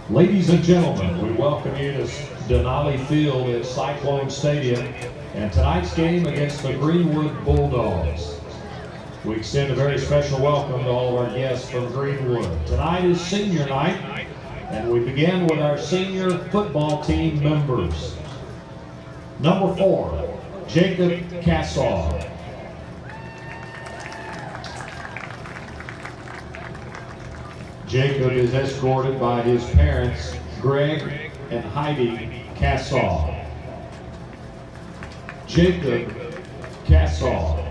Ladies and gentlemen, we welcome you to Denali Field at Cyclone Stadium and tonight's game against the Greenwood Bulldogs. We extend a very special welcome to all of our guests from Greenwood. Tonight is senior night, and we begin with our senior football team members. Number 4, Jacob Cassaw. Jacob is escorted by his parents, Greg and Heidi Cassaw. Jacob Cassaw.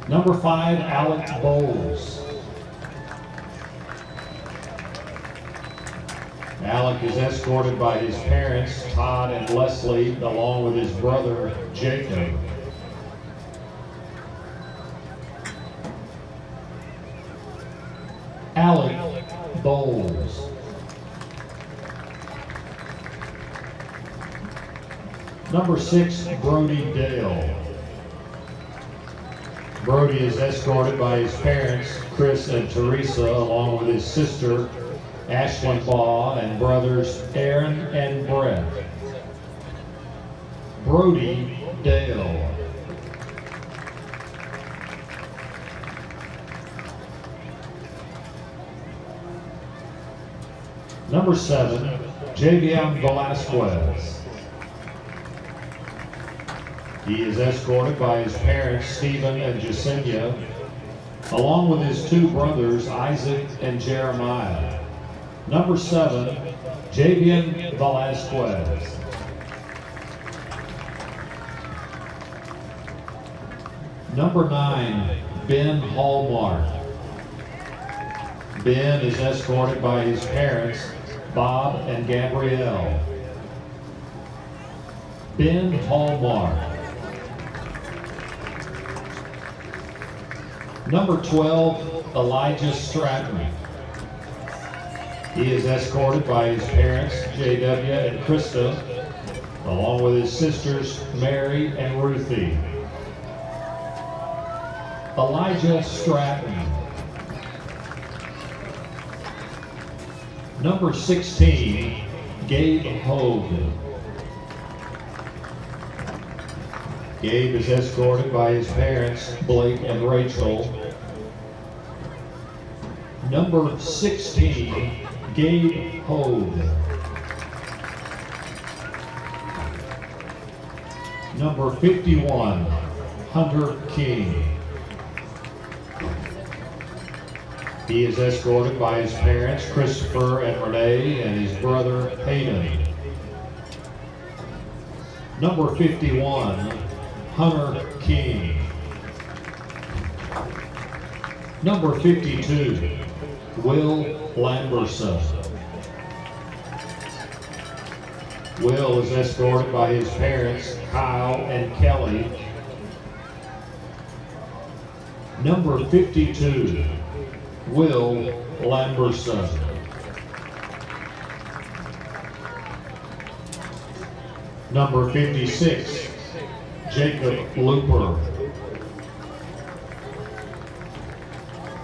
Number 5, Alec Bowles. Alec is escorted by his parents, Todd and Leslie, along with his brother, Jacob. Alec Bowles. Number 6, Brody Dale. Brody is escorted by his parents, Chris and Teresa, along with his sister, Ashlyn Baugh, and brothers Aaron and Brett. Brody Dale. Number 7, Javion Velasquez. He is escorted by his parents, Stephen and Jasenia, along with his 2 brothers, Isaac and Jeremiah. Number 7, Javion Velasquez. Number 9, Ben Hallmark. Ben is escorted by his parents, Bob and Gabrielle. Ben Hallmark. Number 12, Elijah Stratton. He is escorted by his parents, J.W. and Krista, along with his sisters, Mary and Ruthie. Elijah Stratton. Number 16, Gabe Hogue. Gabe is escorted by his parents, Blake and Rachel. Number 16, Gabe Hogue. Number 51, Hunter King. He is escorted by his parents, Christopher and Renee, and his brother, Hayden. Number 51, Hunter King. Number 52, Will Lamberson. Will is escorted by his parents, Kyle and Kelly. Number 52, Will Lamberson. Number 56, Jacob Looper.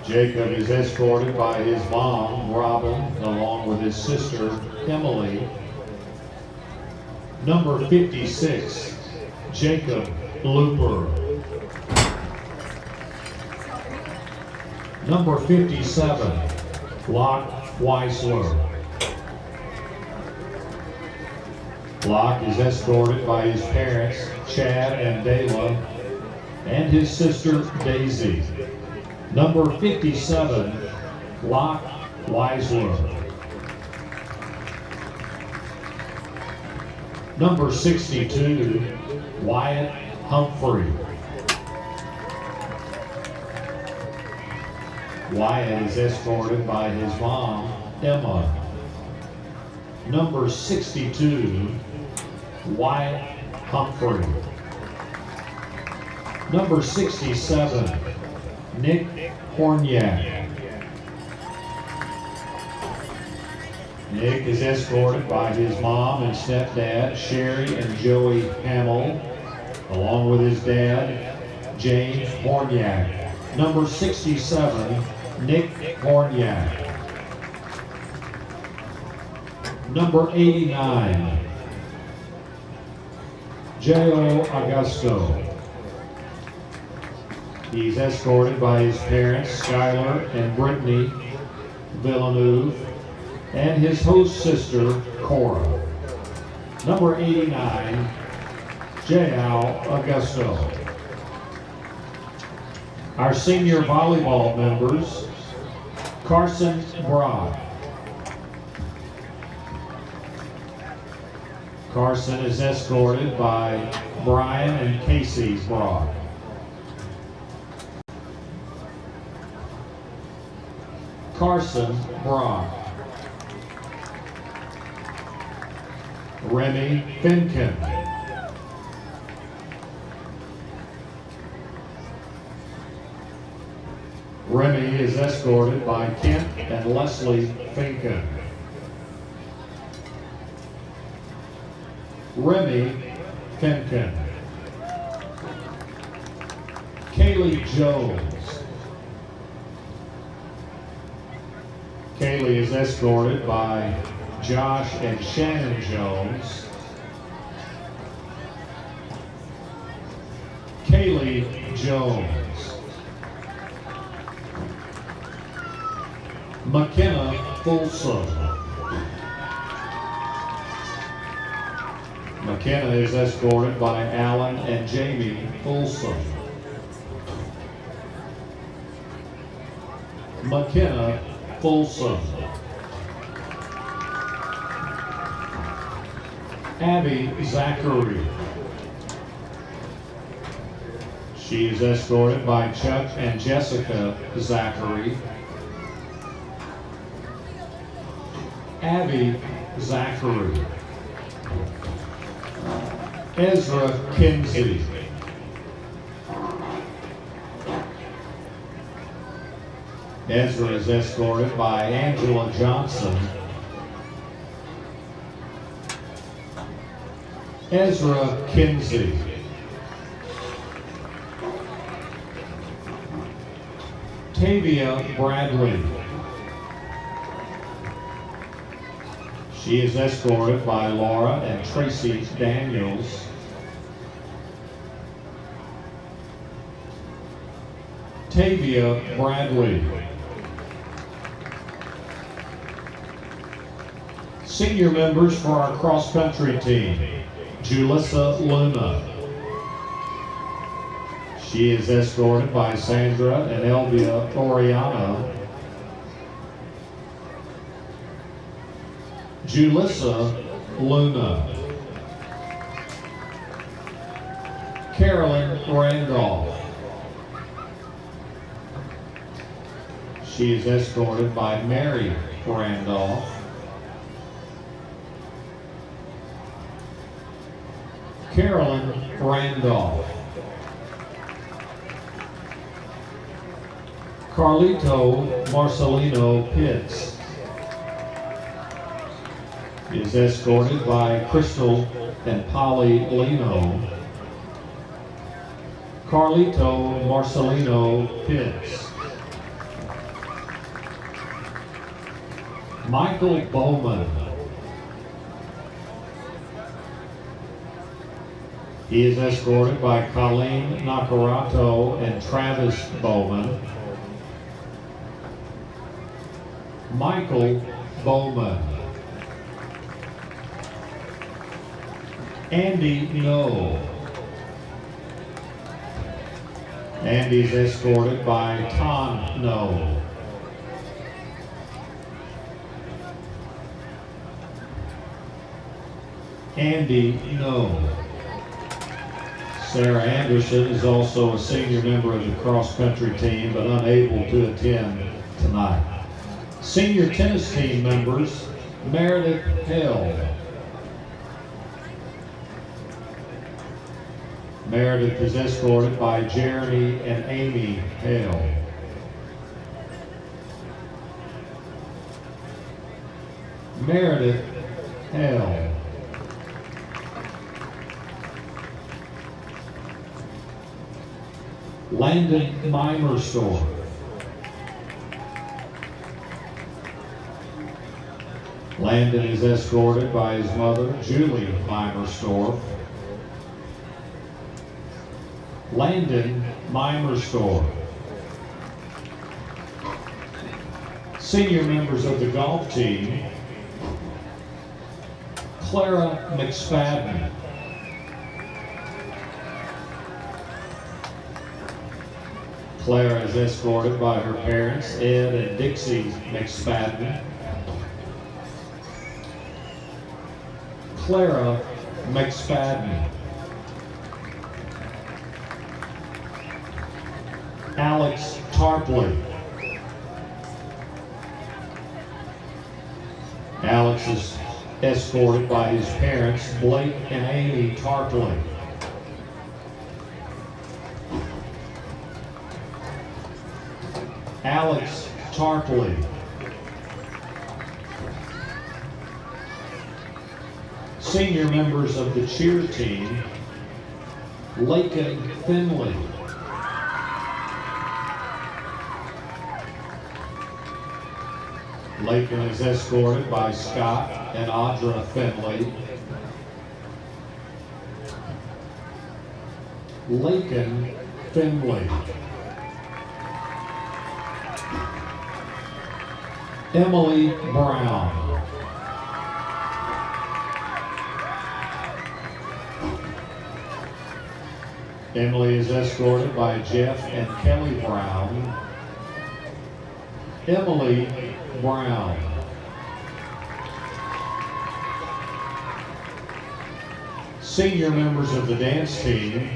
Jacob is escorted by his mom, Robin, along with his sister, Emily. Number 56, Jacob Looper. Number 57, Locke Weisler. Locke is escorted by his parents, Chad and Dayla, and his sister, Daisy. Number 57, Locke Weisler. Number 62, Wyatt Humphrey. Wyatt is escorted by his mom, Emma. Number 62, Wyatt Humphrey. Number 67, Nick Horniak. Nick is escorted by his mom and stepdad, Sherry and Joey Hamill, along with his dad, James Horniak. Number 67, Nick Horniak. Number 89, J.O. Augusto. He's escorted by his parents, Skylar and Brittany Villeneuve, and his host sister, Cora. Number 89, J.O. Augusto. Our senior volleyball members, Carson Brock. Carson is escorted by Brian and Casey Brock. Carson Brock. Remy Finken. Remy is escorted by Kent and Leslie Finken. Remy Finken. Kaylee Jones. Kaylee is escorted by Josh and Shannon Jones. Kaylee Jones. McKenna Folsom. McKenna is escorted by Alan and Jamie Folsom. McKenna Folsom. Abby Zachary. She is escorted by Chuck and Jessica Zachary. Abby Zachary. Ezra Kinsey. Ezra is escorted by Angela Johnson. Ezra Kinsey. Tavia Bradley. She is escorted by Laura and Tracy Daniels. Tavia Bradley. Senior members for our cross-country team, Julissa Luna. She is escorted by Sandra and Elvia Oriana. Julissa Luna. Carolyn Randolph. She is escorted by Mary Randolph. Carolyn Randolph. Carlito Marcelino Pitts is escorted by Crystal and Polly Lino. Carlito Marcelino Pitts. Michael Bowman. He is escorted by Colleen Nakarato and Travis Bowman. Michael Bowman. Andy No. Andy is escorted by Ton No. Andy No. Sarah Anderson is also a senior member of the cross-country team, but unable to attend tonight. Senior tennis team members, Meredith Hill. Meredith is escorted by Jeremy and Amy Hill. Meredith Hill. Landon Mimersdorf. Landon is escorted by his mother, Julie Mimersdorf. Landon Mimersdorf. Senior members of the golf team, Clara McSpadden. Clara is escorted by her parents, Ed and Dixie McSpadden. Clara McSpadden. Alex Tarpley. Alex is escorted by his parents, Blake and Amy Tarpley. Alex Tarpley. Senior members of the cheer team, Laken Finley. Laken is escorted by Scott and Audra Finley. Laken Finley. Emily Brown. Emily is escorted by Jeff and Kelly Brown. Emily Brown. Senior members of the dance team,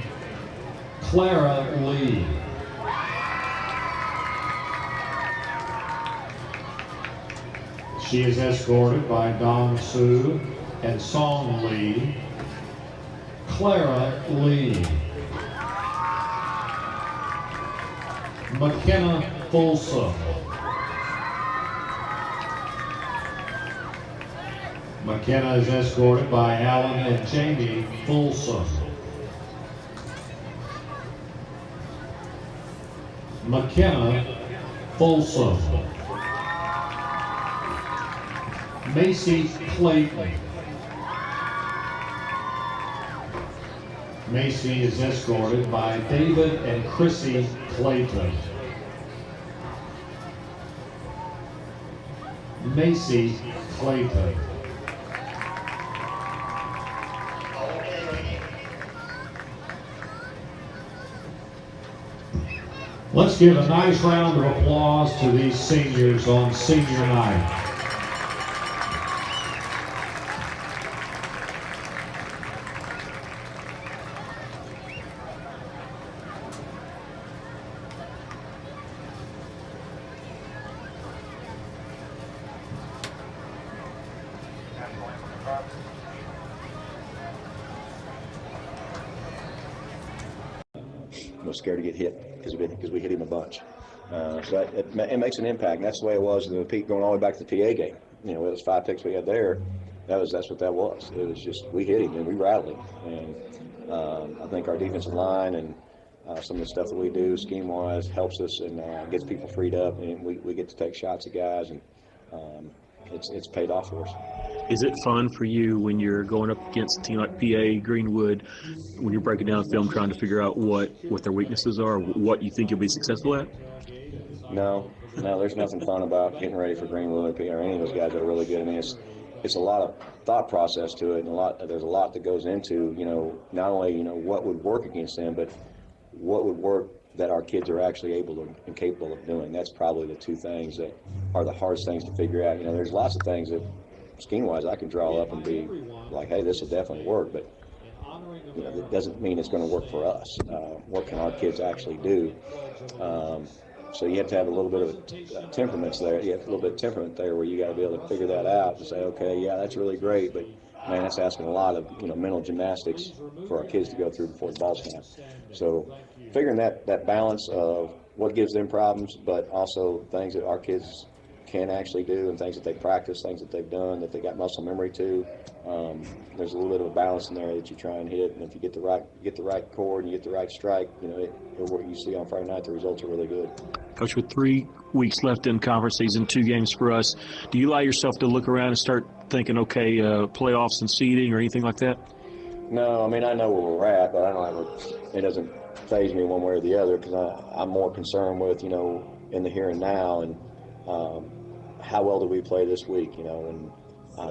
Clara Lee. She is escorted by Dong Soo and Song Lee. Clara Lee. McKenna Folsom. McKenna is escorted by Alan and Jamie Folsom. McKenna Folsom. Macy Clayton. Macy is escorted by David and Chrissy Clayton. Macy Clayton. Let's give a nice round of applause to these seniors on senior night. Was scared to get hit because we hit him a bunch. So it makes an impact. And that's the way it was in the peak, going all the way back to the PA game. You know, those 5 picks we had there, that's what that was. It was just, we hit him and we rattled him. And I think our defensive line and some of the stuff that we do scheme-wise helps us and gets people freed up, and we get to take shots at guys, and it's paid off for us. Is it fun for you when you're going up against a team like PA, Greenwood, when you're breaking down film trying to figure out what their weaknesses are, what you think you'll be successful at? No, there's nothing fun about getting ready for Greenwood or any of those guys that are really good. I mean, it's a lot of thought process to it, and there's a lot that goes into, you know, not only, you know, what would work against them, but what would work that our kids are actually able to and capable of doing. That's probably the 2 things that are the hardest things to figure out. You know, there's lots of things that scheme-wise I can draw up and be like, hey, this will definitely work, but you know, it doesn't mean it's going to work for us. What can our kids actually do? So you have to have a little bit of temperaments there. You have a little bit of temperament there where you got to be able to figure that out and say, okay, yeah, that's really great, but man, that's asking a lot of, you know, mental gymnastics for our kids to go through before the ball snap. So figuring that balance of what gives them problems, but also things that our kids can actually do and things that they practice, things that they've done, that they got muscle memory to. There's a little bit of a balance in there that you try and hit, and if you get the right chord and you get the right strike, you know, what you see on Friday night, the results are really good. Coach, with 3 weeks left in conference season, 2 games for us, do you allow yourself to look around and start thinking, okay, playoffs and seeding or anything like that? No, I mean, I know where we're at, but I don't ever, it doesn't faze me one way or the other, because I'm more concerned with, in the here and now, and how well do we play this week, and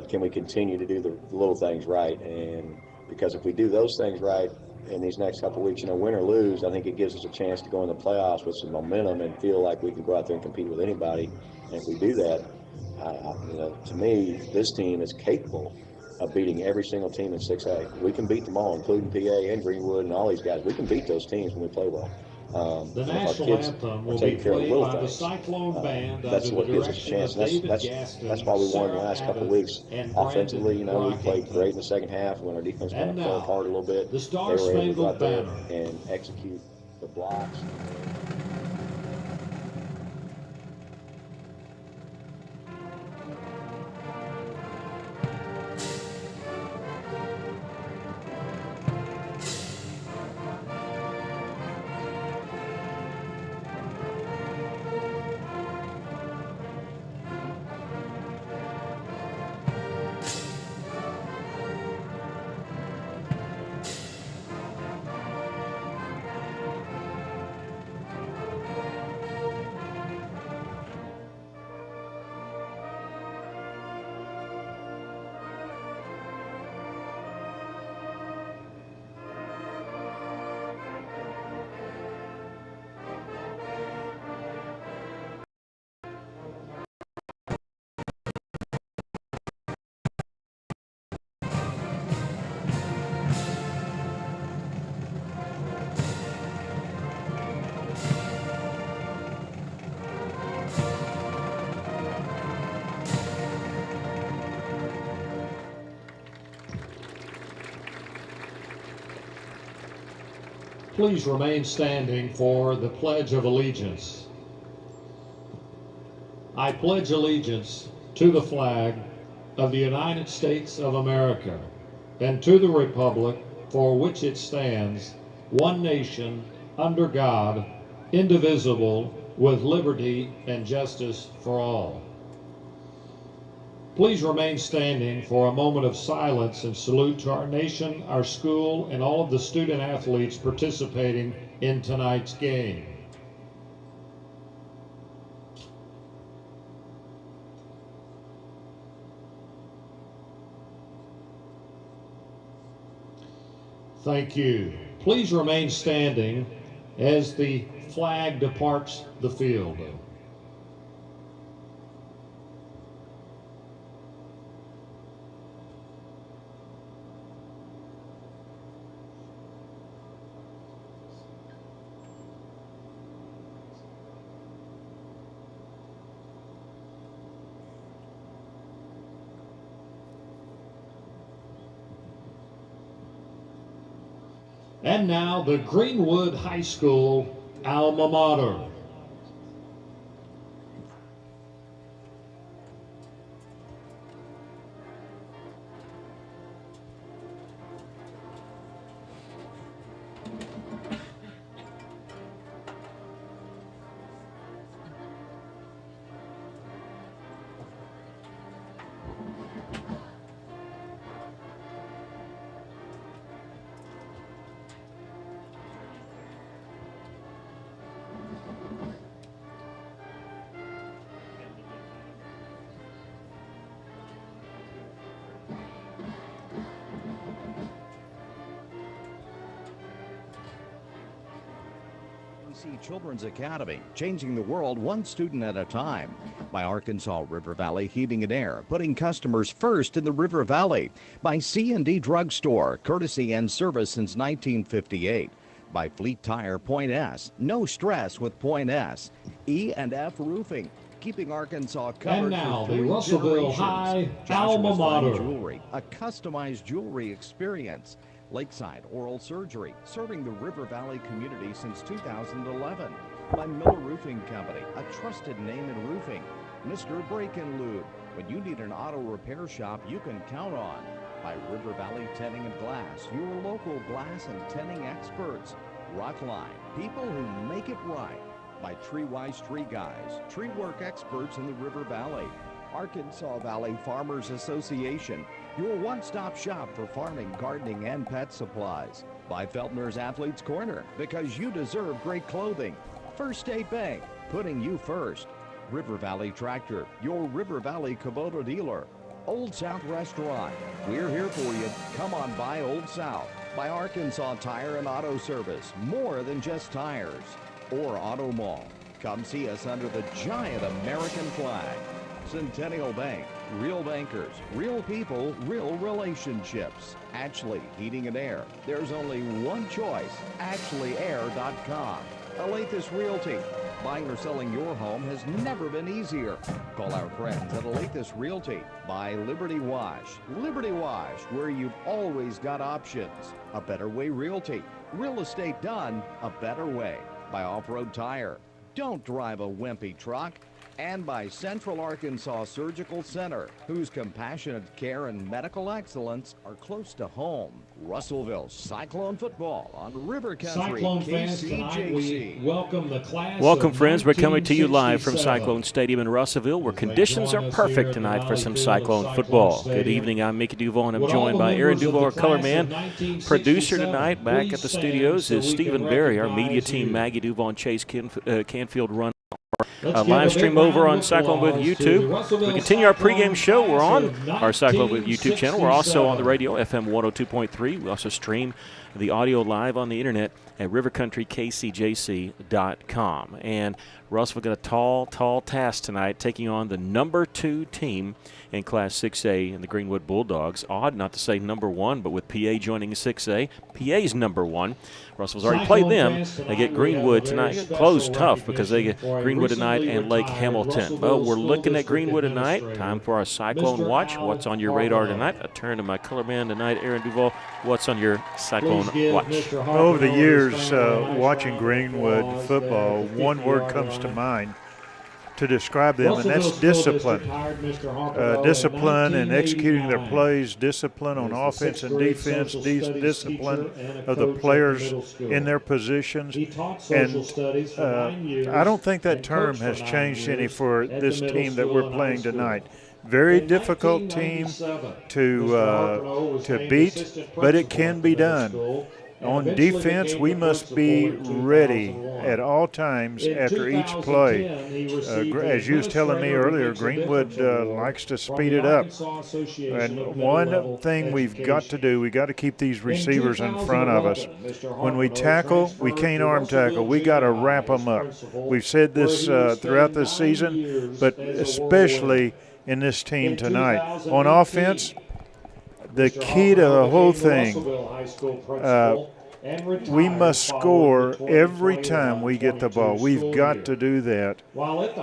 can we continue to do the little things right? And because if we do those things right in these next couple of weeks, win or lose, I think it gives us a chance to go in the playoffs with some momentum and feel like we can go out there and compete with anybody. And if we do that, to me, this team is capable of beating every single team in 6A. We can beat them all, including PA and Greenwood and all these guys. We can beat those teams when we play well. The national anthem will be played by the Cyclone Band that's under what the gives us a direction chance. of David That's Gaston, why we won Sarah the last couple of Abbott, weeks. and Offensively, Brandon we played Brockington. great in the second half when our defense kind And of fell now, apart a little bit. the They were able to go Star-Spangled out there Banner. and execute the blocks. Please remain standing for the Pledge of Allegiance. I pledge allegiance to the flag of the United States of America and to the republic for which it stands, one nation, under God, indivisible, with liberty and justice for all. Please remain standing for a moment of silence and salute to our nation, our school, and all of the student athletes participating in tonight's game. Thank you. Please remain standing as the flag departs the field. And now the Greenwood High School alma mater. Children's Academy, changing the world one student at a time. By Arkansas River Valley Heating and Air, putting customers first in the River Valley. By C&D Drugstore, courtesy and service since 1958. By Fleet Tire Point S, no stress with Point S. E&F Roofing, keeping Arkansas covered. And now for the 3 Russellville generations. High Joshua's alma Fine mater. Jewelry, a customized jewelry experience. Lakeside Oral Surgery, serving the River Valley community since 2011. By Miller Roofing Company, a trusted name in roofing. Mr. Break and Lube, when you need an auto repair shop you can count on. By River Valley Tinting and Glass, your local glass and tinting experts. Rockline, people who make it right. By Tree Wise Tree Guys, tree work experts in the River Valley. Arkansas Valley Farmers Association, your one-stop shop for farming, gardening, and pet supplies. By Feltner's Athlete's Corner, because you deserve great clothing. First State Bank, putting you first. River Valley Tractor, your River Valley Kubota dealer. Old South Restaurant, we're here for you. Come on by Old South. By Arkansas Tire and Auto Service, more than just tires. Or Auto Mall. Come see us under the giant American flag. Centennial Bank, real bankers, real people, real relationships. Ashley Heating and Air. There's only one choice, AshleyAir.com. Alathus Realty. Buying or selling your home has never been easier. Call our friends at Alathus Realty. By Liberty Wash. Liberty Wash, where you've always got options. A Better Way Realty. Real estate done a better way. By Off-Road Tire. Don't drive a wimpy truck. And by Central Arkansas Surgical Center, whose compassionate care and medical excellence are close to home. Russellville Cyclone football on River Country, Cyclone fans, tonight we KCJC. welcome the class Welcome, of friends. We're coming to you live from 1967. Cyclone Stadium in Russellville, where conditions are perfect tonight for some Cyclone football. Good evening. I'm Mickey Duval, and I'm joined by Aaron Duval, our color man. Producer tonight, back at the studios, is Stephen Berry. Our media team, Maggie Duval and Chase Canfield, run live stream over on Cyclone Booth YouTube. We continue our pregame show. We're on our Cyclone Booth YouTube channel. We're also on the radio, FM 102.3. We also stream the audio live on the internet at rivercountrykcjc.com. And Russellville got a tall task tonight, taking on the number 2 team in Class 6A in the Greenwood Bulldogs. Odd not to say number 1, but with PA joining 6A, PA's number 1. Russellville's already played them. They get Greenwood tonight. Close tough because they get Greenwood tonight and Lake Hamilton. Well, we're looking at Greenwood tonight. Time for our Cyclone Watch. What's on your radar tonight? I turn to my color man tonight, Aaron Duval. What's on your Cyclone Watch? Over the years, watching Greenwood football, one word comes to mind to describe them, and that's discipline. Discipline in executing their plays, discipline on offense and defense, discipline of the players in their positions. And I don't think that term has changed any for this team that we're playing tonight. Very difficult team to beat, but it can be done. On defense, we must be ready at all times after each play. As you was telling me earlier, Greenwood likes to speed it up. And one thing we've got to do, we got to keep these receivers in front of us. When we tackle, we can't arm tackle. We got to wrap them up. We've said this throughout this season, but especially in this team tonight. On offense, the key to the whole thing, we must score every time we get the ball. We've got to do that.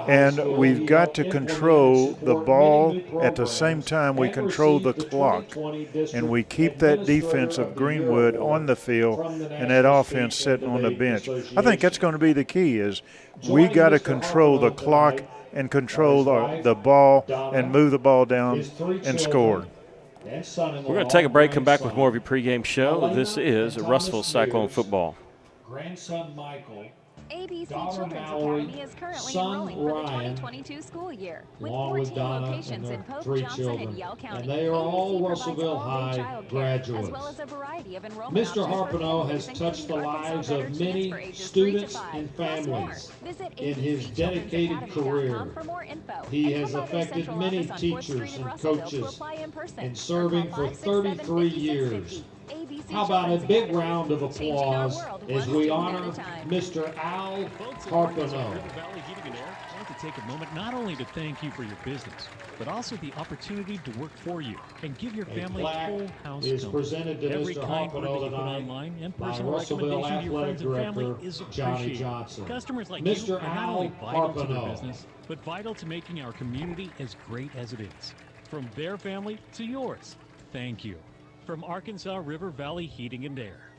And we've got to control the ball at the same time we control the clock. And we keep that defense of Greenwood on the field and that offense sitting on the bench. I think that's going to be the key, is we got to control the clock and control the ball and move the ball down and score. We're going to take a break, come back with more of your pregame show. This is Russellville Cyclone football. Grandson Michael, ABC daughter Children's Mallory, Academy is currently son enrolling for the Ryan, 2022 school year with along with 14 Donna locations and in their Pope, 3 Johnson, children. and Yell County. And they are all ABC Russellville provides all-day High childcare, graduates. as well as a variety of enrollment Mr. options for Harpino families, has touched the including lives Arkansas of veterans many for ages 3 to students 5. and Plus more. families Visit in his dedicated career. for more info. He And has come by their affected central many office on 4th teachers Street in and Russellville to coaches apply in person. in Or serving call for 567 33 years. 5650. ABC How about a Children's big Academy. round of Changing our applause world, as one we student honor at a time. Mr. Al Folks at Arkansas Harpino. River Valley Heating and Air, I'd like to take a moment not only to thank you for your business, but also the opportunity to work for you and give your A family plaque full house is comfort. presented to Every Mr. kind word that Harpino you put tonight online and by personal Russellville recommendation to your Athletic friends and family Director is Johnny appreciated. Johnson. Customers like Mr. you are not only Al vital to their Harpino. business, but vital to making our community as great as it is. From their family to yours, thank you. From Arkansas River Valley Heating and Air.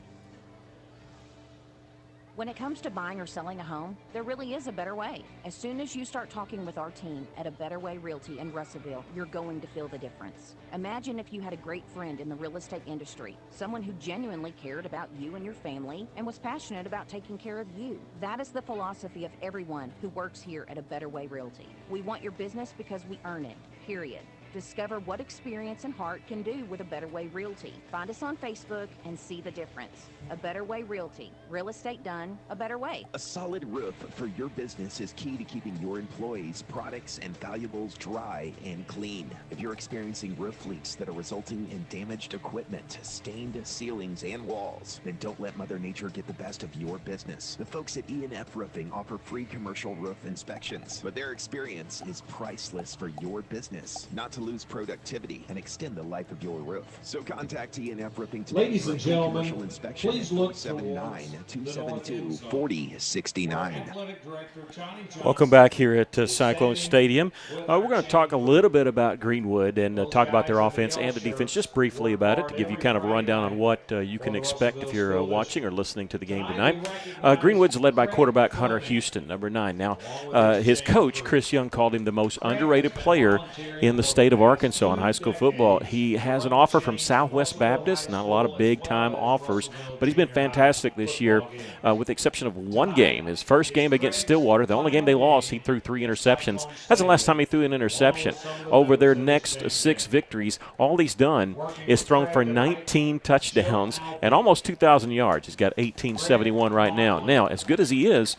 When it comes to buying or selling a home, there really is a better way. As soon as you start talking with our team at A Better Way Realty in Russellville, you're going to feel the difference. Imagine if you had a great friend in the real estate industry, someone who genuinely cared about you and your family and was passionate about taking care of you. That is the philosophy of everyone who works here at A Better Way Realty. We want your business because we earn it. period. Discover what experience and heart can do with A Better Way Realty. Find us on Facebook and see the difference. A Better Way Realty. Real estate done a better way. A solid roof for your business is key to keeping your employees, products, and valuables dry and clean. If you're experiencing roof leaks that are resulting in damaged equipment, stained ceilings, and walls, then don't let Mother Nature get the best of your business. The folks at E&F Roofing offer free commercial roof inspections, but their experience is priceless for your business. Not to lose productivity and extend the life of your roof. So contact E&F Roofing today. Ladies and for a free gentlemen, commercial inspection please at look 479-272-4069. Welcome back here at Cyclone Stadium. We're going to talk a little bit about Greenwood and talk about their offense and the defense, just briefly about it, to give you kind of a rundown on what you can expect if you're watching or listening to the game tonight. Greenwood's led by quarterback Hunter Houston, number 9. Now, his coach, Chris Young, called him the most underrated player in the state of Arkansas in high school football. He has an offer from Southwest Baptist, not a lot of big-time offers, but he's been fantastic this year with the exception of one game. His first game against Stillwater, the only game they lost, he threw 3 interceptions. That's the last time he threw an interception. Over their next 6 victories, all he's done is thrown for 19 touchdowns and almost 2,000 yards. He's got 1871 right now. Now, as good as he is,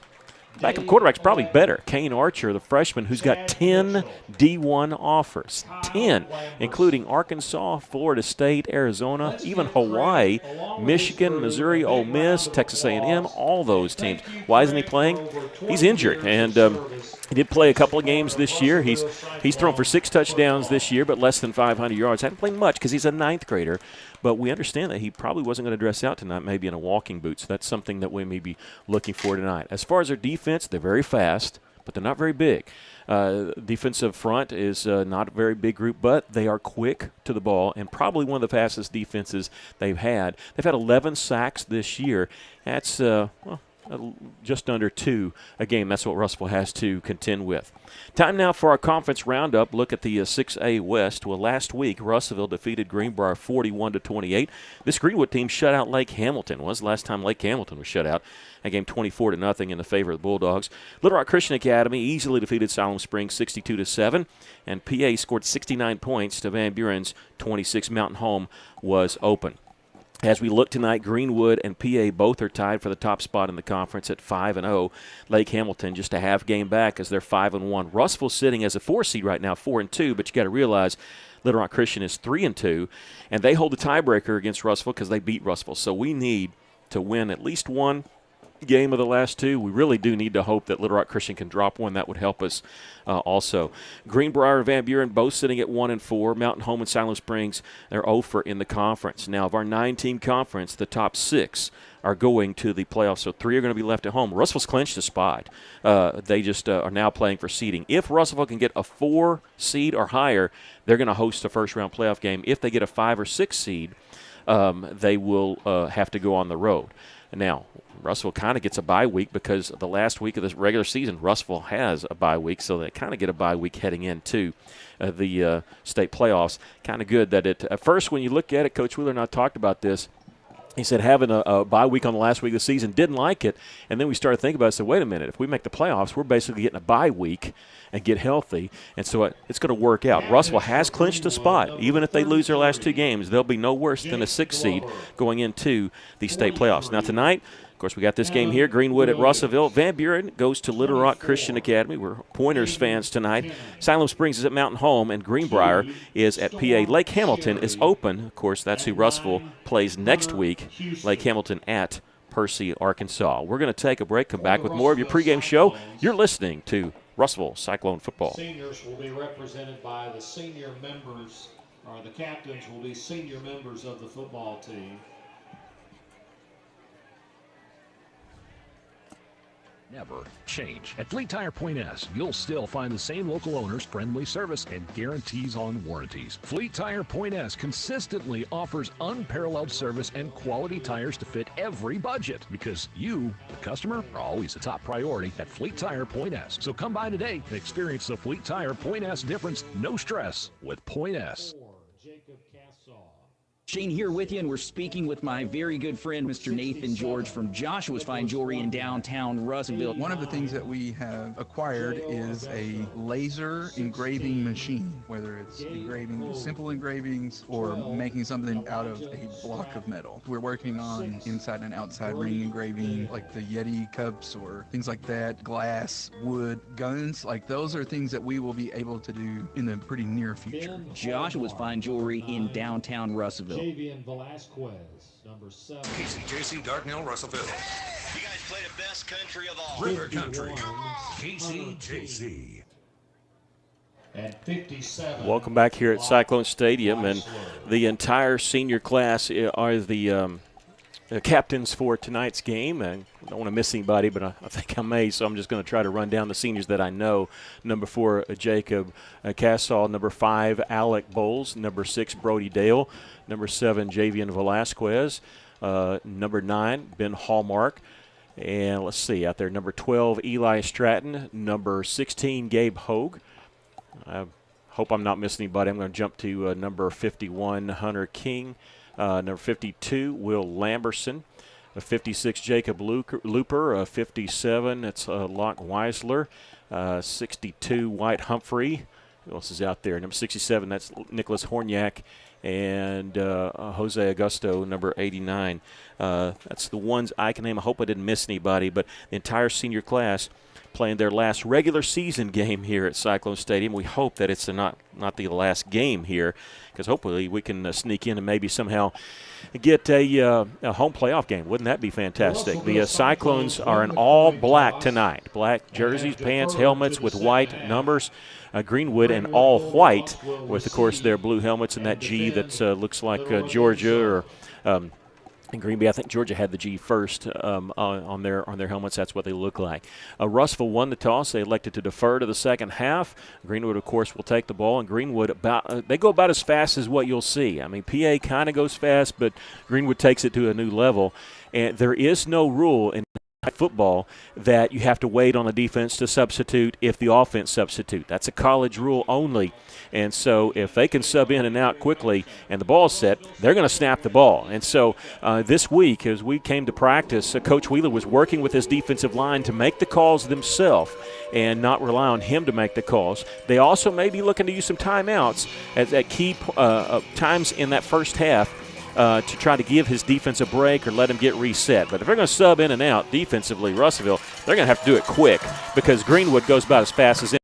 backup quarterback's probably better. Kane Archer, the freshman, who's got 10 D1 offers. 10, including Arkansas, Florida State, Arizona, even Hawaii, Michigan, Missouri, Ole Miss, Texas A&M, all those teams. Why isn't he playing? He's injured, and he did play a couple of games this year. He's thrown for 6 touchdowns this year, but less than 500 yards. Hasn't played much because he's a 9th grader. But we understand that he probably wasn't going to dress out tonight, maybe in a walking boot. So that's something that we may be looking for tonight. As far as their defense, they're very fast, but they're not very big. Defensive front is not a very big group, but they are quick to the ball and probably one of the fastest defenses they've had. They've had 11 sacks this year. That's just under 2 a game. That's what Russellville has to contend with. Time now for our conference roundup. Look at the 6A West. Well, last week, Russellville defeated Greenbrier 41-28. This Greenwood team shut out Lake Hamilton. When was the last time Lake Hamilton was shut out? That game 24-0 in the favor of the Bulldogs. Little Rock Christian Academy easily defeated Siloam Springs 62-7, and PA scored 69 points to Van Buren's 26. Mountain Home was open. As we look tonight, Greenwood and PA both are tied for the top spot in the conference at 5-0. Lake Hamilton just a half game back as they're 5-1. Russellville sitting as a 4 seed right now, 4-2, but you got to realize Little Rock Christian is 3-2, and they hold the tiebreaker against Russellville because they beat Russellville. So we need to win at least one game of the last 2. We really do need to hope that Little Rock Christian can drop one. That would help us also. Greenbrier and Van Buren both sitting at 1-4. Mountain Home and Siloam Springs, they're 0 in the conference. Now, of our 9-team conference, the top 6 are going to the playoffs, so 3 are going to be left at home. Russellville's clinched a spot. They just are now playing for seeding. If Russellville can get a 4 seed or higher, they're going to host a first-round playoff game. If they get a 5 or 6 seed, they will have to go on the road. Now, Russellville kind of gets a bye week because the last week of this regular season, Russellville has a bye week, so they kind of get a bye week heading into the state playoffs. Kind of good that at first when you look at it, Coach Wheeler and I talked about this. He said having a bye week on the last week of the season, didn't like it, and then we started thinking about it and said, wait a minute, if we make the playoffs, we're basically getting a bye week and get healthy, and so it's going to work out. Russellville has clinched a spot. Even if they lose their last 2 games, they'll be no worse than a 6 seed going into the state playoffs. Now tonight, of course, we got this game here, Greenwood at Russellville. Van Buren goes to Little Rock Christian Academy. We're Pointers fans tonight. Siloam Springs is at Mountain Home, and Greenbrier is at PA. Lake Hamilton is open. Of course, that's who Russellville plays next week. Lake Hamilton at Percy, Arkansas. We're going to take a break, come back with more of your pregame show. You're listening to Russellville Cyclone Football. Seniors will be represented by the senior members, or the captains will be senior members of the football team. Never change. At Fleet Tire Point S, you'll still find the same local owners, friendly service, and guarantees on warranties. Fleet Tire Point S consistently offers unparalleled service and quality tires to fit every budget because you, the customer, are always the top priority at Fleet Tire Point S. So come by today and experience the Fleet Tire Point S difference. No stress with Point S. Jacob Cassaw. Shane here with you, and we're speaking with my very good friend, Mr. Nathan George from Joshua's Fine Jewelry in downtown Russellville. One of the things that we have acquired is a laser engraving machine, whether it's engraving simple engravings or making something out of a block of metal. We're working on inside and outside ring engraving, like the Yeti cups or things like that, glass, wood, guns. Like those are things that we will be able to do in the pretty near future. Joshua's Fine Jewelry in downtown Russellville. Velasquez, number 7. KCJC Dartnell, Russellville. You guys play the best country of all. River Country. KCJC. And 57. Welcome back here at Cyclone Stadium, and the entire senior class are the captains for tonight's game. And I don't want to miss anybody, but I think I may, so I'm just going to try to run down the seniors that I know. Number 4, Jacob Cassall. Number 5, Alec Bowles. Number 6, Brody Dale. Number 7, Javian Velasquez. Number 9, Ben Hallmark. And let's see, out there, number 12, Eli Stratton. Number 16, Gabe Hogue. I hope I'm not missing anybody. I'm going to jump to number 51, Hunter King. Number 52, Will Lamberson. 56, Jacob Looper. 57, that's Locke Weisler. 62, White Humphrey. Who else is out there? Number 67, that's Nicholas Horniak. And Jose Augusto, number 89. That's the ones I can name. I hope I didn't miss anybody, but the entire senior class playing their last regular season game here at Cyclone Stadium. We hope that it's not the last game here, because hopefully we can sneak in and maybe somehow get a home playoff game. Wouldn't that be fantastic? The Cyclones are in all black tonight. Black jerseys, pants, helmets with white numbers. Greenwood in all white with, of course, their blue helmets and that G that looks like Georgia or in Green Bay. I think Georgia had the G first on their helmets. That's what they look like. Russellville won the toss. They elected to defer to the second half. Greenwood, of course, will take the ball, and Greenwood they go about as fast as what you'll see. I mean, PA kind of goes fast, but Greenwood takes it to a new level. And there is no rule in football that you have to wait on the defense to substitute if the offense substitute. That's a college rule only. And so if they can sub in and out quickly and the ball's set, they're going to snap the ball. And so this week, as we came to practice, Coach Wheeler was working with his defensive line to make the calls themselves and not rely on him to make the calls. They also may be looking to use some timeouts at key times in that first half to try to give his defense a break or let him get reset. But if they're going to sub in and out defensively, Russellville, they're going to have to do it quick, because Greenwood goes about as fast as any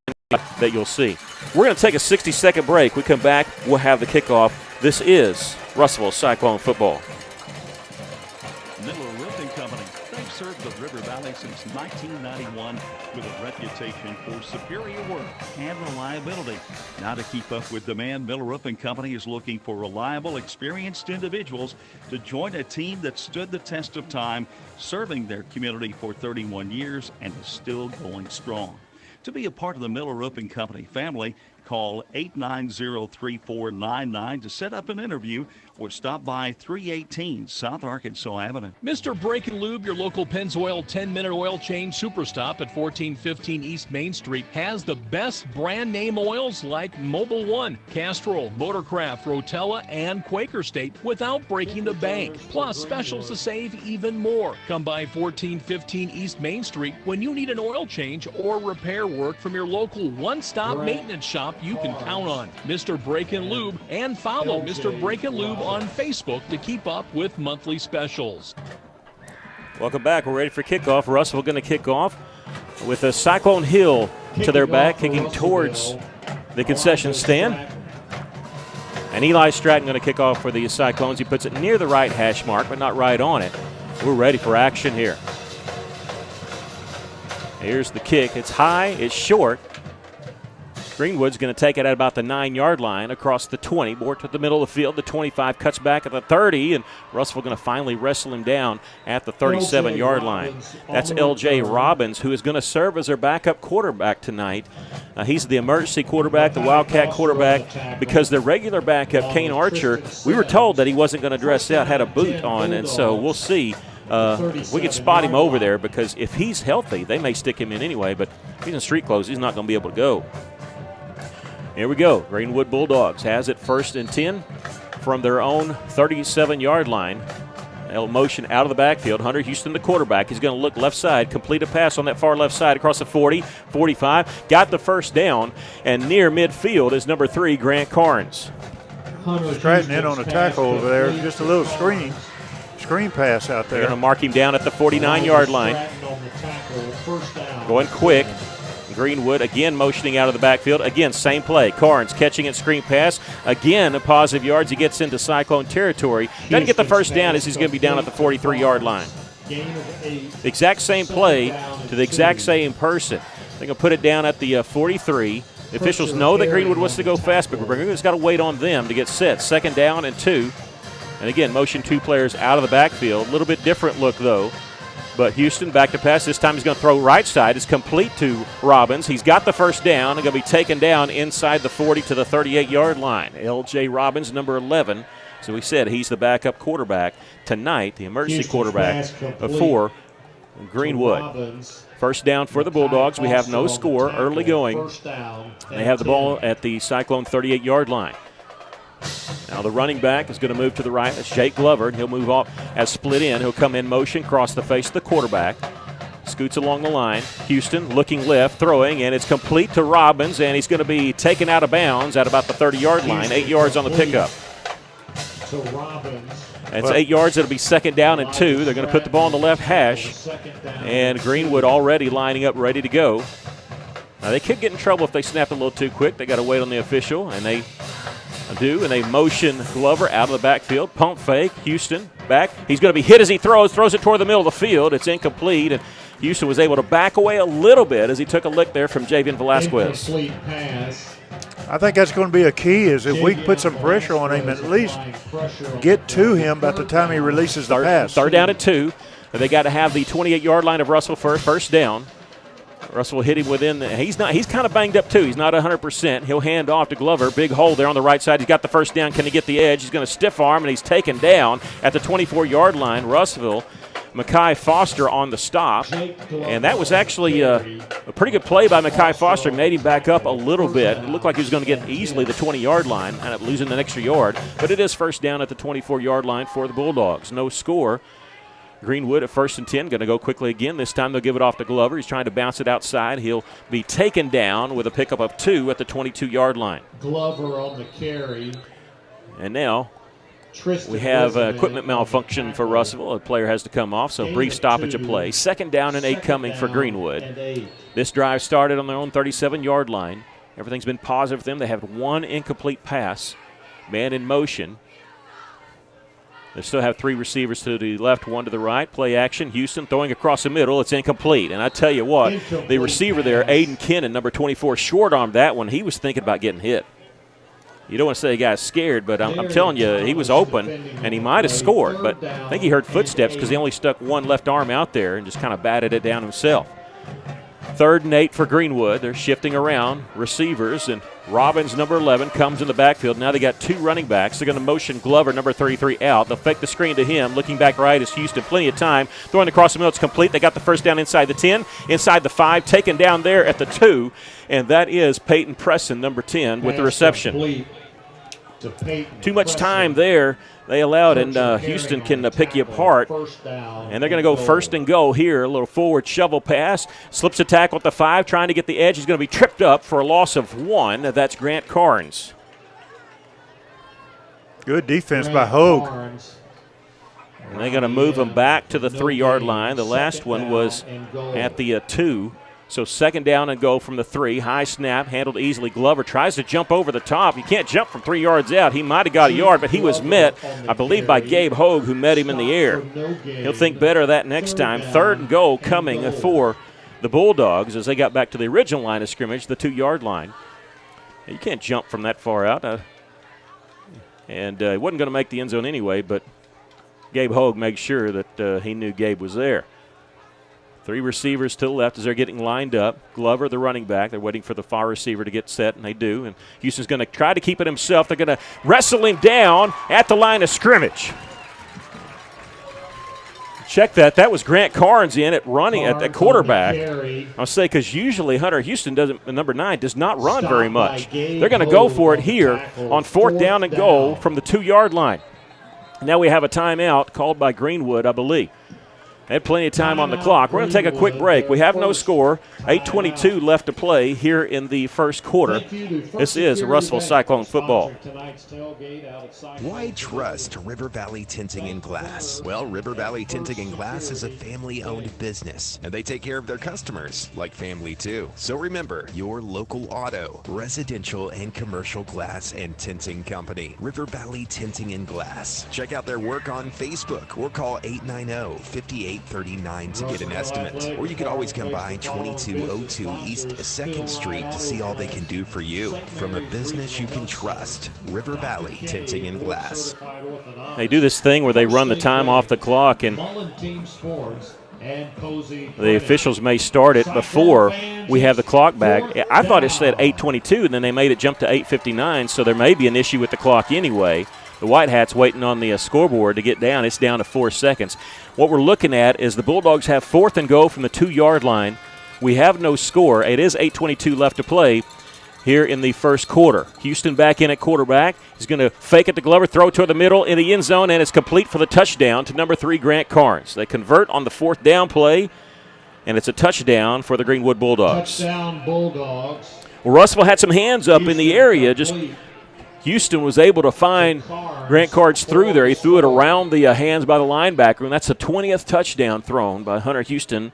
that you'll see. We're going to take a 60-second break. We come back, we'll have the kickoff. This is Russellville Cyclone football. Miller Roofing Company. They've served the River Valley since 1991 with a reputation for superior work and reliability. Now, to keep up with demand, Miller Roofing Company is looking for reliable, experienced individuals to join a team that stood the test of time, serving their community for 31 years and is still going strong. To be a part of the Miller Roofing Company family, call 890-3499 to set up an interview or stop by 318 South Arkansas Avenue. Mr. Brake and Lube, your local Pennzoil 10-minute oil change super stop at 1415 East Main Street, has the best brand name oils like Mobil 1, Castrol, Motorcraft, Rotella, and Quaker State without breaking the bank. Plus specials to save even more. Come by 1415 East Main Street when you need an oil change or repair work from your local one-stop maintenance shop you can count on. Mr. Brake and Lube, and follow Mr. Brake and Lube on Facebook to keep up with monthly specials. Welcome back. We're ready for kickoff. Russellville going to kick off with a Cyclone Hill to their back, kicking towards the concession stand. And Eli Stratton going to kick off for the Cyclones. He puts it near the right hash mark, but not right on it. We're ready for action here. Here's the kick. It's high, it's short. Greenwood's going to take it at about the 9-yard line across the 20, more to the middle of the field. The 25 cuts back at the 30, and Russellville going to finally wrestle him down at the 37-yard line. That's L.J. Robbins, who is going to serve as their backup quarterback tonight. He's the emergency quarterback, the Wildcat quarterback, because their regular backup, Kane Archer, we were told that he wasn't going to dress out, had a boot on, and so we'll see. We could spot him over there, because if he's healthy, they may stick him in anyway, but if he's in street clothes, he's not going to be able to go. Here we go. Greenwood Bulldogs has it 1st and 10 from their own 37-yard line. They'll motion out of the backfield. Hunter Houston, the quarterback, he's going to look left side, complete a pass on that far left side across the 40, 45. Got the first down, and near midfield is number 3, Grant Carnes. Stratton in on a tackle over there. Just a little screen pass out there. They're going to mark him down at the 49-yard line. Going quick. Greenwood again motioning out of the backfield. Again, same play. Carnes catching it, screen pass. Again, a positive yards. He gets into Cyclone territory. Doesn't get the first down as he's going to be down at the 43-yard line. The exact same play to the exact same person. They're going to put it down at the 43. The officials know that Greenwood wants to go fast, but Greenwood's got to wait on them to get set. Second down and 2. And again, motion 2 players out of the backfield. A little bit different look, though. But Houston back to pass. This time he's going to throw right side. It's complete to Robbins. He's got the first down and going to be taken down inside the 40 to the 38-yard line. L.J. Robbins, number 11. So we said he's the backup quarterback tonight, the emergency quarterback for Greenwood. First down for the Bulldogs. We have no score, early going. They have the ball at the Cyclone 38-yard line. Now the running back is going to move to the right. That's Jake Glover, and he'll move off as split in. He'll come in motion, cross the face of the quarterback. Scoots along the line. Houston looking left, throwing, and it's complete to Robbins, and he's going to be taken out of bounds at about the 30-yard line. 8 yards on the pickup. So Robbins. That's 8 yards. It'll be second down and 2. They're going to put the ball on the left hash, and Greenwood already lining up, ready to go. Now they could get in trouble if they snap a little too quick. They got to wait on the official, and they do, and they motion Glover out of the backfield. Pump fake. Houston back. He's going to be hit as he throws it toward the middle of the field. It's incomplete, and Houston was able to back away a little bit as he took a lick there from Javian Velasquez. Incomplete pass. I think that's going to be a key, is if we can put some pressure on him, at least get to him by the time he releases the pass. Third down at 2. They got to have the 28-yard line of Russell first down. Russell will hit him within. He's kind of banged up too. He's not 100%. He'll hand off to Glover. Big hole there on the right side. He's got the first down. Can he get the edge? He's going to stiff arm, and he's taken down at the 24-yard line. Russellville, Mekhi Foster on the stop. And that was actually a pretty good play by Mekhi Foster. Made him back up a little bit. It looked like he was going to get easily the 20-yard line, ended up losing an extra yard. But it is first down at the 24-yard line for the Bulldogs. No score. Greenwood at 1st and 10, going to go quickly again. This time they'll give it off to Glover. He's trying to bounce it outside. He'll be taken down with a pickup of 2 at the 22-yard line. Glover on the carry. And now we have equipment malfunction for Russellville. A player has to come off, so brief stoppage of play. Second down and 8 coming for Greenwood. This drive started on their own 37-yard line. Everything's been positive for them. They have 1 incomplete pass. Man in motion. They still have 3 receivers to the left, 1 to the right. Play action. Houston throwing across the middle. It's incomplete. And I tell you what, the receiver there, Aiden Kennan, number 24, short-armed that one. He was thinking about getting hit. You don't want to say the guy's scared, but I'm telling you, he was open, and he might have scored. But I think he heard footsteps because he only stuck one left arm out there and just kind of batted it down himself. 3rd and 8 for Greenwood. They're shifting around receivers, and Robbins, number 11, comes in the backfield. Now they got 2 running backs. They're going to motion Glover, number 33, out. They'll fake the screen to him. Looking back right is Houston. Plenty of time. Throwing across the middle. It's complete. They got the first down inside the 10, inside the 5, taken down there at the 2, and that is Peyton Presson, number 10, with the reception. Too much time there they allowed, and Houston can pick you apart. And they're going to go 1st and goal here. A little forward shovel pass. Slips a tackle at the 5, trying to get the edge. He's going to be tripped up for a loss of 1. That's Grant Carnes. Good defense by Hogue. And they're going to move him back to the 3-yard line. The last one was at the 2. So 2nd down and go from the 3. High snap, handled easily. Glover tries to jump over the top. You can't jump from 3 yards out. He might have got a yard, but he was met, I believe, by Gabe Hogue, who met him in the air. He'll think better of that next time. 3rd and goal coming for the Bulldogs as they got back to the original line of scrimmage, the 2-yard line. You can't jump from that far out. And he wasn't going to make the end zone anyway, but Gabe Hogue made sure that he knew Gabe was there. 3 receivers to the left as they're getting lined up. Glover, the running back. They're waiting for the far receiver to get set, and they do. And Houston's going to try to keep it himself. They're going to wrestle him down at the line of scrimmage. Check that. That was Grant Carnes in at running at the quarterback. I'll say because usually Hunter Houston number 9 does not run very much. They're going to go for it here on 4th down and goal from the 2-yard line. Now we have a timeout called by Greenwood, I believe. They had plenty of time on the clock. We're going to take a quick break. We have no score. 8:22 left to play here in the first quarter. This is Russellville Cyclone football. Why trust River Valley Tinting and Glass? Well, River Valley Tinting and Glass is a family-owned business, and they take care of their customers like family too. So remember, your local auto, residential, and commercial glass and tinting company, River Valley Tinting and Glass. Check out their work on Facebook or call 890-5839 to get an estimate. Or you can always come by 2202 East 2nd Street to see all they can do for you. From a business you can trust, River Valley Tinting and Glass. They do this thing where they run the time off the clock, and the officials may start it before we have the clock back. I thought it said 8:22, and then they made it jump to 8:59, so there may be an issue with the clock anyway. The White Hats waiting on the scoreboard to get down. It's down to 4 seconds. What we're looking at is the Bulldogs have 4th and goal from the 2-yard line. We have no score. It is 8:22 left to play here in the first quarter. Houston back in at quarterback. He's going to fake it to Glover, throw toward the middle in the end zone, and it's complete for the touchdown to number 3, Grant Carnes. They convert on the 4th down play, and it's a touchdown for the Greenwood Bulldogs. Touchdown Bulldogs. Well, Russellville had some hands up in the area. Just Houston was able to find Grant Carnes through there. He threw it around the hands by the linebacker, and that's the 20th touchdown thrown by Hunter Houston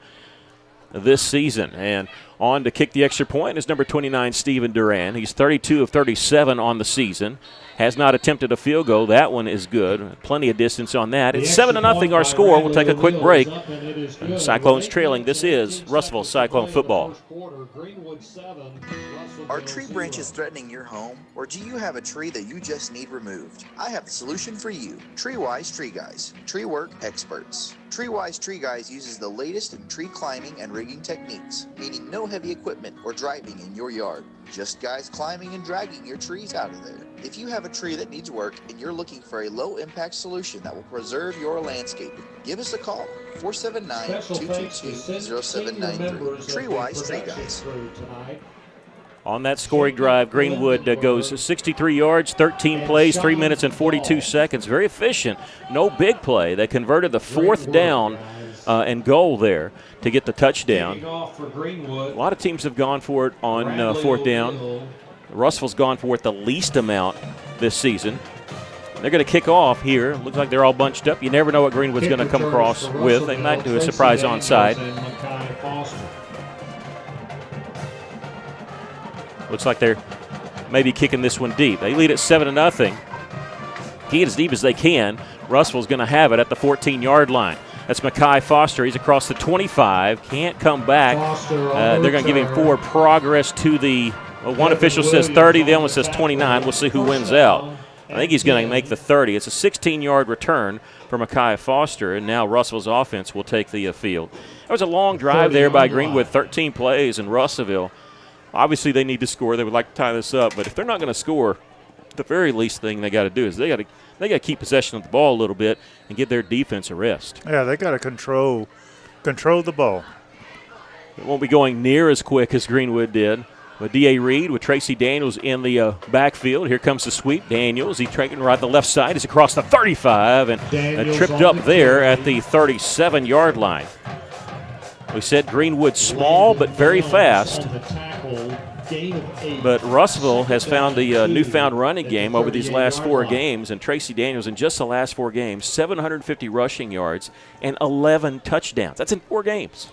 this season. And on to kick the extra point is number 29, Steven Duran. He's 32 of 37 on the season. Has not attempted a field goal. That one is good. Plenty of distance on that. It's 7-0 our score. We'll take a quick break. Cyclones trailing. This is Russellville Cyclone football. Are tree branches threatening your home, or do you have a tree that you just need removed? I have the solution for you. TreeWise Tree Guys, tree work experts. TreeWise Tree Guys uses the latest in tree climbing and rigging techniques, meaning no heavy equipment or driving in your yard. Just guys climbing and dragging your trees out of there. If you have a tree that needs work and you're looking for a low-impact solution that will preserve your landscaping, give us a call, 479-222-0793. TreeWise Tree Guys. On that scoring drive, Greenwood goes 63 yards, 13 plays, 3 minutes and 42 seconds. Very efficient. No big play. They converted the 4th down and goal there to get the touchdown. A lot of teams have gone for it on 4th down. Russellville's gone for it the least amount this season. They're going to kick off here. Looks like they're all bunched up. You never know what Greenwood's going to come across with. They might do a surprise onside. Looks like they're maybe kicking this one deep. They lead at 7-0. Get as deep as they can. Russellville's going to have it at the 14-yard line. That's Mekhi Foster. He's across the 25. Can't come back. They're going to give him forward progress to the one official says 30. The other one says 29. We'll see who wins out. I think he's going to make the 30. It's a 16-yard return for Mekhi Foster, and now Russellville's offense will take the field. There was a long drive there by Greenwood, 13 plays, and Russellville. Obviously, they need to score. They would like to tie this up, but if they're not going to score, the very least thing they got to do is they got to keep possession of the ball a little bit and give their defense a rest. Yeah, they got to control the ball. It won't be going near as quick as Greenwood did. With D.A. Reed with Tracy Daniels in the backfield. Here comes the sweep. Daniels, he's tracking right the left side. He's across the 35 and tripped up there at the 37-yard line. We said Greenwood small but very fast. But Russellville has found the newfound running game over these last 4 games, and Tracy Daniels in just the last 4 games, 750 rushing yards and 11 touchdowns. That's in 4 games.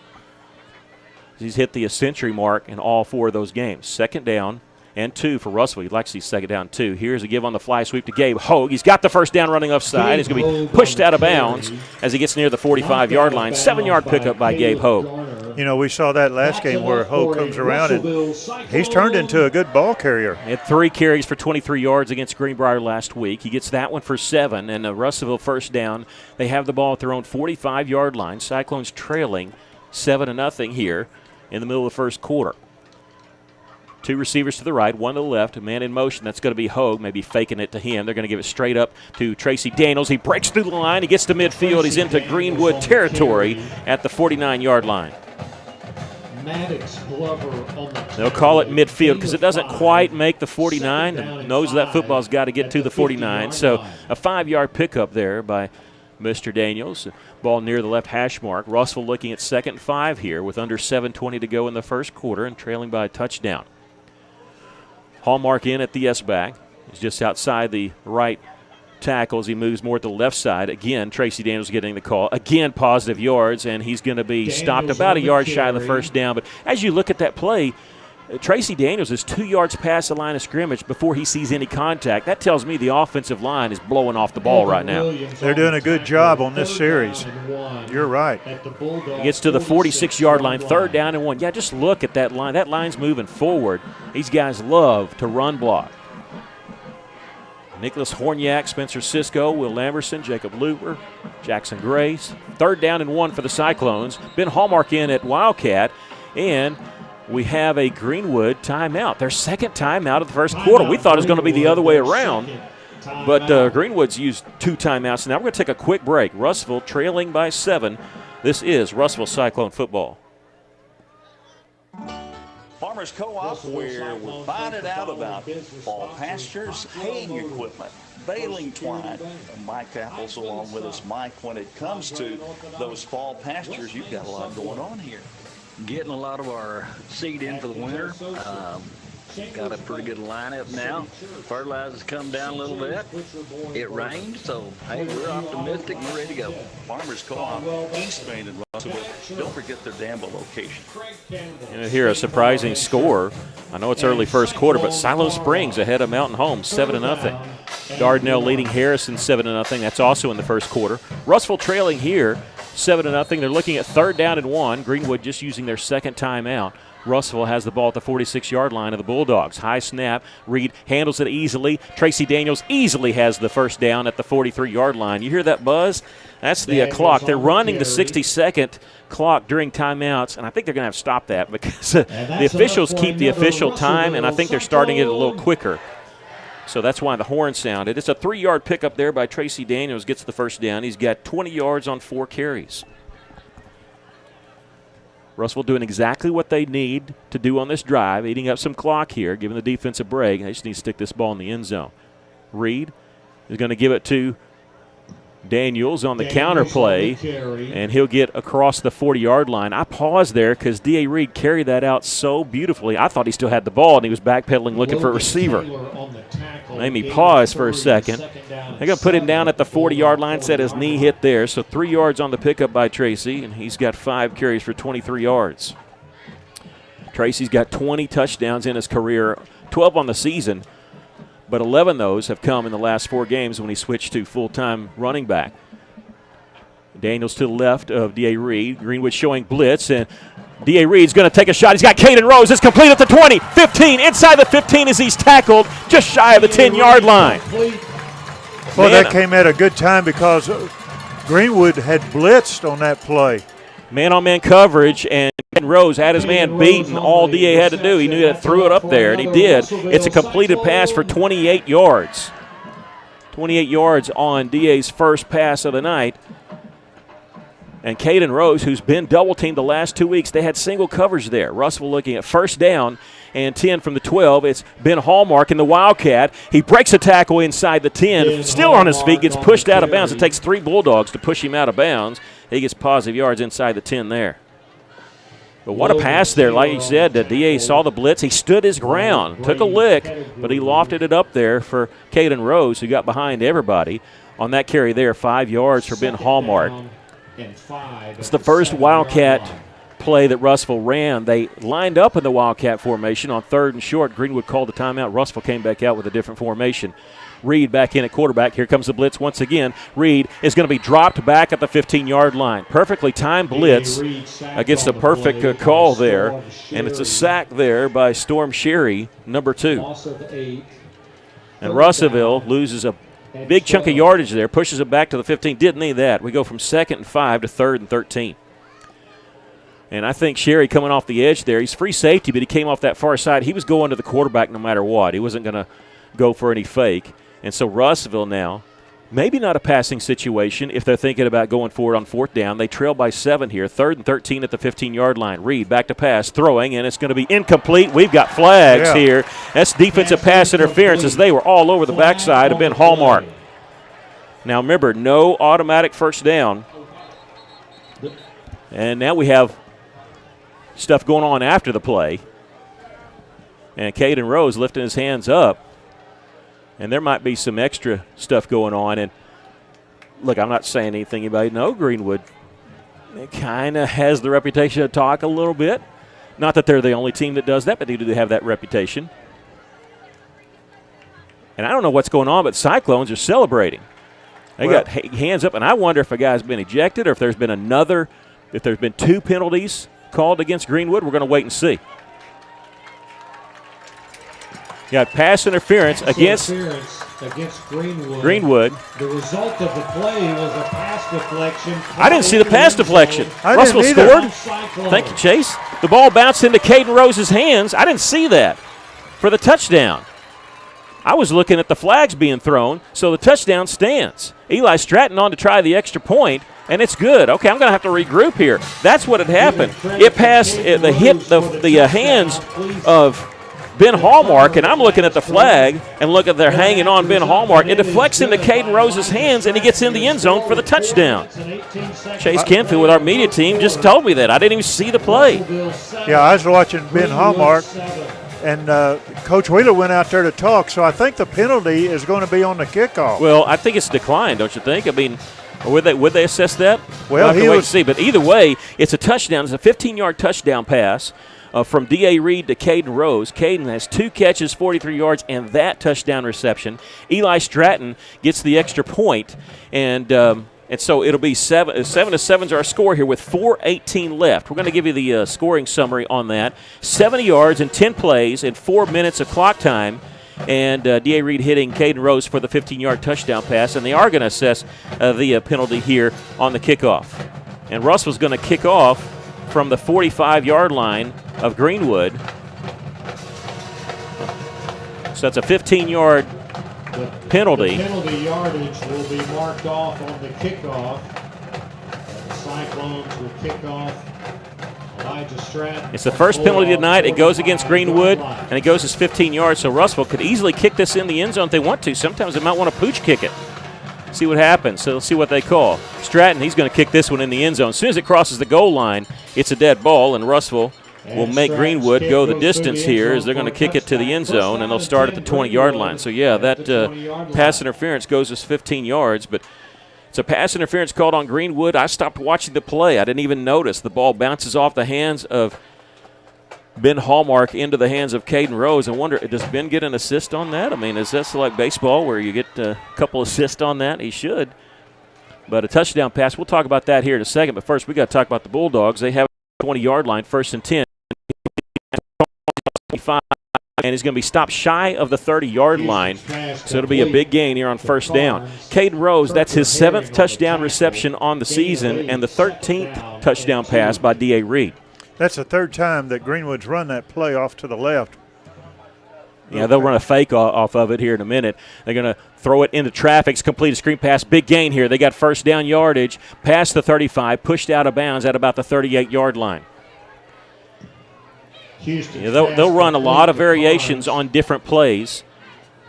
He's hit the century mark in all 4 of those games. 2nd down and 2 for Russellville. You'd like to see 2nd down 2. Here's a give on the fly sweep to Gabe Hogue. He's got the 1st down running offside. He's going to be pushed out of bounds as he gets near the 45-yard line. 7-yard pickup by Gabe Hogue. You know, we saw that last game where Hogue comes around and he's turned into a good ball carrier. He had 3 carries for 23 yards against Greenbrier last week. He gets that one for 7, and Russellville 1st down. They have the ball at their own 45-yard line. Cyclones trailing 7-0 here in the middle of the first quarter. Two receivers to the right, one to the left, a man in motion. That's going to be Hogue, maybe faking it to him. They're going to give it straight up to Tracy Daniels. He breaks through the line. He gets to midfield. He's into Greenwood territory at the 49-yard line. They'll call it midfield because it doesn't quite make the 49. The nose of that football's got to get to the 49. So a 5-yard pickup there by Mr. Daniels. Ball near the left hash mark. Russellville looking at 2nd and 5 here with under 7:20 to go in the first quarter and trailing by a touchdown. Hallmark in at the S-back. He's just outside the right tackle as he moves more to the left side. Again, Tracy Daniels getting the call. Again, positive yards, and he's going to be stopped about a yard shy of the first down. But as you look at that play, Tracy Daniels is 2 yards past the line of scrimmage before he sees any contact. That tells me the offensive line is blowing off the ball right now. They're doing a good job on this series. You're right. He gets to the 46-yard line, 3rd down and 1. Yeah, just look at that line. That line's moving forward. These guys love to run block. Nicholas Horniak, Spencer Sisko, Will Lamberson, Jacob Luber, Jackson Grace. 3rd down and 1 for the Cyclones. Ben Hallmark in at Wildcat, and we have a Greenwood timeout. Their 2nd timeout of the first quarter. We thought it was going to be the other way around, but Greenwood's used 2 timeouts. Now we're going to take a quick break. Russellville trailing by 7. This is Russellville Cyclone football. Farmers Co-op, where we're finding out about fall pastures, haying equipment, baling twine. Mike Apple's along with us. Mike, when it comes to those fall pastures, you've got a lot going on here. Getting a lot of our seed in for the winter. Got a pretty good lineup now. Fertilizer's come down a little bit. It rained, so hey, we're optimistic and we're ready to go. Farmers Co-op, East Main and Russellville. Don't forget their Danville location. And here a surprising score. I know it's early first quarter, but Silo Springs ahead of Mountain Home, 7-0. Dardanelle leading Harrison 7-0. That's also in the first quarter. Russellville trailing here 7-0. They're looking at 3rd down and 1. Greenwood just using their 2nd timeout. Russellville has the ball at the 46-yard line of the Bulldogs. High snap. Reed handles it easily. Tracy Daniels easily has the first down at the 43-yard line. You hear that buzz? That's the clock. They're running the 60-second clock during timeouts, and I think they're going to have to stop that because the officials keep the official time, and I think they're starting it a little quicker. So that's why the horn sounded. It's a 3-yard pickup there by Tracy Daniels. Gets the first down. He's got 20 yards on 4 carries. Russellville doing exactly what they need to do on this drive, eating up some clock here, giving the defense a break. They just need to stick this ball in the end zone. Reed is going to give it to Daniels on the counter play, and he'll get across the 40-yard line. I paused there because D.A. Reed carried that out so beautifully. I thought he still had the ball, and he was backpedaling looking for a receiver. Made me pause for a second. They're going to put him down at the 40-yard line, said his knee hit there. So 3 yards on the pickup by Tracy, and he's got 5 carries for 23 yards. Tracy's got 20 touchdowns in his career, 12 on the season, but 11 of those have come in the last 4 games when he switched to full-time running back. Daniels to the left of D.A. Reed. Greenwood showing blitz, and D.A. Reed's going to take a shot. He's got Caden Rose. It's complete at the 20, 15, inside the 15 as he's tackled just shy of the 10-yard line. Well, that came at a good time because Greenwood had blitzed on that play. Man-on-man coverage, and Rose had his man beaten. All D.A. had to do, he knew that threw it up there, and he did. It's a completed pass for 28 yards. 28 yards on D.A.'s first pass of the night. And Caden Rose, who's been double-teamed the last 2 weeks, they had single coverage there. Russellville looking at 1st down and 10 from the 12. It's Ben Hallmark in the Wildcat. He breaks a tackle inside the 10. Still on his feet, gets pushed out of bounds. It takes 3 Bulldogs to push him out of bounds. He gets positive yards inside the 10 there. But what a pass there. Like you said, the DA saw the blitz. He stood his ground, took a lick, but he lofted it up there for Caden Rose, who got behind everybody. On that carry there, 5 yards for Ben Hallmark. It's the first Wildcat play that Russellville ran. They lined up in the Wildcat formation on 3rd and short. Greenwood called the timeout. Russellville came back out with a different formation. Reed back in at quarterback. Here comes the blitz once again. Reed is going to be dropped back at the 15-yard line. Perfectly timed blitz against a perfect call there. And it's a sack there by Storm Sherry, number 2. And Russellville loses a big chunk of yardage there, pushes it back to the 15. Didn't need that. We go from 2nd and 5 to 3rd and 13. And I think Sherry coming off the edge there, he's free safety, but he came off that far side. He was going to the quarterback no matter what. He wasn't going to go for any fake. And so Russellville now, maybe not a passing situation if they're thinking about going forward on 4th down. They trail by 7 here. 3rd and 13 at the 15-yard line. Reed back to pass, throwing, and it's going to be incomplete. We've got flags here. That's defensive pass interference as they were all over the backside of Ben Hallmark. Now remember, no automatic first down. And now we have stuff going on after the play. And Caden Rose lifting his hands up. And there might be some extra stuff going on. And look, I'm not saying anything anybody know. Greenwood kind of has the reputation to talk a little bit. Not that they're the only team that does that, but they do have that reputation. And I don't know what's going on, but Cyclones are celebrating. They got hands up, and I wonder if a guy's been ejected or if there's been 2 penalties called against Greenwood. We're going to wait and see. Got pass interference against Greenwood. The result of the play was a pass deflection. I didn't see the pass deflection. Russell scored. Thank you, Chase. The ball bounced into Caden Rose's hands. I didn't see that for the touchdown. I was looking at the flags being thrown, so the touchdown stands. Eli Stratton on to try the extra point, and it's good. Okay, I'm going to have to regroup here. That's what had happened. It passed hit the hands of Ben Hallmark, and I'm looking at the flag and look at they're hanging on Ben Hallmark. It deflects into Caden Rose's hands, and he gets in the end zone for the touchdown. Chase Kenfield with our media team just told me that. I didn't even see the play. Yeah, I was watching Ben Hallmark, and Coach Wheeler went out there to talk, so I think the penalty is going to be on the kickoff. Well, I think it's declined, don't you think? I mean, would they assess that? Well, we'll have to wait and see. But either way, it's a touchdown. It's a 15-yard touchdown pass. From D.A. Reed to Caden Rose. Caden has 2 catches, 43 yards, and that touchdown reception. Eli Stratton gets the extra point, and so it'll be 7-7 is our score here with 4:18 left. We're going to give you the scoring summary on that. 70 yards and 10 plays in 4 minutes of clock time, and D.A. Reed hitting Caden Rose for the 15-yard touchdown pass, and they are going to assess the penalty here on the kickoff. And Russell's going to kick off from the 45-yard line of Greenwood. So that's a 15-yard penalty. The penalty yardage will be marked off on the kickoff. The Cyclones will kick off. Elijah Stratton. It's the first penalty tonight. It goes against Greenwood, and it goes as 15 yards. So Russellville could easily kick this in the end zone if they want to. Sometimes they might want to pooch kick it. See what happens. So let's see what they call. Stratton, he's going to kick this one in the end zone. As soon as it crosses the goal line, it's a dead ball, and Russellville will make Greenwood go the distance here as they're going to kick it to the end zone, and they'll start at the 20-yard line. So, yeah, that pass interference goes as 15 yards, but it's a pass interference called on Greenwood. I stopped watching the play. I didn't even notice. The ball bounces off the hands of Ben Hallmark into the hands of Caden Rose. I wonder, does Ben get an assist on that? I mean, is that like baseball where you get a couple assists on that? He should. But a touchdown pass, we'll talk about that here in a second. But first, we got to talk about the Bulldogs. They have a 20-yard line, 1st and 10. And he's going to be stopped shy of the 30-yard line. So it'll be a big gain here on 1st down. Caden Rose, that's his 7th touchdown reception on the season and the 13th touchdown pass by D.A. Reed. That's the 3rd time that Greenwood's run that play off to the left. Yeah, they'll run a fake off of it here in a minute. They're going to throw it into traffic. It's complete a screen pass. Big gain here. They got 1st down yardage past the 35, pushed out of bounds at about the 38-yard line. Yeah, they'll run a lot of variations on different plays.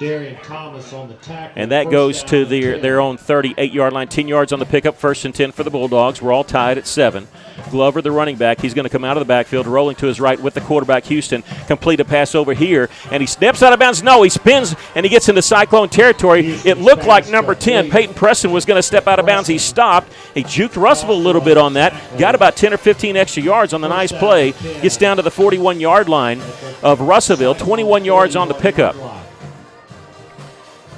Darian Thomas on the tackle. And that goes to their own 38-yard line. 10 yards on the pickup, 1st and 10 for the Bulldogs. We're all tied at 7. Glover, the running back, he's going to come out of the backfield, rolling to his right with the quarterback, Houston. Complete a pass over here, and he steps out of bounds. No, he spins, and he gets into Cyclone territory. It looked like number 10, Peyton Preston, was going to step out of bounds. He stopped. He juked Russellville a little bit on that. Got about 10 or 15 extra yards on the nice play. Gets down to the 41-yard line of Russellville, 21 yards on the pickup.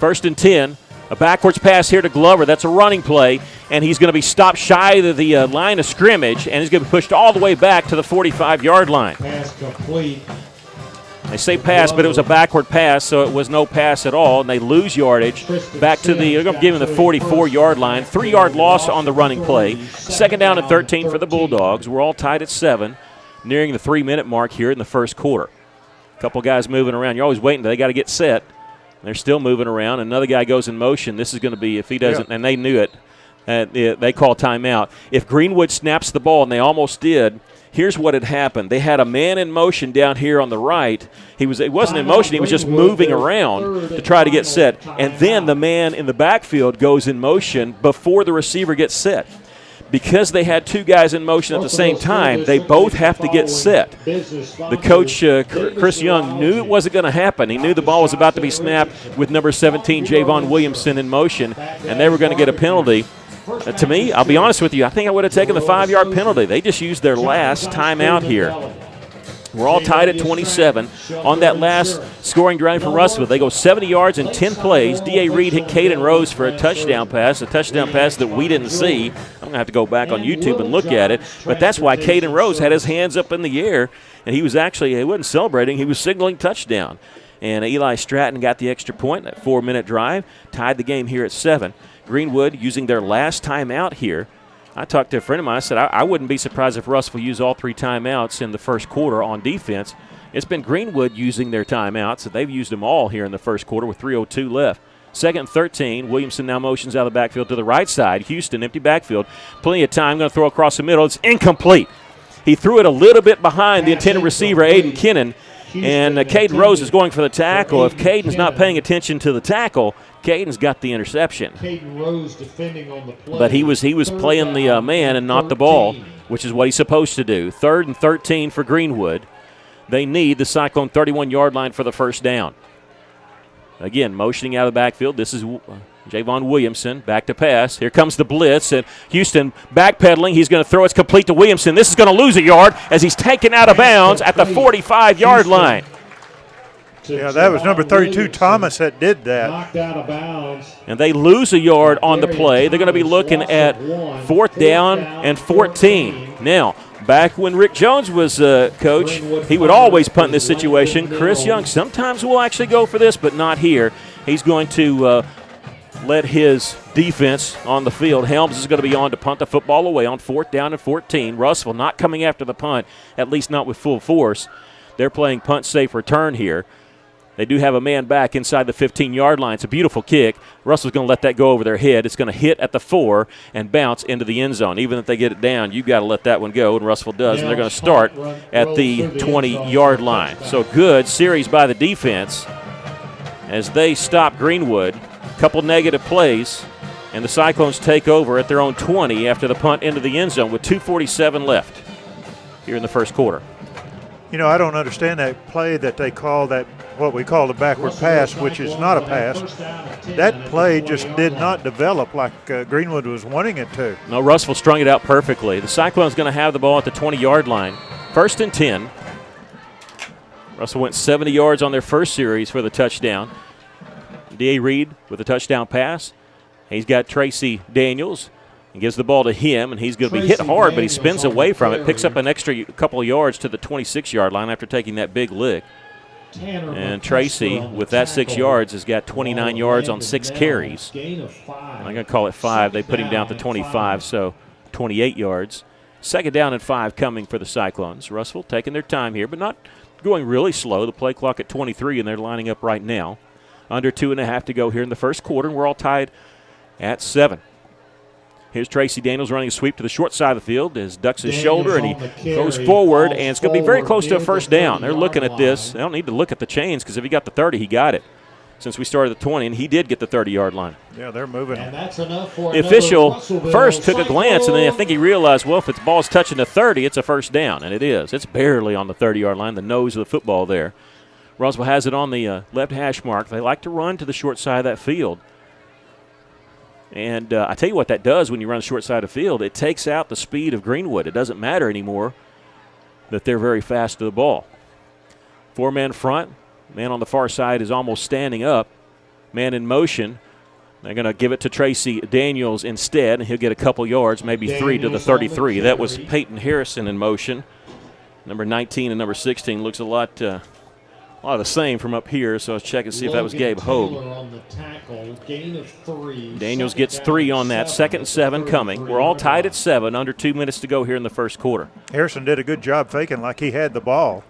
1st and 10. A backwards pass here to Glover. That's a running play, and he's going to be stopped shy of the line of scrimmage, and he's going to be pushed all the way back to the 45-yard line. Pass complete. They say pass, but it was a backward pass, so it was no pass at all, and they lose yardage back to they're going to give him the 44-yard line. 3-yard loss on the running play. 2nd down and 13 for the Bulldogs. We're all tied at 7, nearing the 3-minute mark here in the first quarter. A couple guys moving around. You're always waiting. They got to get set. They're still moving around. Another guy goes in motion. This is going to be, if he doesn't, and they knew it, they call timeout. If Greenwood snaps the ball, and they almost did, here's what had happened. They had a man in motion down here on the right. He wasn't in motion. He was just moving around to try to get set. And then the man in the backfield goes in motion before the receiver gets set. Because they had 2 guys in motion at the same time, they both have to get set. The coach, Chris Young, knew it wasn't going to happen. He knew the ball was about to be snapped with number 17, Javon Williamson, in motion, and they were going to get a penalty. To me, I'll be honest with you, I think I would have taken the 5-yard penalty. They just used their last timeout here. We're all tied at 27. On that last scoring drive for Russellville, they go 70 yards in 10 plays. D.A. Reed hit Caden Rose for a touchdown pass that we didn't see. I'm going to have to go back on YouTube and look at it. But that's why Caden Rose had his hands up in the air, and he wasn't celebrating, he was signaling touchdown. And Eli Stratton got the extra point, that 4-minute drive, tied the game here at 7. Greenwood using their last timeout here. I talked to a friend of mine. I said I wouldn't be surprised if Russellville used all 3 timeouts in the first quarter on defense. It's been Greenwood using their timeouts, so they've used them all here in the first quarter with 3:02 left. 2nd and 13. Williamson now motions out of the backfield to the right side. Houston, empty backfield. Plenty of time. Going to throw across the middle. It's incomplete. He threw it a little bit behind the intended receiver, Aiden Kinnan, and Caden Rose is going for the tackle. If Caden's not paying attention to the tackle, Caden's got the interception. Caden Rose defending on the play. But he was playing the man and not the ball, which is what he's supposed to do. 3rd and 13 for Greenwood. They need the Cyclone 31-yard line for the first down. Again, motioning out of the backfield. This is Javon Williamson, back to pass. Here comes the blitz, and Houston backpedaling. He's going to throw. It's complete to Williamson. This is going to lose a yard as he's taken out of bounds at the 45-yard line. Yeah, that was number 32, Thomas, that did that. Knocked out of bounds. And they lose a yard on the play. They're going to be looking at 4th down and 14. Now, back when Rick Jones was coach, he would always punt in this situation. Chris Young sometimes will actually go for this, but not here. He's going to let his defense on the field. Helms is going to be on to punt the football away on 4th down and 14. Russellville not coming after the punt, at least not with full force. They're playing punt safe return here. They do have a man back inside the 15-yard line. It's a beautiful kick. Russell's going to let that go over their head. It's going to hit at the 4 and bounce into the end zone. Even if they get it down, you've got to let that one go, and Russellville does. And they're going to start at the 20-yard line. So good series by the defense as they stop Greenwood. A couple negative plays, and the Cyclones take over at their own 20 after the punt into the end zone with 2:47 left here in the first quarter. You know, I don't understand that play that they call that, what we call the backward pass, which is not a pass. That play just did not develop like Greenwood was wanting it to. No, Russellville strung it out perfectly. The Cyclones going to have the ball at the 20-yard line. 1st and 10. Russell went 70 yards on their first series for the touchdown. D.A. Reed with a touchdown pass. He's got Tracy Daniels. He gives the ball to him, and he's going to be hit hard, but he spins away from it, picks up an extra couple of yards to the 26-yard line after taking that big lick. And Tracy, with that 6 yards, has got 29 yards on 6 carries. I'm going to call it 5. They put him down to 25, so 28 yards. 2nd down and 5 coming for the Cyclones. Russellville taking their time here, but not going really slow. The play clock at 23, and they're lining up right now. Under 2.5 to go here in the first quarter, and we're all tied at 7. Here's Tracy Daniels running a sweep to the short side of the field. As ducks his shoulder, and he goes forward, and it's going to be very close to a first down. They're looking at this. They don't need to look at the chains because if he got the 30, he got it. Since we started at the 20, and he did get the 30-yard line. Yeah, they're moving. And that's enough for the official first took a glance, and then I think he realized, well, if the ball's touching the 30, it's a first down, and it is. It's barely on the 30-yard line, the nose of the football there. Russellville has it on the left hash mark. They like to run to the short side of that field. And I tell you what that does when you run the short side of the field. It takes out the speed of Greenwood. It doesn't matter anymore that they're very fast to the ball. 4-man front. Man on the far side is almost standing up. Man in motion. They're going to give it to Tracy Daniels instead, and he'll get a couple yards, maybe 3 to the 33. That was Peyton Harrison in motion. Number 19 and number 16 looks a lot lot of the same from up here, so I was checking to see if that was Gabe Hogue. Daniels gets 3 on that. 2nd and 7 coming. We're all tied at 7, under 2 minutes to go here in the first quarter. Harrison did a good job faking like he had the ball.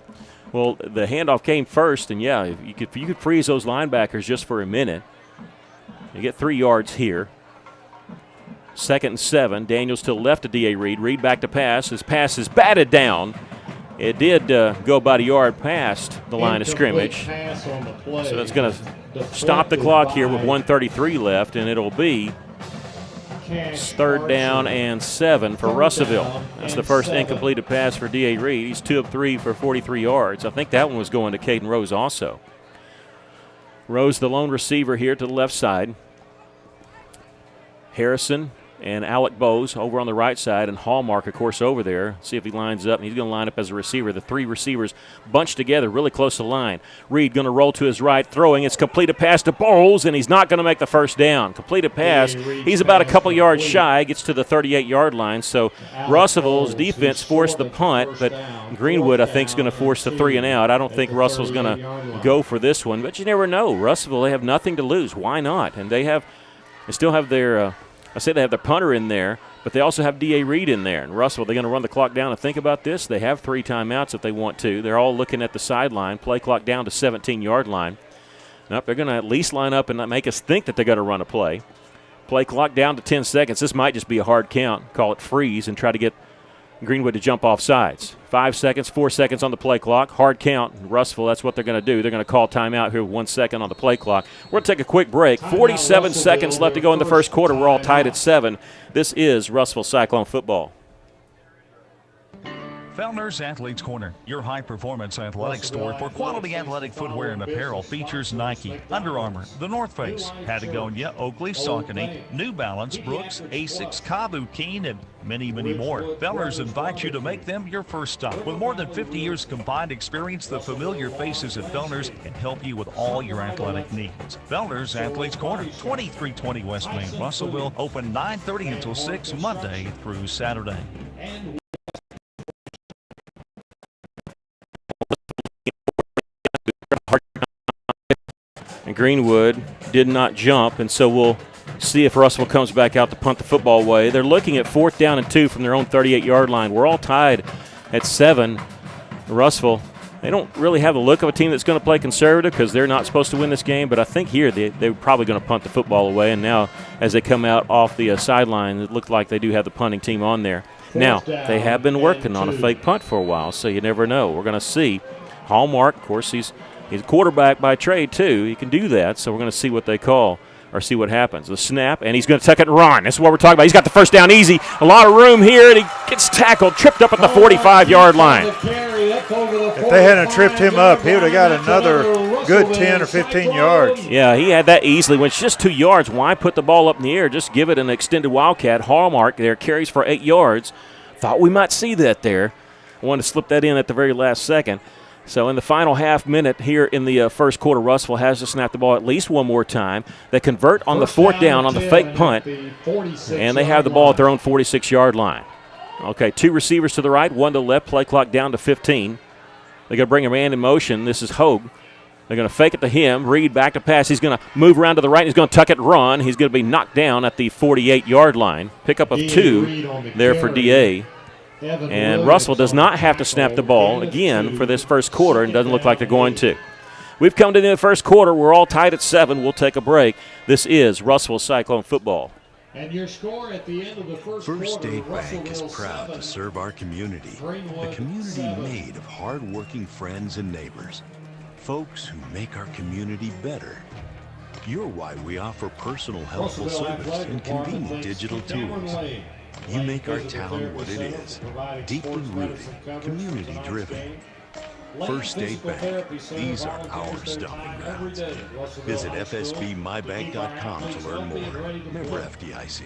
Well, the handoff came first, and yeah, if you could freeze those linebackers just for a minute. You get 3 yards here. 2nd and 7. Daniels to the left of D.A. Reed. Reed back to pass. His pass is batted down. It did go about a yard past the line of scrimmage. So that's going to stop the clock here with 1:33 left, and it'll be 3rd down and 7 for Russellville. That's the first incompleted pass for D.A. Reed. He's 2 of 3 for 43 yards. I think that one was going to Caden Rose also. Rose, the lone receiver here to the left side. Harrison and Alec Bowes over on the right side, and Hallmark, of course, over there. See if he lines up, and he's going to line up as a receiver. The 3 receivers bunched together really close to the line. Reed going to roll to his right, throwing. It's completed pass to Bowles, and he's not going to make the first down. Completed pass. He's about a couple yards shy, gets to the 38-yard line. So Russellville's defense forced the punt, but Greenwood, I think, is going to force the 3 and out. I don't think Russell's going to go for this one, but you never know. Russellville, they have nothing to lose. Why not? And they still have their I say they have their punter in there, but they also have D.A. Reed in there. And Russell, they're going to run the clock down and think about this. They have 3 timeouts if they want to. They're all looking at the sideline. Play clock down to 17-yard line. Nope, they're going to at least line up and make us think that they're going to run a play. Play clock down to 10 seconds. This might just be a hard count. Call it freeze and try to get Greenwood to jump off sides. 5 seconds, 4 seconds on the play clock. Hard count. Russellville, that's what they're going to do. They're going to call timeout here with 1 second on the play clock. We're going to take a quick break. 47 seconds left to go in the first quarter. We're all tied at 7. This is Russellville Cyclone football. Fellner's Athletes Corner, your high-performance athletic store for quality athletic footwear and apparel, features Nike, Under Armour, The North Face, Patagonia, Oakley, Saucony, New Balance, Brooks, Asics, Kabu, Keen, and many, many more. Fellner's invites you to make them your first stop. With more than 50 years combined experience, the familiar faces at Fellner's can help you with all your athletic needs. Fellner's Athletes Corner, 2320 West Main, Russellville, open 9:30 until 6 Monday through Saturday. And Greenwood did not jump, and so we'll see if Russellville comes back out to punt the football away. They're looking at 4th down and 2 from their own 38-yard line. We're all tied at 7. Russellville, they don't really have the look of a team that's going to play conservative because they're not supposed to win this game, but I think here they're probably going to punt the football away, and now as they come out off the sideline, it looked like they do have the punting team on there. Now, they have been working on a fake punt for a while, so you never know. We're going to see. Hallmark, of course, he's a quarterback by trade, too. He can do that, so we're going to see what they call or see what happens. The snap, and he's going to tuck it and run. That's what we're talking about. He's got the first down easy. A lot of room here, and he gets tackled, tripped up at the 45-yard line. If they hadn't tripped him up, he would have got another good 10 or 15 yards. Yeah, he had that easily. When it's just 2 yards, why put the ball up in the air? Just give it an extended wildcat. Hallmark there carries for 8 yards. Thought we might see that there. I wanted to slip that in at the very last second. So in the final half minute here in the first quarter, Russellville has to snap the ball at least one more time. They convert on the 4th down on the fake punt, and they have the ball at their own 46-yard line. Okay, 2 receivers to the right, 1 to the left, play clock down to 15. They're going to bring a man in motion. This is Hogue. They're going to fake it to him. Reed back to pass. He's going to move around to the right. He's going to tuck it and run. He's going to be knocked down at the 48-yard line. Pickup of 2 there for D.A. And Russellville does not have to snap the ball again for this first quarter, and doesn't look like they're going to. We've come to the end of the first quarter. We're all tied at 7. We'll take a break. This is Russellville Cyclone football. And your score at the end of the first State Bank is proud to serve our community, a community made of hard-working friends and neighbors, folks who make our community better. You're why we offer personal helpful service and convenient digital tools. You make our town what it is, deeply rooted, community-driven. First State Bank, these are our stomping grounds. Visit fsbmybank.com to learn more. Member FDIC.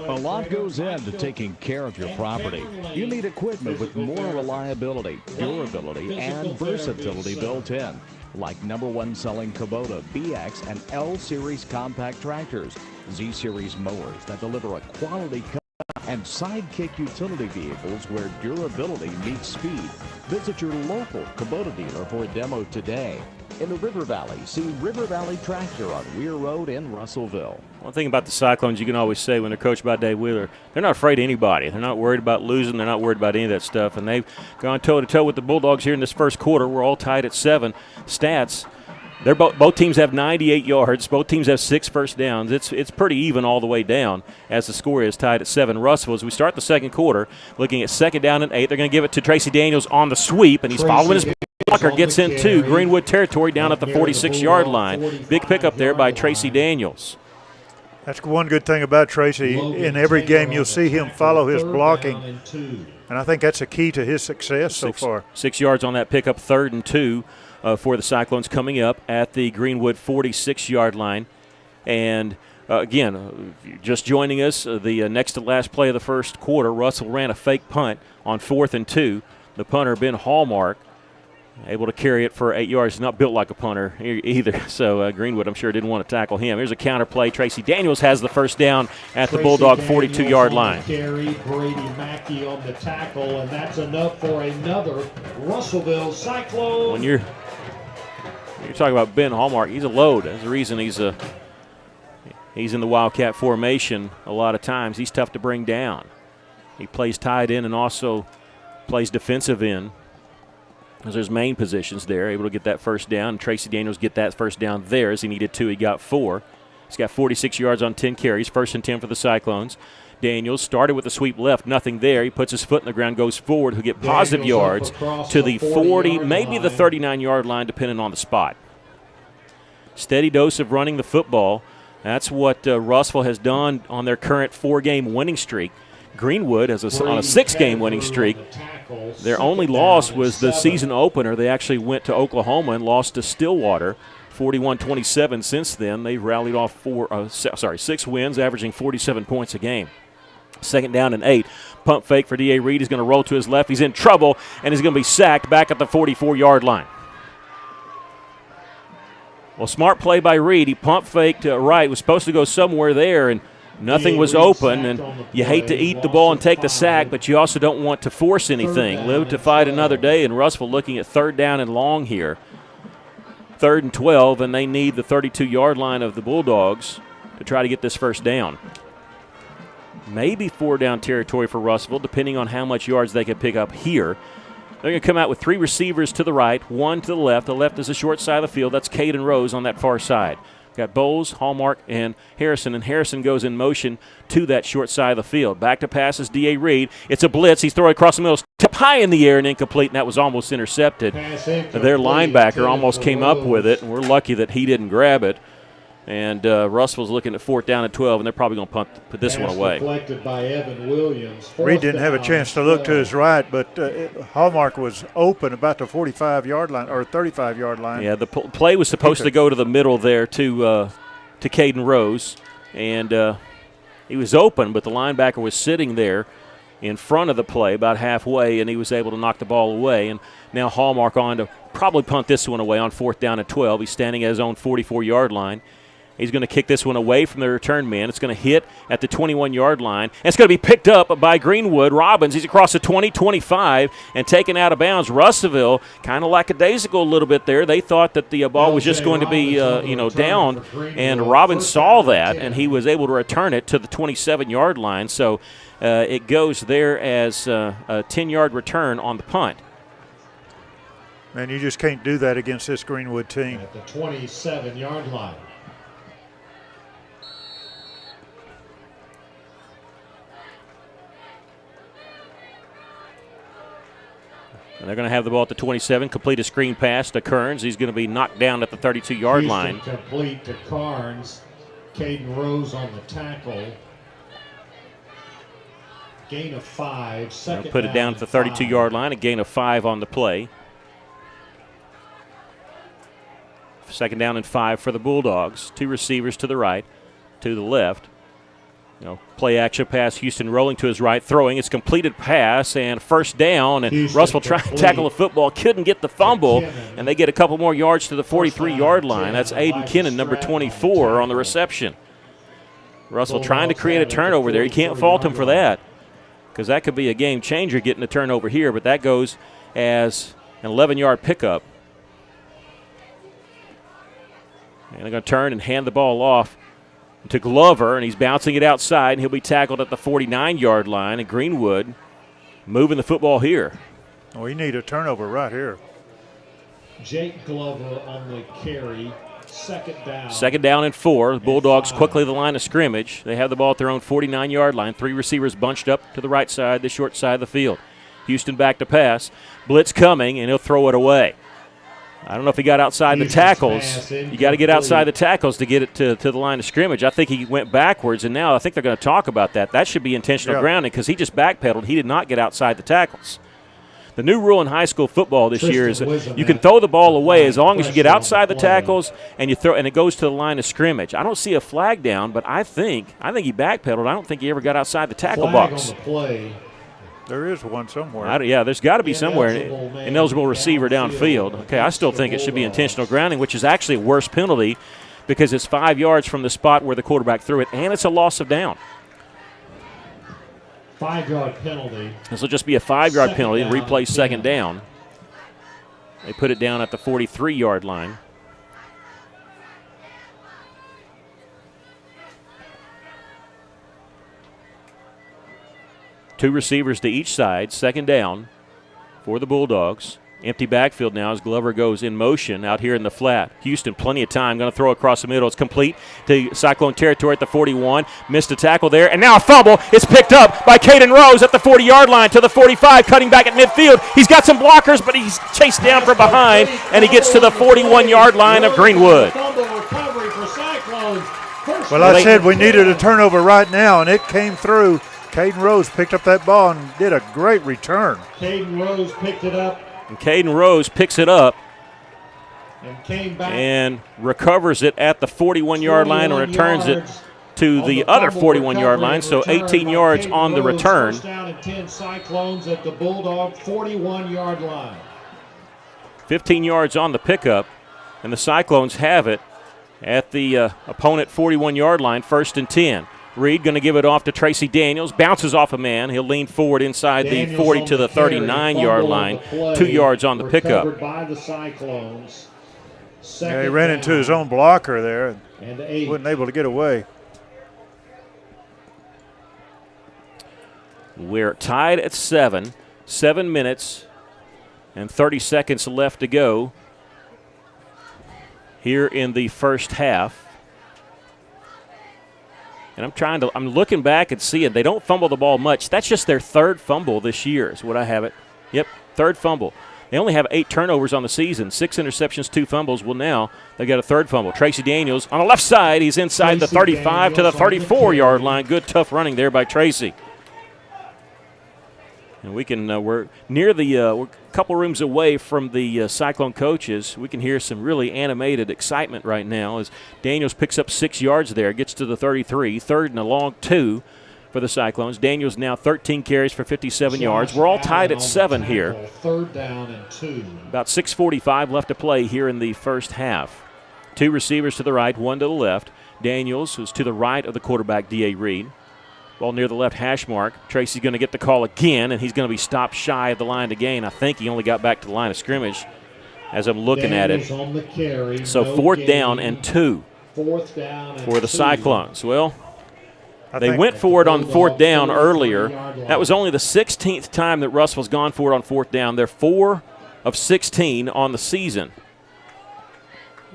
A lot goes into taking care of your property. You need equipment with more reliability, durability, and versatility built in. Like #1 selling Kubota BX and L Series compact tractors, Z Series mowers that deliver a quality cut and Sidekick utility vehicles where durability meets speed. Visit your local Kubota dealer for a demo today. In the River Valley, see River Valley Tractor on Weir Road in Russellville. One thing about the Cyclones you can always say when they're coached by Dave Wheeler, they're not afraid of anybody. They're not worried about losing. They're not worried about any of that stuff. And they've gone toe-to-toe with the Bulldogs here in this first quarter. We're all tied at 7 stats. They're both teams have 98 yards. Both teams have 6 first downs. It's pretty even all the way down as the score is tied at 7. Russellville, as we start the second quarter, looking at 2nd down and 8. They're going to give it to Tracy Daniels on the sweep, and he's following his blocker, gets into Greenwood territory down at the 46-yard line. Big pickup there by Tracy Daniels. That's one good thing about Tracy. In every game you'll see him follow his blocking, and I think that's a key to his success so far. 6 yards on that pickup, 3rd and 2. For the Cyclones coming up at the Greenwood 46-yard line. And, again, just joining us, the next to last play of the first quarter, Russell ran a fake punt on 4th and 2. The punter, Ben Hallmark, able to carry it for 8 yards. Not built like a punter either, so Greenwood, I'm sure, didn't want to tackle him. Here's a counter play. Tracy Daniels has the first down at the Bulldog 42-yard line. Carry, Brady Mackey on the tackle, and that's enough for another Russellville Cyclone. When you're talking about Ben Hallmark, he's a load. That's the reason he's in the Wildcat formation a lot of times. He's tough to bring down. He plays tight end and also plays defensive end. Those are his main positions there, able to get that first down. Tracy Daniels get that first down there as he needed 2. He got 4. He's got 46 yards on 10 carries, 1st and 10 for the Cyclones. Daniels started with a sweep left, nothing there. He puts his foot in the ground, goes forward. He'll get positive yards to the 40, maybe the 39-yard line, depending on the spot. Steady dose of running the football. That's what Russellville has done on their current 4-game winning streak. Greenwood is on a 6-game winning streak. Their only loss was the season opener. They actually went to Oklahoma and lost to Stillwater, 41-27. Since then, they've rallied off 6 wins, averaging 47 points a game. 2nd down and 8. Pump fake for D.A. Reed. He's going to roll to his left. He's in trouble, and he's going to be sacked back at the 44-yard line. Well, smart play by Reed. He pump faked right. Was supposed to go somewhere there, and nothing was open. And you hate to eat the ball and take the sack, but you also don't want to force anything. Live to fight another day, and Russellville looking at 3rd down and long here. 3rd and 12, and they need the 32-yard line of the Bulldogs to try to get this first down. Maybe 4-down territory for Russellville, depending on how much yards they can pick up here. They're going to come out with 3 receivers to the right, 1 to the left. The left is the short side of the field. That's Caden Rose on that far side. Got Bowles, Hallmark, and Harrison goes in motion to that short side of the field. Back to pass is D.A. Reed. It's a blitz. He's throwing across the middle. Tip high in the air and incomplete, and that was almost intercepted. Their linebacker almost came up with it, and we're lucky that he didn't grab it. And Russellville's looking at 4th down and 12, and they're probably going to put this one away. Deflected by Evan Williams. Reed didn't have a chance to look to his right, but Hallmark was open about the 45-yard line or 35-yard line. Yeah, the play was supposed to go to the middle there to Caden Rose, and he was open, but the linebacker was sitting there in front of the play about halfway, and he was able to knock the ball away. And now Hallmark on to probably punt this one away on 4th down and 12. He's standing at his own 44-yard line. He's going to kick this one away from the return man. It's going to hit at the 21-yard line. And it's going to be picked up by Greenwood. Robbins, he's across the 20, 25, and taken out of bounds. Russellville, kind of lackadaisical a little bit there. They thought that the ball was just going to be, down, and Robbins saw that, and he was able to return it to the 27-yard line. So it goes there as a 10-yard return on the punt. Man, you just can't do that against this Greenwood team. At the 27-yard line. And they're going to have the ball at the 27, complete a screen pass to Kearns. He's going to be knocked down at the 32-yard line. Complete to Kearns. Caden Rose on the tackle. Gain of 5. Second put it down at the 32-yard line, a gain of 5 on the play. 2nd down and 5 for the Bulldogs. 2 receivers to the right, to the left. Play action pass, Houston rolling to his right, throwing. It's completed pass and 1st down. And Russellville trying to tackle the football, couldn't get the fumble, and they get a couple more yards to the 43-yard line. That's Aiden Kinnon, number 24, on the reception. Russellville trying to create a turnover there. You can't fault him for that. because that could be a game changer getting a turnover here, but that goes as an 11-yard pickup. And they're going to turn and hand the ball off to Glover, and he's bouncing it outside, and he'll be tackled at the 49-yard line, and Greenwood moving the football here. Oh, we need a turnover right here. Jake Glover on the carry. Second down. Second down and 4. The Bulldogs quickly the line of scrimmage. They have the ball at their own 49-yard line. 3 receivers bunched up to the right side, the short side of the field. Houston back to pass. Blitz coming, and he'll throw it away. I don't know if he got outside the tackles. You got to get outside the tackles to get it to the line of scrimmage. I think he went backwards, and now I think they're going to talk about that. That should be intentional grounding because he just backpedaled. He did not get outside the tackles. The new rule in high school football this year is you can throw the ball away as long as you get outside the tackles and you throw, and it goes to the line of scrimmage. I don't see a flag down, but I think he backpedaled. I don't think he ever got outside the tackle box. On the play. There is one somewhere. Yeah, there's got to be somewhere. An eligible receiver downfield. Okay, I still think it should be intentional grounding, which is actually a worse penalty because it's 5 yards from the spot where the quarterback threw it, and it's a loss of down. 5-yard penalty. This will just be a 5-yard penalty and replay second down. They put it down at the 43-yard line. Two receivers to each side, second down for the Bulldogs. Empty backfield now as Glover goes in motion out here in the flat. Houston, plenty of time, going to throw across the middle. It's complete to Cyclone territory at the 41. Missed a tackle there, and now a fumble. It's picked up by Caden Rose at the 40-yard line to the 45, cutting back at midfield. He's got some blockers, but he's chased down from behind, and he gets to the 41-yard line of Greenwood. Well, I said we needed a turnover right now, and it came through. Caden Rose picked up that ball and did a great return. Caden Rose picked it up. And Caden Rose picks it up and came back and recovers it at the 41-yard line and returns it to the other 41-yard line, so 18 yards on the return. First down and 10 Cyclones at the Bulldog 41-yard line. 15 yards on the pickup, and the Cyclones have it at the opponent 41-yard line, first and 10. Reed going to give it off to Tracy Daniels. Bounces off a man. He'll lean forward inside the 40 to the 39-yard line. 2 yards on the pickup. By the Cyclones. Yeah, he ran into his own blocker there and wasn't able to get away. We're tied at 7. 7 minutes and 30 seconds left to go here in the first half. And I'm looking back and seeing they don't fumble the ball much. That's just their third fumble this year is what I have it. Yep, third fumble. They only have 8 turnovers on the season, 6 interceptions, 2 fumbles. Well, now they got a third fumble. Tracy Daniels on the left side. He's inside the 35 to the 34-yard line. Good, tough running there by Tracy. And we can we're near the we're a couple rooms away from the Cyclone coaches. We can hear some really animated excitement right now as Daniels picks up 6 yards there, gets to the 33, third and a long 2 for the Cyclones. Daniels now 13 carries for 57 yards. We're all tied at 7 here. Third down and 2. About 6:45 left to play here in the first half. 2 receivers to the right, 1 to the left. Daniels, who's to the right of the quarterback, D.A. Reed. Ball near the left hash mark. Tracy's going to get the call again, and he's going to be stopped shy of the line to gain. I think he only got back to the line of scrimmage as I'm looking at it. On the carry, so fourth down and 2 for the Cyclones. Well, they went for it on fourth down earlier. That was only the 16th time that Russellville's gone for it on fourth down. They're 4 of 16 on the season.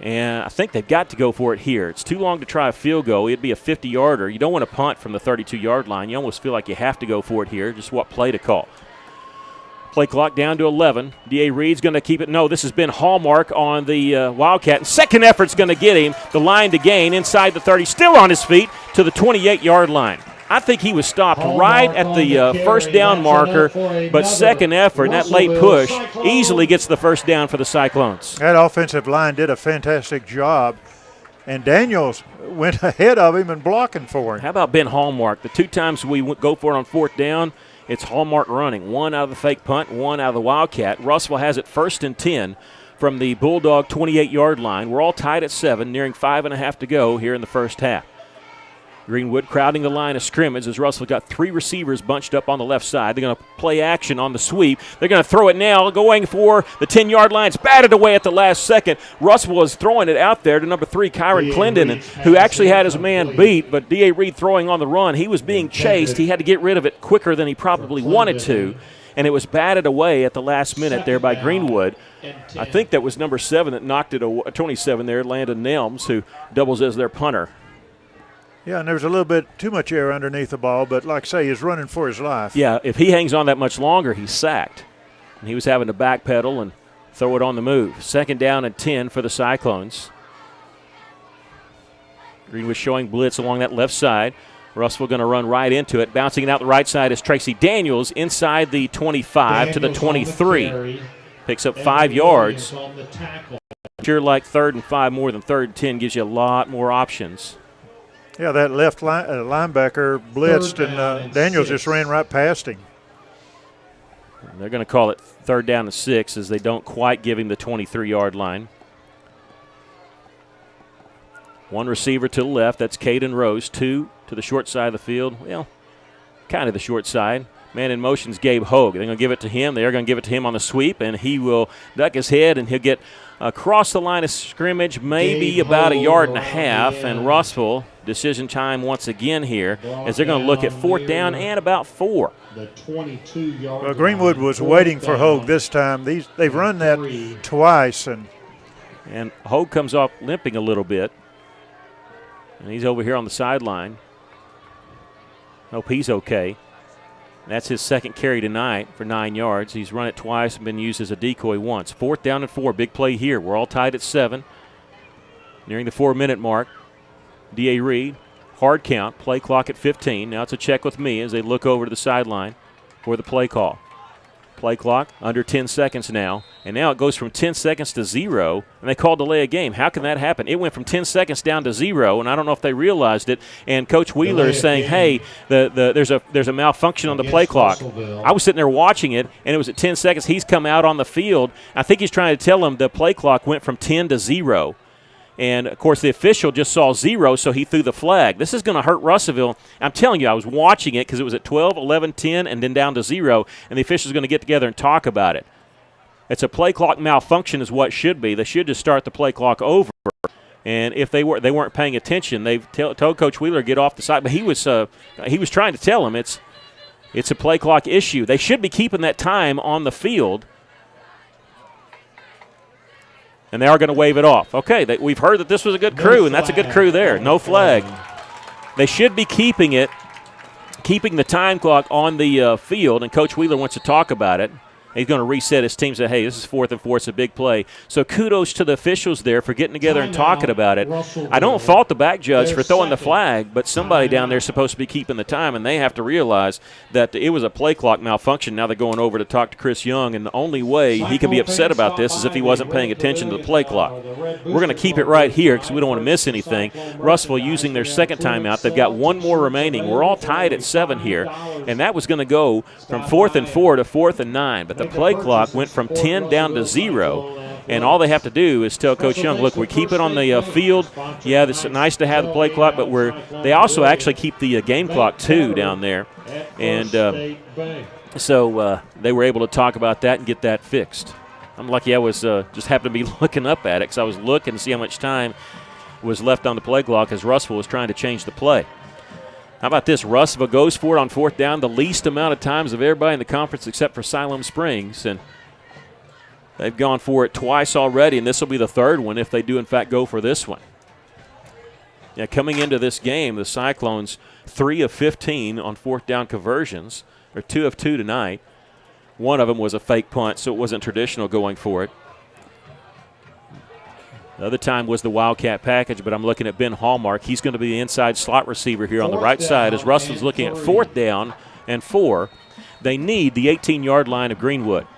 And I think they've got to go for it here. It's too long to try a field goal. It'd be a 50-yarder. You don't want to punt from the 32-yard line. You almost feel like you have to go for it here. Just what play to call. Play clock down to 11. D.A. Reed's going to keep it. No, this has been Hallmark on the Wildcat. And second effort's going to get him. The line to gain inside the 30. Still on his feet to the 28-yard line. I think he was stopped right at the first down marker, but second effort, and that late push easily gets the first down for the Cyclones. That offensive line did a fantastic job, and Daniels went ahead of him and blocking for him. How about Ben Hallmark? The 2 times we go for it on fourth down, it's Hallmark running. 1 out of the fake punt, 1 out of the Wildcat. Russellville has it first and 10 from the Bulldog 28-yard line. We're all tied at 7, nearing 5.5 to go here in the first half. Greenwood crowding the line of scrimmage as Russell got 3 receivers bunched up on the left side. They're going to play action on the sweep. They're going to throw it now, going for the 10-yard line. It's batted away at the last second. Russell was throwing it out there to number 3, Kyron Clendon, who actually had his man beat, but D.A. Reed throwing on the run. He was being chased. He had to get rid of it quicker than he probably wanted to, and it was batted away at the last minute there by Greenwood. I think that was number 7 that knocked it away, 27 there, Landon Nelms, who doubles as their punter. Yeah, and there's a little bit too much air underneath the ball, but like I say, he's running for his life. Yeah, if he hangs on that much longer, he's sacked. And he was having to backpedal and throw it on the move. 2nd down and 10 for the Cyclones. Greenwood showing blitz along that left side. Russellville going to run right into it. Bouncing it out the right side is Tracy Daniels inside the 25 to the 23. Picks up 5 yards. Sure, like 3rd and 5 more than 3rd and 10 gives you a lot more options. Yeah, that left linebacker blitzed, and Daniels just ran right past him. And they're going to call it 3rd down and 6 as they don't quite give him the 23-yard line. 1 receiver to the left. That's Caden Rose. 2 to the short side of the field. Well, kind of the short side. Man in motion is Gabe Hogue. They're going to give it to him. They are going to give it to him on the sweep, and he will duck his head, and he'll get across the line of scrimmage, maybe about 1.5 yards, and Russellville, decision time once again here, as they're going to look at 4th down and about 4. Well, Greenwood was waiting for Hogue this time. They've run that twice. And Hogue comes off limping a little bit, and he's over here on the sideline. Hope he's okay. That's his 2nd carry tonight for 9 yards. He's run it twice and been used as a decoy once. 4th down and 4, big play here. We're all tied at 7. Nearing the 4-minute mark. D.A. Reed, hard count, play clock at 15. Now it's a check with me as they look over to the sideline for the play call. Play clock under 10 seconds now, and now it goes from 10 seconds to 0, and they call delay a game. How can that happen? It went from 10 seconds down to 0, and I don't know if they realized it. And Coach Wheeler is saying, hey, there's a malfunction on the play clock. I was sitting there watching it, and it was at 10 seconds. He's come out on the field. I think he's trying to tell them the play clock went from 10 to 0. And, of course, the official just saw 0, so he threw the flag. This is going to hurt Russellville. I'm telling you, I was watching it because it was at 12, 11, 10, and then down to 0, and the official's going to get together and talk about it. It's a play clock malfunction is what it should be. They should just start the play clock over. And if they weren't paying attention, they've told Coach Wheeler to get off the side. But he was trying to tell him it's a play clock issue. They should be keeping that time on the field. And they are going to wave it off. Okay, we've heard that this was a good crew, and that's a good crew there. No flag. They should be keeping the time clock on the field, and Coach Wheeler wants to talk about it. He's going to reset his team, say, hey, this is 4th and 4. It's a big play. So kudos to the officials there for getting together and talking about it. I don't fault the back judge for throwing the flag, but somebody down there is supposed to be keeping the time, and they have to realize that it was a play clock malfunction. Now they're going over to talk to Chris Young, and the only way he can be upset about this is if he wasn't paying attention to the play clock. We're going to keep it right here because we don't want to miss anything. Russellville using their 2nd timeout. They've got 1 more remaining. We're all tied at 7 here, and that was going to go from 4th and 4 to 4th and 9, but the play clock went from 10 down to 0, and all they have to do is tell Coach Young, look, we keep it on the field. Yeah, it's nice to have the play clock, but they also actually keep the game clock too down there. And so they were able to talk about that and get that fixed. I'm lucky I was just happened to be looking up at it because I was looking to see how much time was left on the play clock as Russellville was trying to change the play. How about this? Russellville goes for it on 4th down, the least amount of times of everybody in the conference except for Siloam Springs. And they've gone for it twice already, and this will be the 3rd one if they do, in fact, go for this one. Yeah, coming into this game, the Cyclones 3 of 15 on 4th down conversions, or 2 of 2 tonight. One of them was a fake punt, so it wasn't traditional going for it. The other time was the Wildcat package, but I'm looking at Ben Hallmark. He's going to be the inside slot receiver here on the right side as Russell's looking at 4th down and 4. They need the 18-yard line of Greenwood.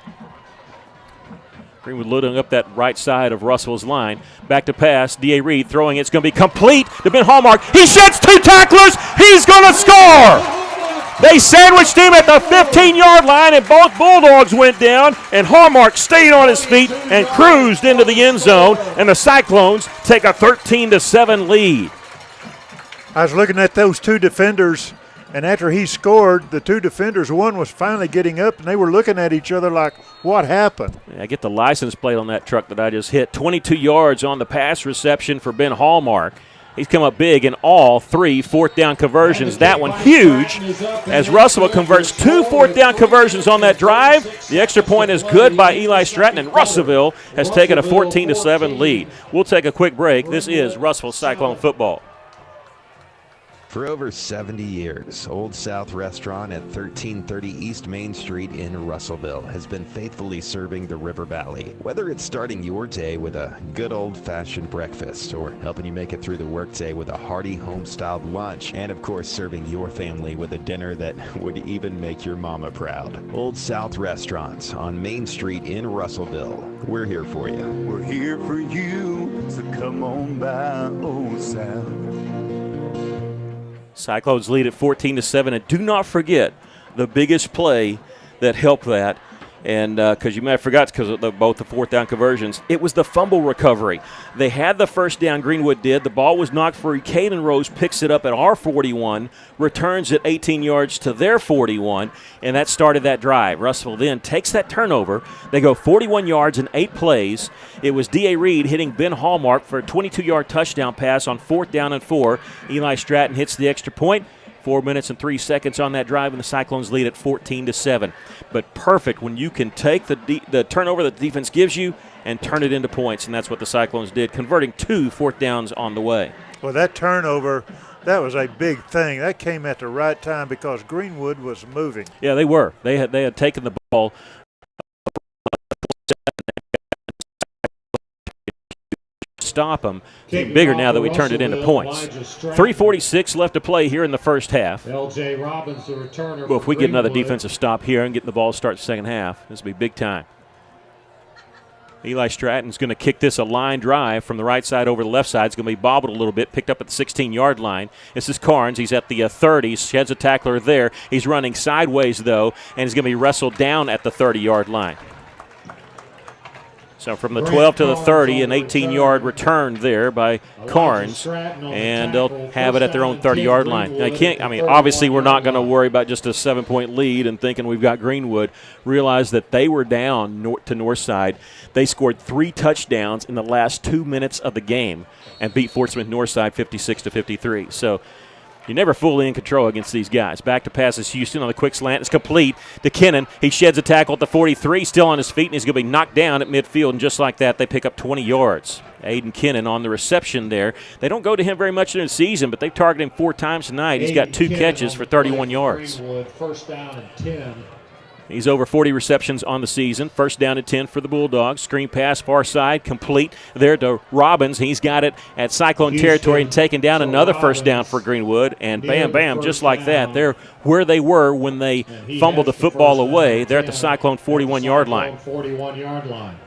Greenwood loading up that right side of Russell's line. Back to pass. D.A. Reed throwing it. It's going to be complete to Ben Hallmark. He sheds 2 tacklers. He's going to score. They sandwiched him at the 15-yard line, and both Bulldogs went down, and Hallmark stayed on his feet and cruised into the end zone, and the Cyclones take a 13-7 lead. I was looking at those two defenders, and after he scored, the two defenders, one was finally getting up, and they were looking at each other like, what happened? I get the license plate on that truck that I just hit. 22 yards on the pass reception for Ben Hallmark. He's come up big in all 3 fourth-down conversions. That one huge as Russellville converts 2 fourth-down conversions on that drive. The extra point is good by Eli Stratton, and Russellville has taken a 14-7 lead. We'll take a quick break. This is Russellville Cyclone football. For over 70 years, Old South Restaurant at 1330 East Main Street in Russellville has been faithfully serving the River Valley. Whether it's starting your day with a good old-fashioned breakfast or helping you make it through the workday with a hearty home-styled lunch, and of course serving your family with a dinner that would even make your mama proud. Old South Restaurants on Main Street in Russellville. We're here for you. We're here for you, so come on by Old South. Cyclones lead at 14-7, and do not forget the biggest play that helped that. And because you might have forgot, because of both the fourth down conversions, it was the fumble recovery. They had the first down, Greenwood did. The ball was knocked free. Caden Rose picks it up at our 41, returns it 18 yards to their 41, and that started that drive. Russellville then takes that turnover. They go 41 yards in 8 plays. It was D.A. Reed hitting Ben Hallmark for a 22-yard touchdown pass on 4th down and 4. Eli Stratton hits the extra point. 4 minutes and 3 seconds on that drive, and the Cyclones lead at 14-7. But perfect when you can take the turnover that the defense gives you and turn it into points, and that's what the Cyclones did, converting 2 fourth downs on the way. Well, that turnover, that was a big thing. That came at the right time because Greenwood was moving. Yeah, they were. They had taken the ball. Stop them. Bigger now that we turned it into points. 3:46 left to play here in the first half. L.J. Robbins, the returner. Well, if we get another defensive stop here and get the ball to start the second half, this will be big time. Eli Stratton's going to kick this a line drive from the right side over the left side. It's going to be bobbled a little bit, picked up at the 16-yard line. This is Carnes. He's at the 30. Sheds a tackler there. He's running sideways, though, and he's going to be wrestled down at the 30-yard line. So from the 12 to the 30, an 18-yard return there by Carnes, and they'll have it at their own 30-yard line. Now, obviously we're not going to worry about just a 7-point lead and thinking we've got Greenwood. Realize that they were down to Northside. They scored 3 touchdowns in the last 2 minutes of the game and beat Fort Smith Northside 56-53. So you're never fully in control against these guys. Back to passes Houston on the quick slant. It's complete to Kennan. He sheds a tackle at the 43, still on his feet, and he's going to be knocked down at midfield. And just like that, they pick up 20 yards. Aiden Kennan on the reception there. They don't go to him very much during the season, but they've targeted him 4 times tonight. He's got 2 catches for 31 yards. First down and 10. He's over 40 receptions on the season. First down and 10 for the Bulldogs. Screen pass far side, complete there to Robbins. He's got it at Cyclone territory and taking down another first down for Greenwood. And bam, bam, just like that. They're where they were when they fumbled the football away. They're at the Cyclone 41-yard line. 41-yard line.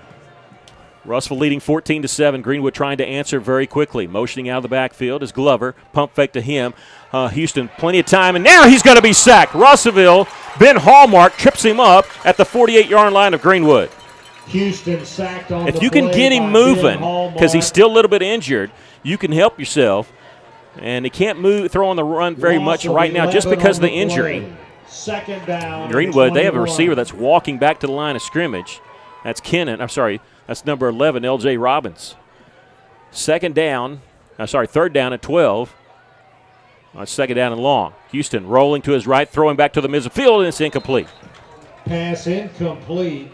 Russellville leading 14-7. Greenwood trying to answer very quickly. Motioning out of the backfield is Glover. Pump fake to him. Houston, plenty of time, and now he's going to be sacked. Russellville, Ben Hallmark trips him up at the 48-yard line of Greenwood. Houston sacked on if you can get him moving, because he's still a little bit injured, you can help yourself. And he can't throw on the run very much right now just because of the injury. Second down. Greenwood, they have a receiver that's walking back to the line of scrimmage. That's that's number 11, L.J. Robbins. Third down at 12. Second down and long. Houston rolling to his right, throwing back to the midfield, and it's incomplete. Pass incomplete.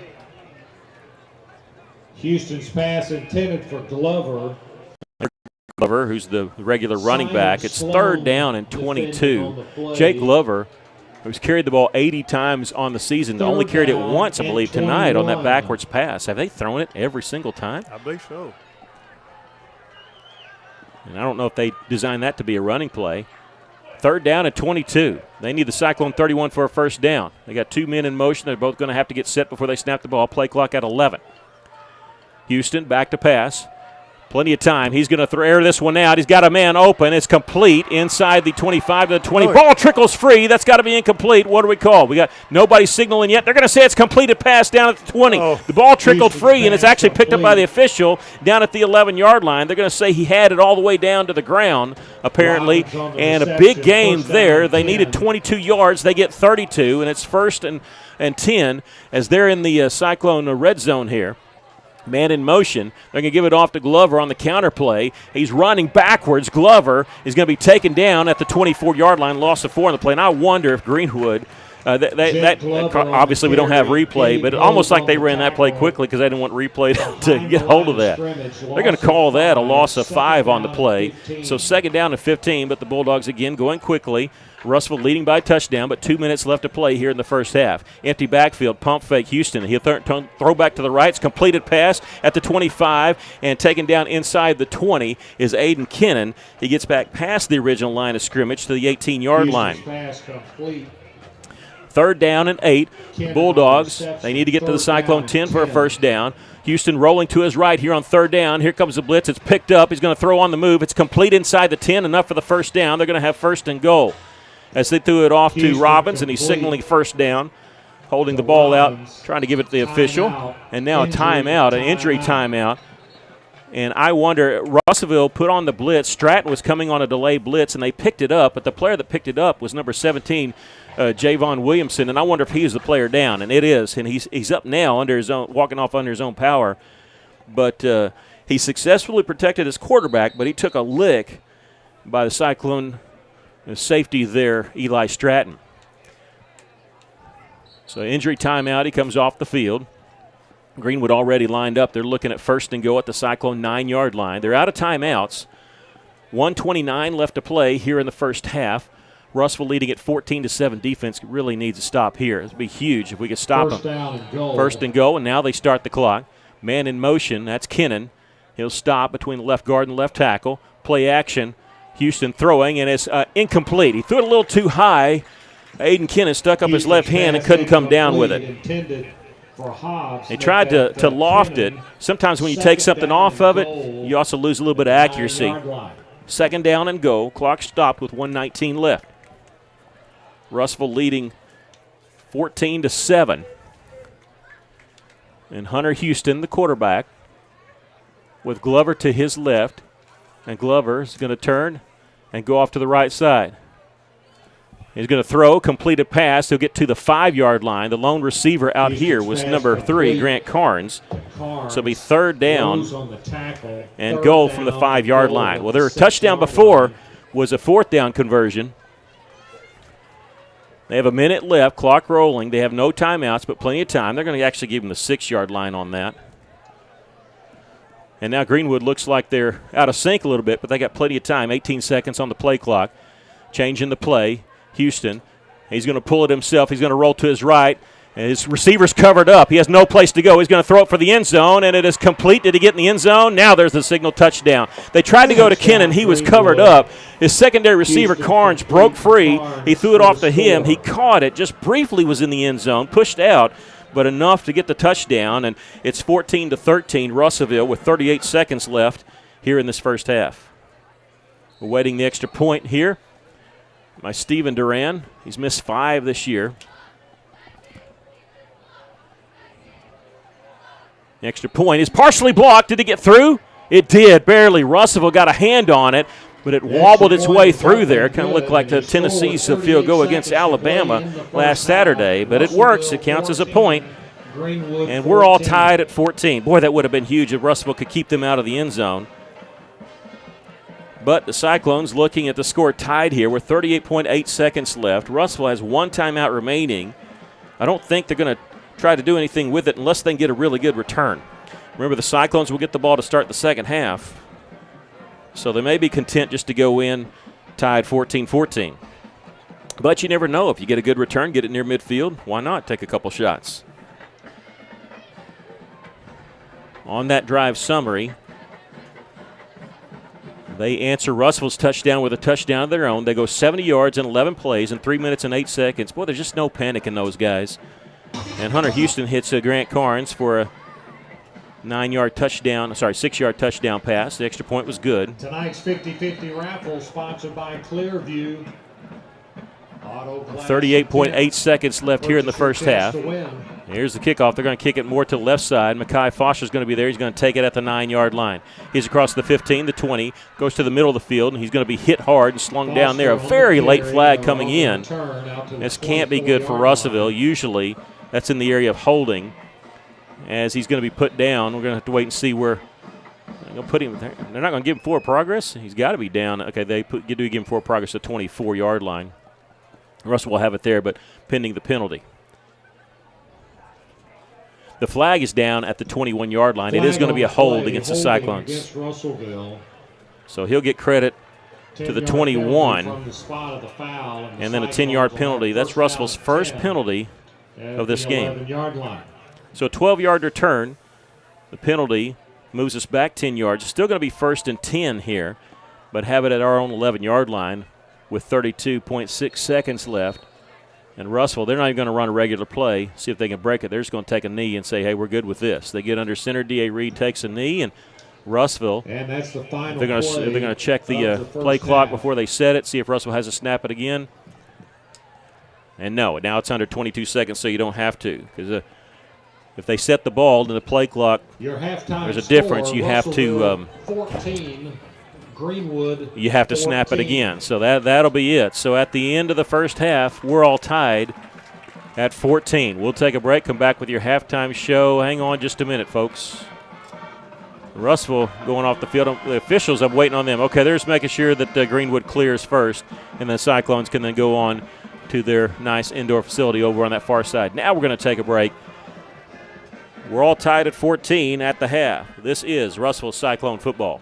Houston's pass intended for Glover. Glover, who's the regular running back. It's third down and 22. Jake Glover, who's carried the ball 80 times on the season, only carried it once, I believe, tonight on that backwards pass. Have they thrown it every single time? I believe so. And I don't know if they designed that to be a running play. Third down at 22. They need the Cyclone 31 for a first down. They got 2 men in motion. They're both going to have to get set before they snap the ball. Play clock at 11. Houston back to pass. Plenty of time. He's going to air this one out. He's got a man open. It's complete inside the 25 to the 20. Ball trickles free. That's got to be incomplete. What do we call? We got nobody signaling yet. They're going to say it's completed pass down at the 20. The ball trickled free, and it's actually picked up by the official down at the 11-yard line. They're going to say he had it all the way down to the ground, apparently, and a big gain there. They needed 22 yards. They get 32, and it's 1st and 10 as they're in the Cyclone red zone here. Man in motion. They're going to give it off to Glover on the counter play. He's running backwards. Glover is going to be taken down at the 24-yard line, loss of 4 on the play. And I wonder if Greenwood, obviously we don't have replay, but almost like they ran that play quickly because they didn't want replay to get hold of that. They're going to call that a loss of 5 on the play. So 2nd down to 15, but the Bulldogs again going quickly. Russellville leading by a touchdown, but 2 minutes left to play here in the first half. Empty backfield, pump fake Houston. He'll throw back to the right. It's completed pass at the 25, and taken down inside the 20 is Aiden Kennan. He gets back past the original line of scrimmage to the 18-yard line. 3rd down and 8. Bulldogs, they need to get to the Cyclone 10 for a first down. Houston rolling to his right here on 3rd down. Here comes the blitz. It's picked up. He's going to throw on the move. It's complete inside the 10, enough for the first down. They're going to have 1st and goal. As they threw it off to Robbins, and he's signaling 1st down, holding the ball out, trying to give it to the official. And now a timeout, an injury timeout. And I wonder, Russellville put on the blitz. Stratton was coming on a delayed blitz, and they picked it up. But the player that picked it up was number 17, Javon Williamson. And I wonder if he's the player down. And it is. And he's up now under his own, walking off under his own power. But he successfully protected his quarterback, but he took a lick by the Cyclone safety there, Eli Stratton. So injury timeout, he comes off the field. Greenwood already lined up. They're looking at 1st and goal at the Cyclone 9-yard line. They're out of timeouts. 1:29 left to play here in the first half. Russellville leading at 14-7. Defense really needs to stop here. It would be huge if we could stop them. 1st and goal, and now they start the clock. Man in motion, that's Kennan. He'll stop between the left guard and left tackle. Play action. Houston throwing, and it's incomplete. He threw it a little too high. Aiden Kennan stuck up his left hand and couldn't come down with it. He tried to loft it. Sometimes when you take something off of it, you also lose a little bit of accuracy. 2nd down and goal. Clock stopped with 1:19 left. Russellville leading 14-7. And Hunter Houston, the quarterback, with Glover to his left. And Glover is going to turn and go off to the right side. He's going to throw, complete a pass. He'll get to the 5-yard line. The lone receiver out here was number 3, Grant Carnes. So it'll be 3rd down and goal from the 5-yard line. Well, their touchdown before was a 4th down conversion. They have a minute left, clock rolling. They have no timeouts, but plenty of time. They're going to actually give them the 6-yard line on that. And now Greenwood looks like they're out of sync a little bit, but they got plenty of time. 18 seconds on the play clock. Changing the play. Houston, he's going to pull it himself. He's going to roll to his right. And his receiver's covered up. He has no place to go. He's going to throw it for the end zone, and it is complete. Did he get in the end zone? Now there's the signal touchdown. They tried to go to Kennan. He was covered up. His secondary receiver, Carnes, broke free. He threw it off to him. He caught it, just briefly was in the end zone, pushed out, but enough to get the touchdown, and it's 14-13 Russellville with 38 seconds left here in this first half. Awaiting the extra point here by Steven Duran. He's missed 5 this year. The extra point is partially blocked. Did it get through? It did, barely. Russellville got a hand on it, but it wobbled its way through there. Kind of looked like the Tennessee's field goal against Alabama last Saturday, but it works. It counts as a point, and we're all tied at 14. Boy, that would have been huge if Russellville could keep them out of the end zone. But the Cyclones looking at the score tied here with 38.8 seconds left. Russellville has 1 timeout remaining. I don't think they're going to try to do anything with it unless they can get a really good return. Remember, the Cyclones will get the ball to start the second half, so they may be content just to go in tied 14-14. But you never know. If you get a good return, get it near midfield, why not take a couple shots? On that drive summary, they answer Russellville's touchdown with a touchdown of their own. They go 70 yards in 11 plays in 3 minutes and 8 seconds. Boy, there's just no panic in those guys. And Hunter Houston hits Grant Carnes for 6-yard touchdown pass. The extra point was good. Tonight's 50-50 raffle sponsored by Clearview. 38.8 seconds left here in the first half. Here's the kickoff. They're going to kick it more to the left side. Mekhi Foster's going to be there. He's going to take it at the 9-yard line. He's across the 15, the 20, goes to the middle of the field, and he's going to be hit hard and slung down there. A very late flag coming in. This can't be good for Russellville. Usually that's in the area of holding. As he's going to be put down, we're going to have to wait and see where they're going to put him. They're not going to give him forward progress. He's got to be down. Okay, they do give him forward progress at the 24-yard line. Russell will have it there, but pending the penalty. The flag is down at the 21-yard line. It is going to be a hold against the Cyclones. So he'll get credit to the 21, and then a 10-yard penalty. That's Russellville's first penalty of this game. So a 12-yard return. The penalty moves us back 10 yards. It's still going to be 1st and 10 here, but have it at our own 11-yard line with 32.6 seconds left. And Russellville, they're not even going to run a regular play, see if they can break it. They're just going to take a knee and say, hey, we're good with this. They get under center. D.A. Reed takes a knee, and Russellville, and that's the final they're going to check the play clock before they set it, see if Russellville has to snap it again. And no, now it's under 22 seconds, so you don't have to. Because if they set the ball, then the play clock, there's a difference. You have to 14. Greenwood. You have to snap it again. So that'll be it. So at the end of the first half, we're all tied at 14. We'll take a break, come back with your halftime show. Hang on just a minute, folks. Russellville going off the field. The officials, I'm waiting on them. Okay, they're just making sure that Greenwood clears first, and the Cyclones can then go on to their nice indoor facility over on that far side. Now we're going to take a break. We're all tied at 14 at the half. This is Russellville Cyclone football.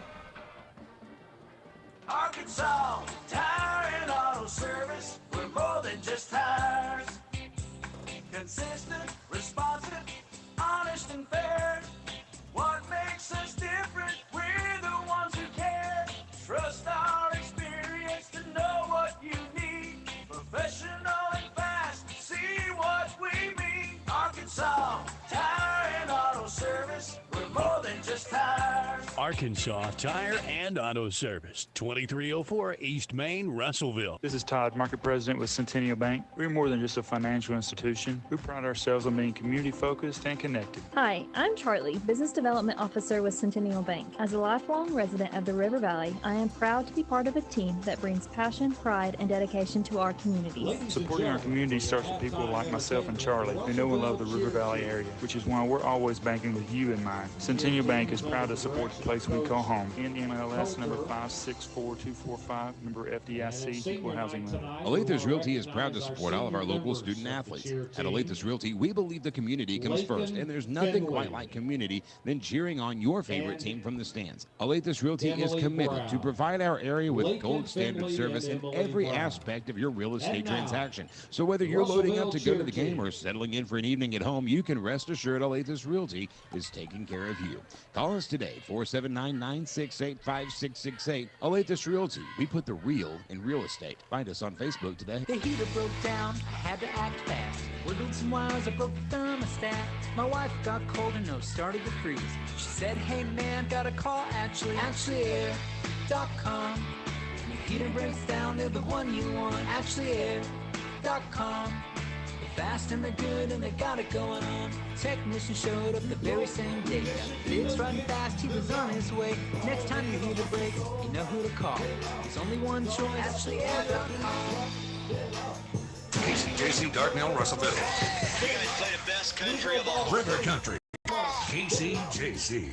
Arkansas Tire and Auto Service. We're more than just tires. Consistent, responsive, honest and fair. What makes us different? We're the ones who care. Trust our experience to know what you need. Professional and fast. See what we mean. Arkansas Tire and Auto Service. We're more than just tires. Arkansas Tire and Auto Service, 2304 East Main, Russellville. This is Todd, Market President with Centennial Bank. We're more than just a financial institution. We pride ourselves on being community-focused and connected. Hi, I'm Charlie, Business Development Officer with Centennial Bank. As a lifelong resident of the River Valley, I am proud to be part of a team that brings passion, pride, and dedication to our communities. Supporting our community starts with people like myself and Charlie, who know and love the River Valley area, which is why we're always banking with you in mind. Centennial Bank is proud to support the place we call home. NMLS number 564245, member FDIC, equal housing lender. Olathe Realty is proud to support all of our local student athletes. At Olathe Realty, we believe the community comes first, and there's nothing quite like community than cheering on your favorite team from the stands. Olathe Realty is committed to provide our area with gold standard service in every aspect of your real estate transaction. So whether you're loading up to go to the game or settling in for an evening at home, you can rest assured Olathe Realty is taking care of you. Call us today, 479-968-5668. Olathe Realty. We put the real in real estate. Find us on Facebook today. The heater broke down, I had to act fast. Wiggled some wires, I broke the thermostat. My wife got cold and nose started to freeze. She said, hey man, got a call AshleyAir.com. When your heater breaks down, they're the one you want. AshleyAir.com. Fast and they're good and they got it going on. Technician showed up the very same day. Big's running fast, he was on his way. Next time your heater breaks, you know who to call. There's only one choice. AshleyAir.com. KCJC, Dartnell, Russellville. You guys play the best country of all. River Country. KCJC.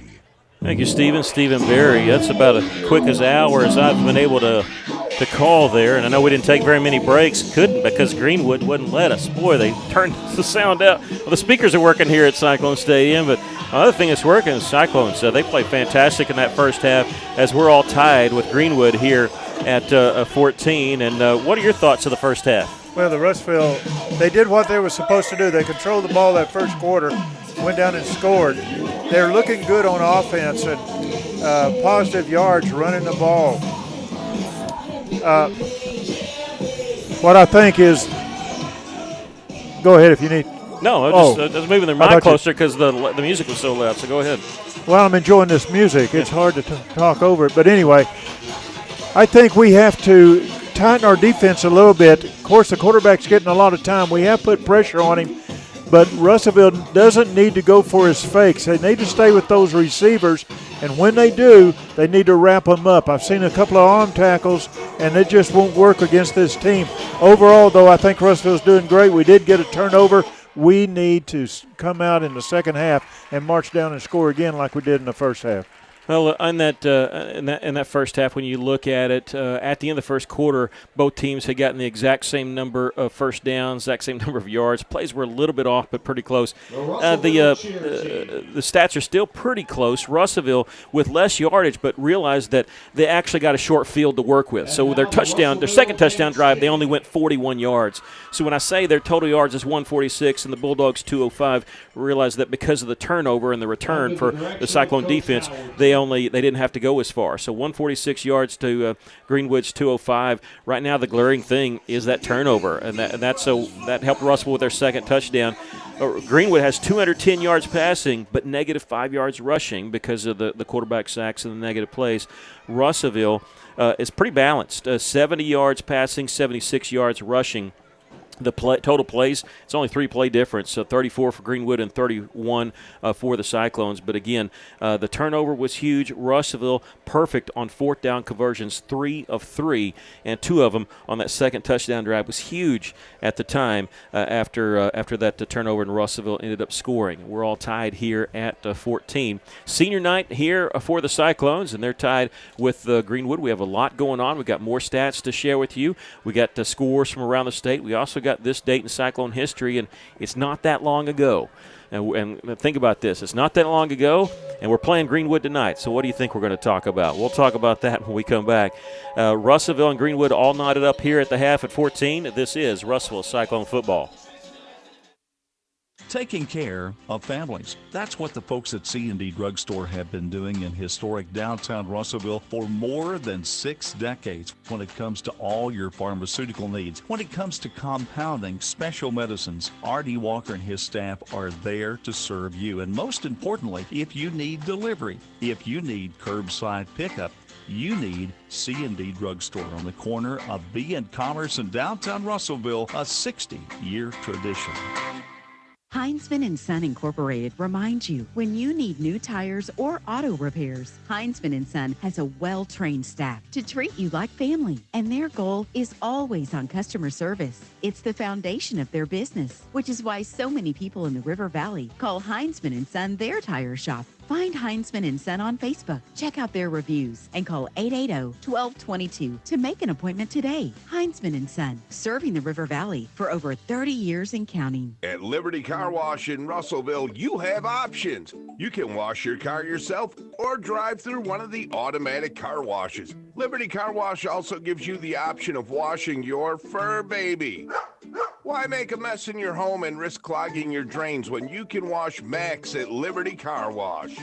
Thank you, Stephen. Stephen Berry. That's about as quick as hour as I've been able to call there. And I know we didn't take very many breaks. Couldn't because Greenwood wouldn't let us. Boy, they turned the sound out. Well, the speakers are working here at Cyclone Stadium, but the other thing that's working is Cyclones. They played fantastic in that first half as we're all tied with Greenwood here at 14. And what are your thoughts of the first half? Well, the Russellville, they did what they were supposed to do. They controlled the ball that first quarter, went down and scored. They're looking good on offense and positive yards running the ball. What I think is, go ahead if you need. No, I was moving their mic closer because the music was so loud, so go ahead. Well, I'm enjoying this music. It's hard to talk over it. But anyway, I think we have to tighten our defense a little bit. Of course, the quarterback's getting a lot of time. We have put pressure on him. But Russellville doesn't need to go for his fakes. They need to stay with those receivers, and when they do, they need to wrap them up. I've seen a couple of arm tackles, and it just won't work against this team. Overall, though, I think Russellville's doing great. We did get a turnover. We need to come out in the second half and march down and score again like we did in the first half. Well, in that first half, when you look at it, at the end of the first quarter, both teams had gotten the exact same number of first downs, exact same number of yards. Plays were a little bit off, but pretty close. The stats are still pretty close. Russellville with less yardage, but realized that they actually got a short field to work with. So their second touchdown drive, they only went 41 yards. So when I say their total yards is 146 and the Bulldogs 205, realize that because of the turnover and the return for the Cyclone defense, they didn't have to go as far. So 146 yards to Greenwood's 205. Right now, the glaring thing is that turnover, and that helped Russellville with their second touchdown. Greenwood has 210 yards passing, but negative 5 yards rushing because of the quarterback sacks and the negative plays. Russellville is pretty balanced. 70 yards passing, 76 yards rushing. The total plays, it's only 3 play difference, so 34 for Greenwood and 31 for the Cyclones. But again, the turnover was huge. Russellville perfect on fourth down conversions, 3 of 3, and 2 of them on that second touchdown drive was huge at the time after that turnover, and Russellville ended up scoring. We're all tied here at 14. Senior night here for the Cyclones, and they're tied with Greenwood. We have a lot going on. We've got more stats to share with you. We got the scores from around the state. We also got this date in Cyclone history, and it's not that long ago. And think about this. It's not that long ago, and we're playing Greenwood tonight. So what do you think we're going to talk about? We'll talk about that when we come back. Russellville and Greenwood all knotted up here at the half at 14. This is Russellville Cyclone football. Taking care of families. That's what the folks at C&D Drugstore have been doing in historic downtown Russellville for more than 6 decades when it comes to all your pharmaceutical needs. When it comes to compounding special medicines, R.D. Walker and his staff are there to serve you. And most importantly, if you need delivery, if you need curbside pickup, you need C&D Drugstore on the corner of B and Commerce in downtown Russellville, a 60-year tradition. Heinzman & Son Incorporated reminds you, when you need new tires or auto repairs, Heinzman & Son has a well-trained staff to treat you like family, and their goal is always on customer service. It's the foundation of their business, which is why so many people in the River Valley call Heinzman & Son their tire shop. Find Heinzman & Son on Facebook, check out their reviews, and call 880-1222 to make an appointment today. Heinzman & Son, serving the River Valley for over 30 years and counting. At Liberty Car Wash in Russellville, you have options. You can wash your car yourself or drive through one of the automatic car washes. Liberty Car Wash also gives you the option of washing your fur baby. Why make a mess in your home and risk clogging your drains when you can wash Max at Liberty Car Wash?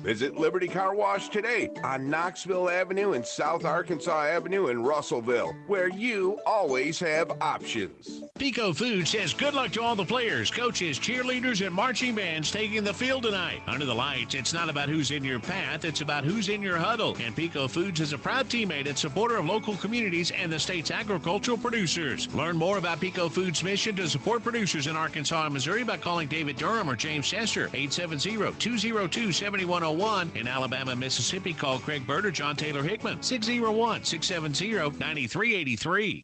Visit Liberty Car Wash today on Knoxville Avenue and South Arkansas Avenue in Russellville, where you always have options. Pico Foods says good luck to all the players, coaches, cheerleaders, and marching bands taking the field tonight. Under the lights, it's not about who's in your path, it's about who's in your huddle. And Pico Foods is a proud teammate and supporter of local communities and the state's agricultural producers. Learn more about Pico Foods' mission to support producers in Arkansas and Missouri by calling David Durham or James Chester, 870-202-7101. In Alabama and Mississippi, call Craig Bird or John Taylor Hickman, 601-670-9383.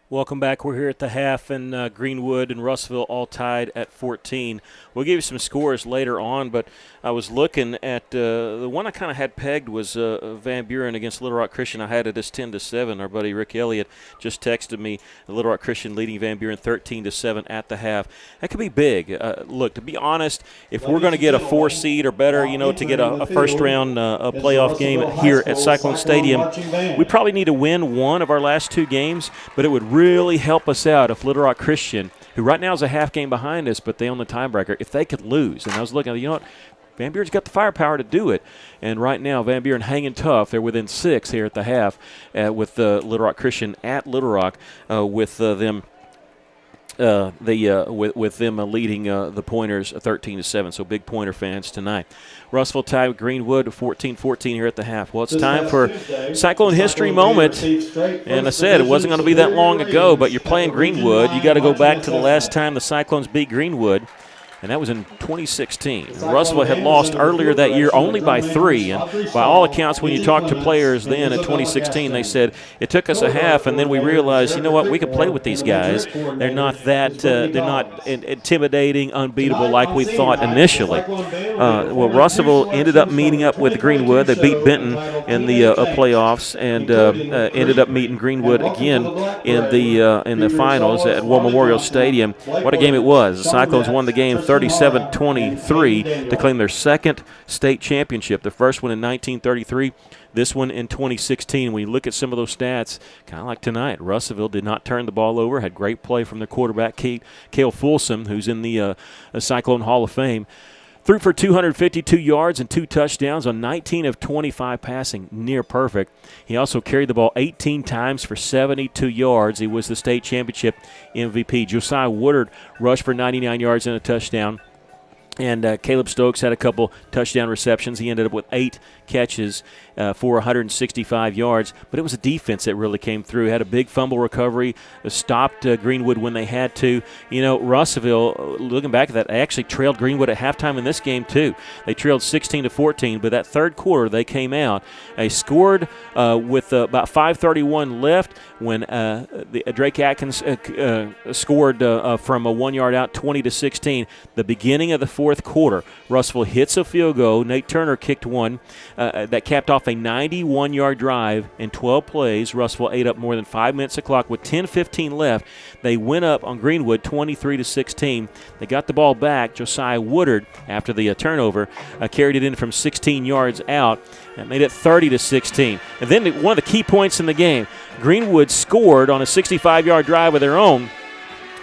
Welcome back. We're here at the half, and Greenwood and Russellville all tied at 14. We'll give you some scores later on, but I was looking at the one I kind of had pegged was Van Buren against Little Rock Christian. I had it as 10-7. Our buddy Rick Elliott just texted me Little Rock Christian leading Van Buren 13-7 at the half. That could be big. Look, to be honest, if we're going to get a 4 seed or better, to get a first-round playoff game here at Cyclone Stadium, we probably need to win one of our last 2 games, but it would really help us out if Little Rock Christian, who right now is a half game behind us, but they own the tiebreaker, if they could lose. And I was looking, what? Van Buren's got the firepower to do it. And right now, Van Buren hanging tough. They're within 6 here at the half with Little Rock Christian at Little Rock with them with them leading the Pointers 13-7. So big Pointer fans tonight. Russellville tied with Greenwood 14-14 here at the half. Well, it's time for Cyclone history moment. And I said it wasn't going to be that long ago, but you're playing Greenwood. You got to go back to the last time the Cyclones beat Greenwood, and that was in 2016. Russellville had lost earlier that year only by 3, and by all accounts, when you talk to players then in 2016, they said it took us a half, and then we realized, you know what, we can play with these guys. They're not that they're not intimidating, unbeatable like we thought initially. Well, Russellville ended up meeting up with Greenwood. They beat Benton in the playoffs, and ended up meeting Greenwood again in the finals at War Memorial Stadium. What a game it was! The Cyclones won the game 37-23 to claim their second state championship. The first one in 1933, this one in 2016. When you look at some of those stats, kind of like tonight, Russellville did not turn the ball over, had great play from their quarterback, Cale Folsom, who's in the Cyclone Hall of Fame. Threw for 252 yards and 2 touchdowns on 19 of 25 passing, near perfect. He also carried the ball 18 times for 72 yards. He was the state championship MVP. Josiah Woodard rushed for 99 yards and a touchdown. And Caleb Stokes had a couple touchdown receptions. He ended up with 8 catches for 165 yards. But it was a defense that really came through. Had a big fumble recovery, stopped Greenwood when they had to. You know, Russellville, looking back at that, they actually trailed Greenwood at halftime in this game too. They trailed 16-14, but that third quarter they came out. They scored with about 5:31 left when Drake Atkins scored from a 1 yard out, 20-16. The beginning of the fourth quarter, Russellville hits a field goal. Nate Turner kicked one that capped off a 91-yard drive in 12 plays. Russellville ate up more than 5 minutes of clock with 10:15 left. They went up on Greenwood 23-16. They got the ball back. Josiah Woodard, after the turnover, carried it in from 16 yards out. That made it 30-16. And then one of the key points in the game, Greenwood scored on a 65-yard drive of their own.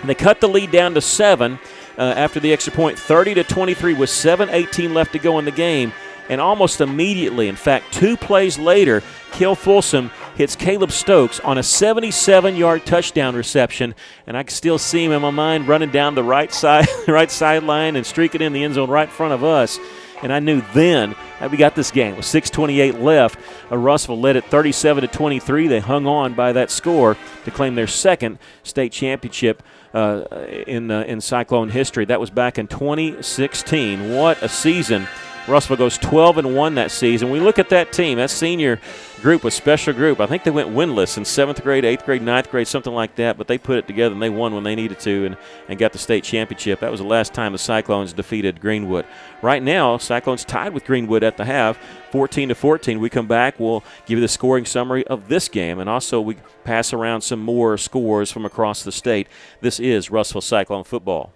And they cut the lead down to 7 after the extra point, 30-23 with 7:18 left to go in the game. And almost immediately, in fact, 2 plays later, Cale Folsom hits Caleb Stokes on a 77-yard touchdown reception. And I can still see him in my mind running down the right sideline and streaking in the end zone right in front of us. And I knew then that we got this game with 6:28 left. Russellville led it 37-23. They hung on by that score to claim their second state championship in Cyclone history. That was back in 2016. What a season. Russellville goes 12-1 that season. We look at that team, that senior group, a special group. I think they went winless in 7th grade, 8th grade, 9th grade, something like that, but they put it together and they won when they needed to and got the state championship. That was the last time the Cyclones defeated Greenwood. Right now, Cyclones tied with Greenwood at the half, 14-14. We come back, we'll give you the scoring summary of this game, and also we pass around some more scores from across the state. This is Russellville Cyclone football.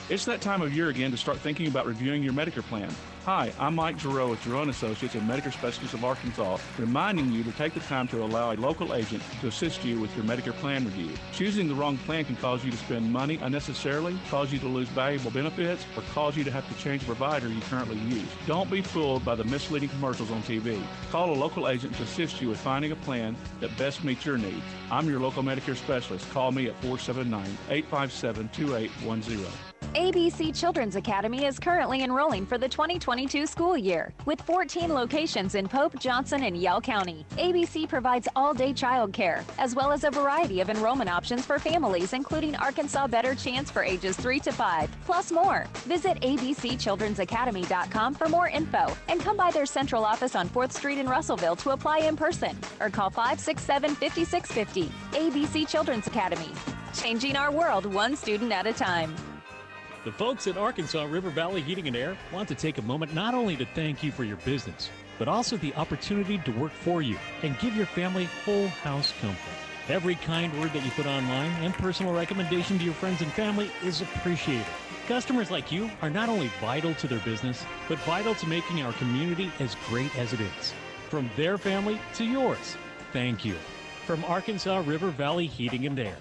It's that time of year again to start thinking about reviewing your Medicare plan. Hi, I'm Mike Giroux with Giroux & Associates and Medicare Specialists of Arkansas, reminding you to take the time to allow a local agent to assist you with your Medicare plan review. Choosing the wrong plan can cause you to spend money unnecessarily, cause you to lose valuable benefits, or cause you to have to change the provider you currently use. Don't be fooled by the misleading commercials on TV. Call a local agent to assist you with finding a plan that best meets your needs. I'm your local Medicare specialist. Call me at 479-857-2810. ABC Children's Academy is currently enrolling for the 2022 school year. With 14 locations in Pope, Johnson, and Yell County, ABC provides all-day childcare, as well as a variety of enrollment options for families, including Arkansas Better Chance for ages 3 to 5, plus more. Visit abcchildrensacademy.com for more info, and come by their central office on 4th Street in Russellville to apply in person, or call 567-5650. ABC Children's Academy, changing our world one student at a time. The folks at Arkansas River Valley Heating and Air want to take a moment not only to thank you for your business, but also the opportunity to work for you and give your family whole house comfort. Every kind word that you put online and personal recommendation to your friends and family is appreciated. Customers like you are not only vital to their business, but vital to making our community as great as it is. From their family to yours, thank you. From Arkansas River Valley Heating and Air.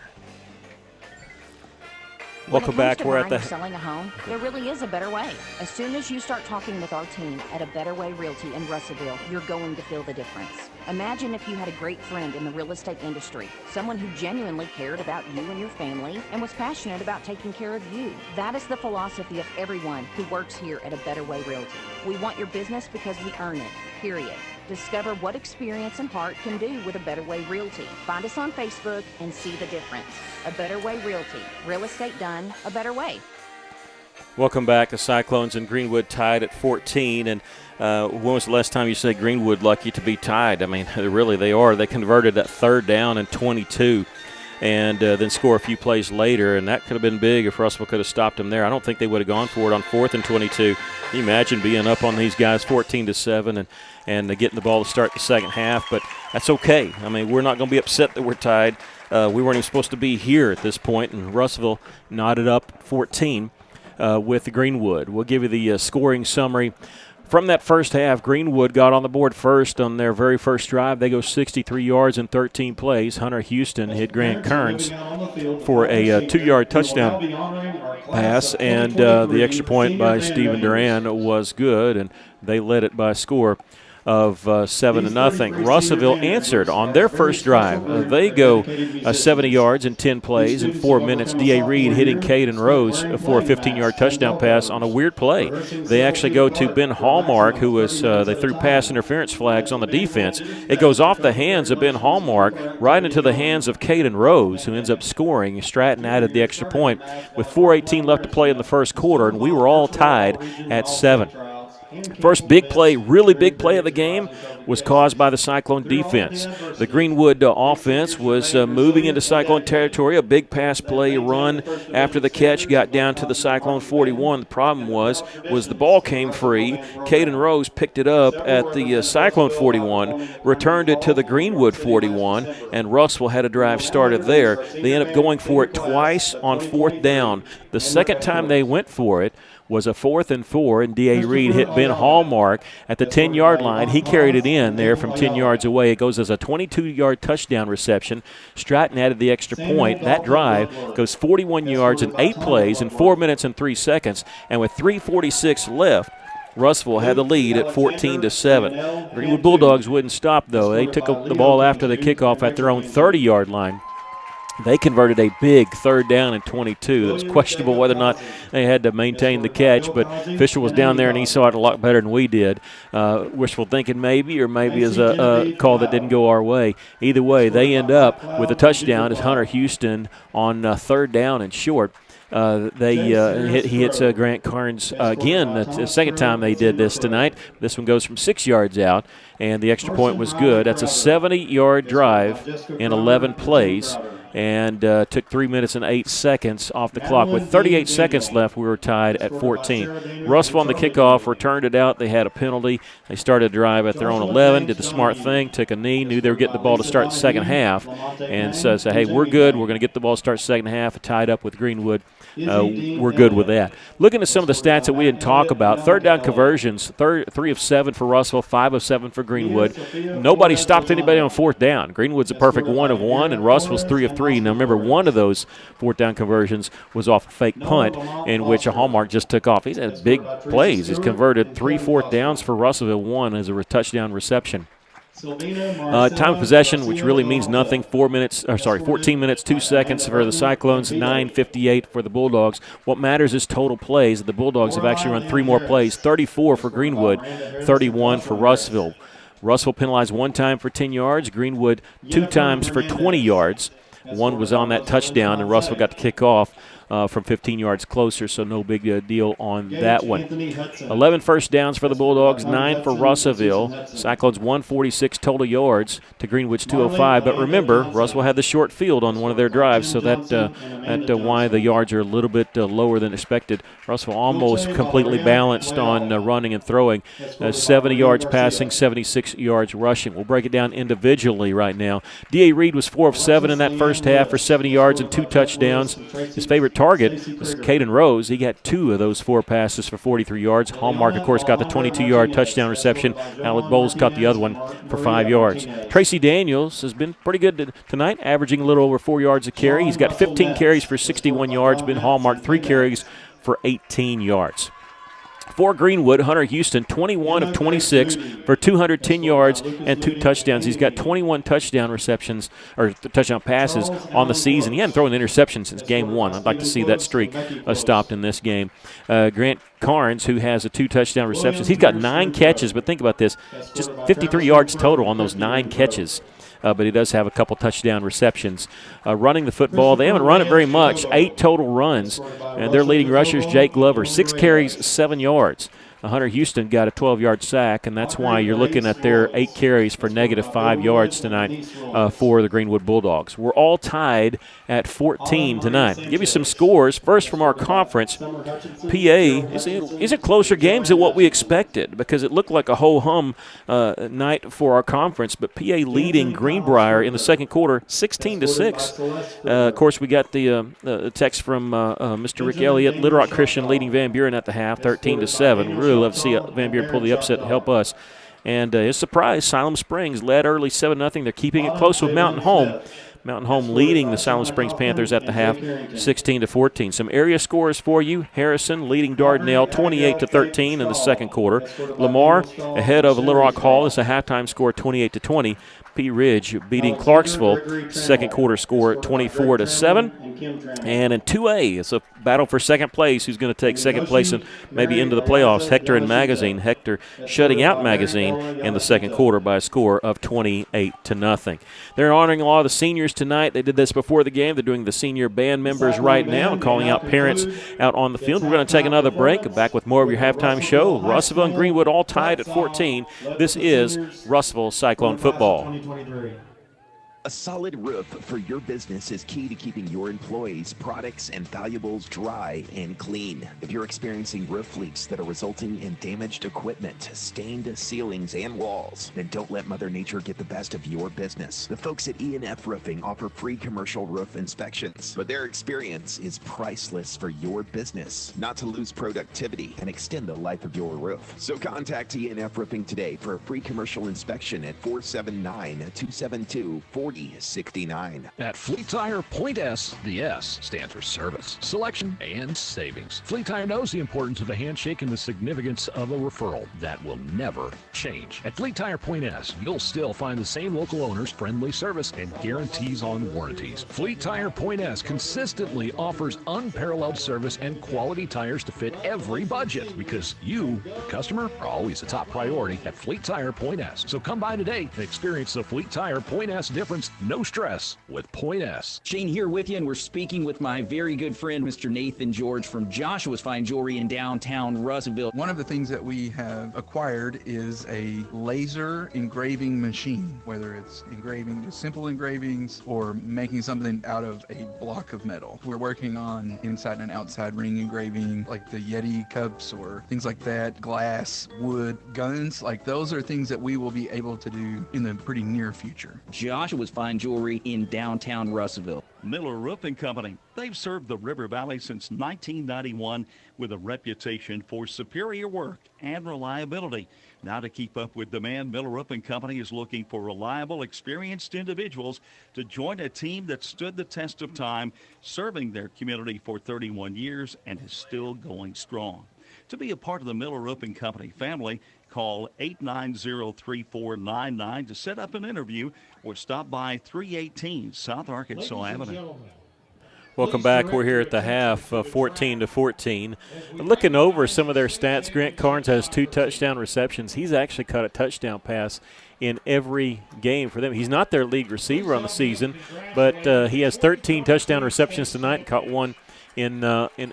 Welcome back. We're at the selling a home. There really is a better way. As soon as you start talking with our team at A Better Way Realty in Russellville, you're going to feel the difference. Imagine if you had a great friend in the real estate industry, someone who genuinely cared about you and your family and was passionate about taking care of you. That is the philosophy of everyone who works here at A Better Way Realty. We want your business because we earn it, period. Discover what experience and heart can do with A Better Way Realty. Find us on Facebook and see the difference. A Better Way Realty. Real estate done a better way. Welcome back. The Cyclones and Greenwood tied at 14. And when was the last time you said Greenwood lucky to be tied? I mean, really, they are. They converted that third down and 22 and then score a few plays later. And that could have been big if Russellville could have stopped them there. I don't think they would have gone for it on 4th and 22. Can you imagine being up on these guys 14-7 and getting the ball to start the second half? But that's okay. I mean, we're not going to be upset that we're tied. We weren't even supposed to be here at this point, and Russellville knotted up 14 with Greenwood. We'll give you the scoring summary. From that first half, Greenwood got on the board first on their very first drive. They go 63 yards in 13 plays. Hunter Houston hit Grant Kearns for a 2-yard touchdown pass, and the extra point by Stephen Duran was good, and they led it by a score of 7-0. Russellville answered on their first drive. They go 70 yards in 10 plays in 4 minutes. D.A. Reed hitting Caden Rose for a 15-yard touchdown pass on a weird play. They actually go to Ben Hallmark, who was they threw pass interference flags on the defense. It goes off the hands of Ben Hallmark right into the hands of Caden Rose, who ends up scoring. Stratton added the extra point with 4:18 left to play in the first quarter, and we were all tied at 7. First big play, really big play of the game, was caused by the Cyclone defense. The Greenwood offense was moving into Cyclone territory. A big pass play run after the catch got down to the Cyclone 41. The problem was the ball came free. Caden Rose picked it up at the Cyclone 41, returned it to the Greenwood 41, and Russellville had a drive started there. They ended up going for it twice on 4th down. The second time they went for it was a 4th and 4, and D.A. Reed hit Ben Hallmark at the 10-yard line. He carried it in there from 10 yards away. It goes as a 22-yard touchdown reception. Stratton added the extra point. That drive goes 41 yards in 8 plays in 4 minutes and 3 seconds, and with 3:46 left, Russellville had the lead at 14-7. Greenwood Bulldogs wouldn't stop, though. They took the ball after the kickoff at their own 30-yard line. They converted a big 3rd down and 22. It was questionable whether or not they had to maintain the catch, but Fisher was down there and he saw it a lot better than we did. Wishful thinking maybe, or maybe as a call that didn't go our way. Either way, they end up with a touchdown as Hunter Houston on 3rd down and short. He hits Grant Kearns again. The second time they did this tonight. This one goes from 6 yards out, and the extra point was good. That's a 70-yard drive in 11 plays. And took 3 minutes and 8 seconds off the clock. With 38 seconds left, we were tied at 14. Russellville on the kickoff returned it out. They had a penalty. They started a drive at their own 11, did the smart thing, took a knee, knew they were getting the ball to start the second half, and said, hey, we're good. We're going to get the ball to start the second half. Tied up with Greenwood. We're good with that. Looking at some of the stats that we didn't talk about, 3rd down conversions, 3 of 7 for Russellville, 5 of 7 for Greenwood. Nobody stopped anybody on 4th down. Greenwood's a perfect 1 of 1, and Russellville's 3 of 3. Now, remember, one of those 4th down conversions was off a fake punt in which a Hallmark just took off. He's had big plays. He's converted 3 4th downs for Russellville, 1 as a touchdown reception. Time of possession, which really means nothing, 14 minutes, 2 seconds for the Cyclones, 9:58 for the Bulldogs. What matters is total plays. The Bulldogs have actually run 3 more plays, 34 for Greenwood, 31 for Russellville. Russellville penalized 1 time for 10 yards, Greenwood 2 times for 20 yards. 1 was on that touchdown, and Russellville got to kick off from 15 yards closer, so no big deal on that one. 11 first downs for the Bulldogs, 9 for Russellville. Cyclones 146 total yards to Greenwood's 205. But remember, Russellville had the short field on one of their drives, so that's why the yards are a little bit lower than expected. Russellville almost completely balanced on running and throwing. 70 yards passing, 76 yards rushing. We'll break it down individually right now. D.A. Reed was 4 of 7 in that first first half for 70 yards and 2 touchdowns. His favorite target was Caden Rose. He got 2 of those 4 passes for 43 yards. Hallmark, of course, got the 22-yard touchdown reception. Alec Bowles caught the other one for 5 yards. Tracy Daniels has been pretty good tonight, averaging a little over 4 yards a carry. He's got 15 carries for 61 yards. Ben Hallmark, 3 carries for 18 yards. For Greenwood, Hunter Houston, 21 of 26 for 210 yards and 2 touchdowns. He's got 21 touchdown receptions or touchdown passes on the season. He hadn't thrown an interception since game 1. I'd like to see that streak stopped in this game. Grant Carnes, who has 2 touchdown receptions, he's got 9 catches, but think about this, just 53 yards total on those 9 catches. But he does have a couple touchdown receptions. Running the football, they haven't run it very much, 8 total runs. And their leading rushers, Jake Glover, 6 carries, 7 yards. Hunter Houston got a 12-yard sack, and that's why you're looking at their 8 carries for -5 yards tonight for the Greenwood Bulldogs. We're all tied at 14 tonight. Give you some scores. First from our conference, PA, these are closer games than what we expected because it looked like a ho-hum night for our conference, but PA leading Greenbrier in the second quarter 16-6. Of course, we got the text from Mr. Rick Elliott, Little Rock Christian leading Van Buren at the half 13-7. Really love to see Van Buren pull the upset and help us. And his surprise, Siloam Springs led early 7-0. They're keeping it close with Mountain Home. Mountain Home leading the Siloam Springs Panthers at the half 16-14. Some area scores for you. Harrison leading Dardanelle 28-13 in the second quarter. Lamar ahead of Little Rock Hall is a halftime score 28-20. P. Ridge beating Clarksville, second quarter score 24-7. And in 2A, it's a battle for second place. Who's going to take second place and maybe into the playoffs? Hector and Magazine. Hector shutting out Magazine in the second quarter by a score of 28-0. They're honoring a lot of the seniors tonight. They did this before the game. They're doing the senior band members right now and calling out parents out on the field. We're going to take another break. Back with more of your halftime show. Russellville and Greenwood all tied at 14. This is Russellville Cyclone football. A solid roof for your business is key to keeping your employees, products, and valuables dry and clean. If you're experiencing roof leaks that are resulting in damaged equipment, stained ceilings, and walls, then don't let Mother Nature get the best of your business. The folks at E&F Roofing offer free commercial roof inspections, but their experience is priceless for your business, not to lose productivity and extend the life of your roof. So contact E&F Roofing today for a free commercial inspection at 479-272-4069. At Fleet Tire, Point S, the S stands for service, selection, and savings. Fleet Tire knows the importance of a handshake and the significance of a referral. That will never change. At Fleet Tire Point S, you'll still find the same local owners, friendly service, and guarantees on warranties. Fleet Tire Point S consistently offers unparalleled service and quality tires to fit every budget because you, the customer, are always the top priority at Fleet Tire Point S. So come by today and experience the Fleet Tire Point S difference. No stress with Point S. Shane here with you, and we're speaking with my very good friend, Mr. Nathan George from Joshua's Fine Jewelry in downtown Russellville. One of the things that we have acquired is a laser engraving machine, whether it's engraving just simple engravings or making something out of a block of metal. We're working on inside and outside ring engraving, like the Yeti cups or things like that, glass, wood, guns. Like those are things that we will be able to do in the pretty near future. Joshua's Fine Jewelry in downtown Russellville. Miller Roofing Company. They've served the River Valley since 1991 with a reputation for superior work and reliability. Now to keep up with demand, Miller Roofing Company is looking for reliable, experienced individuals to join a team that stood the test of time, serving their community for 31 years and is still going strong. To be a part of the Miller Roofing Company family, call 890-3499 to set up an interview or stop by 318 South Arkansas Avenue. Welcome back. We're here at the half, 14-14. Looking over some of their stats, Grant Carnes has 2 touchdown receptions. He's actually caught a touchdown pass in every game for them. He's not their league receiver on the season, but he has 13 touchdown receptions tonight and caught one in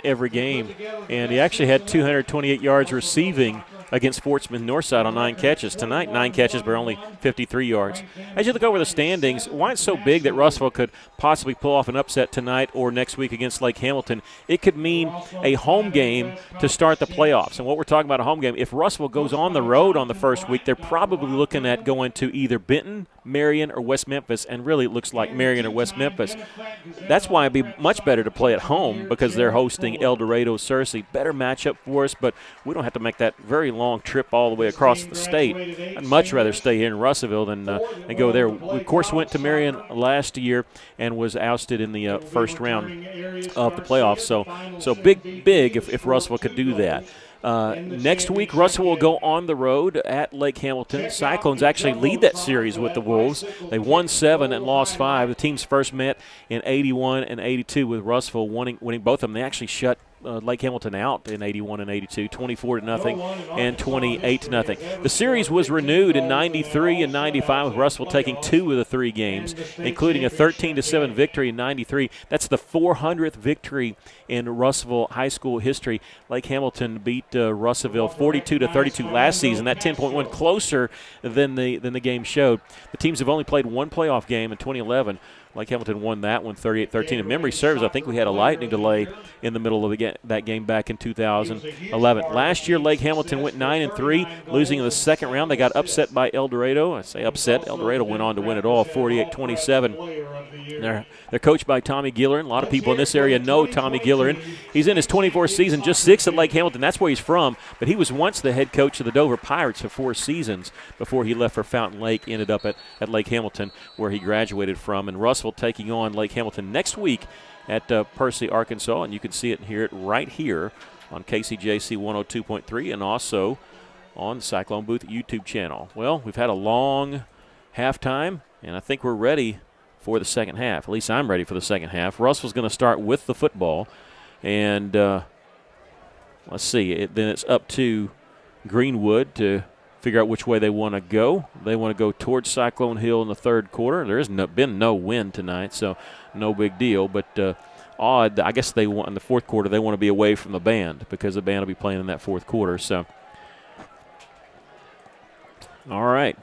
every game. And he actually had 228 yards receiving against Fort Smith Northside on 9 catches. Tonight, 9 catches, but only 53 yards. As you look over the standings, why it's so big that Russellville could possibly pull off an upset tonight or next week against Lake Hamilton, it could mean a home game to start the playoffs. And what we're talking about, a home game, if Russellville goes on the road on the first week, they're probably looking at going to either Benton, Marion or West Memphis, and really it looks like Marion or West Memphis. That's why it'd be much better to play at home because they're hosting El Dorado, Searcy. Better matchup for us, but we don't have to make that very long trip all the way across the state. I'd much rather stay here in Russellville than go there. We, of course, went to Marion last year and was ousted in the first round of the playoffs. So big if Russellville could do that. Next week, Russell will go on the road at Lake Hamilton. Cyclones actually lead that series with the Wolves. They won 7 and lost 5. The teams first met in 81 and 82 with Russellville winning both of them. They actually shut Lake Hamilton out in 81 and 82, 24-0 and 28-0. The series was renewed in 93 and 95 with Russellville taking 2 of the 3 games, including a 13-7 victory in 93. That's the 400th victory in Russellville high school history. Lake Hamilton beat Russellville 42-32 last season. That 10-point win closer than the game showed. The teams have only played 1 playoff game in 2011. Lake Hamilton won that one 38-13. If memory serves, I think we had a lightning delay in the middle of that game back in 2011. Last year, Lake Hamilton went 9-3, losing in the second round. They got upset by El Dorado. I say upset. El Dorado went on to win it all, 48-27. They're coached by Tommy Gillerin. A lot of people in this area know Tommy Gillerin. He's in his 24th season, just 6 at Lake Hamilton. That's where he's from, but he was once the head coach of the Dover Pirates for 4 seasons before he left for Fountain Lake, ended up at Lake Hamilton, where he graduated from. And Russell taking on Lake Hamilton next week at Percy, Arkansas, and you can see it and hear it right here on KCJC 102.3 and also on the Cyclone Booth YouTube channel. Well, we've had a long halftime, and I think we're ready for the second half. At least I'm ready for the second half. Russell's going to start with the football, and let's see. Then it's up to Greenwood to figure out which way they want to go. They want to go towards Cyclone Hill in the third quarter. There has been no wind tonight, so no big deal. But odd, I guess they want in the fourth quarter they want to be away from the band because the band will be playing in that fourth quarter. So, all right.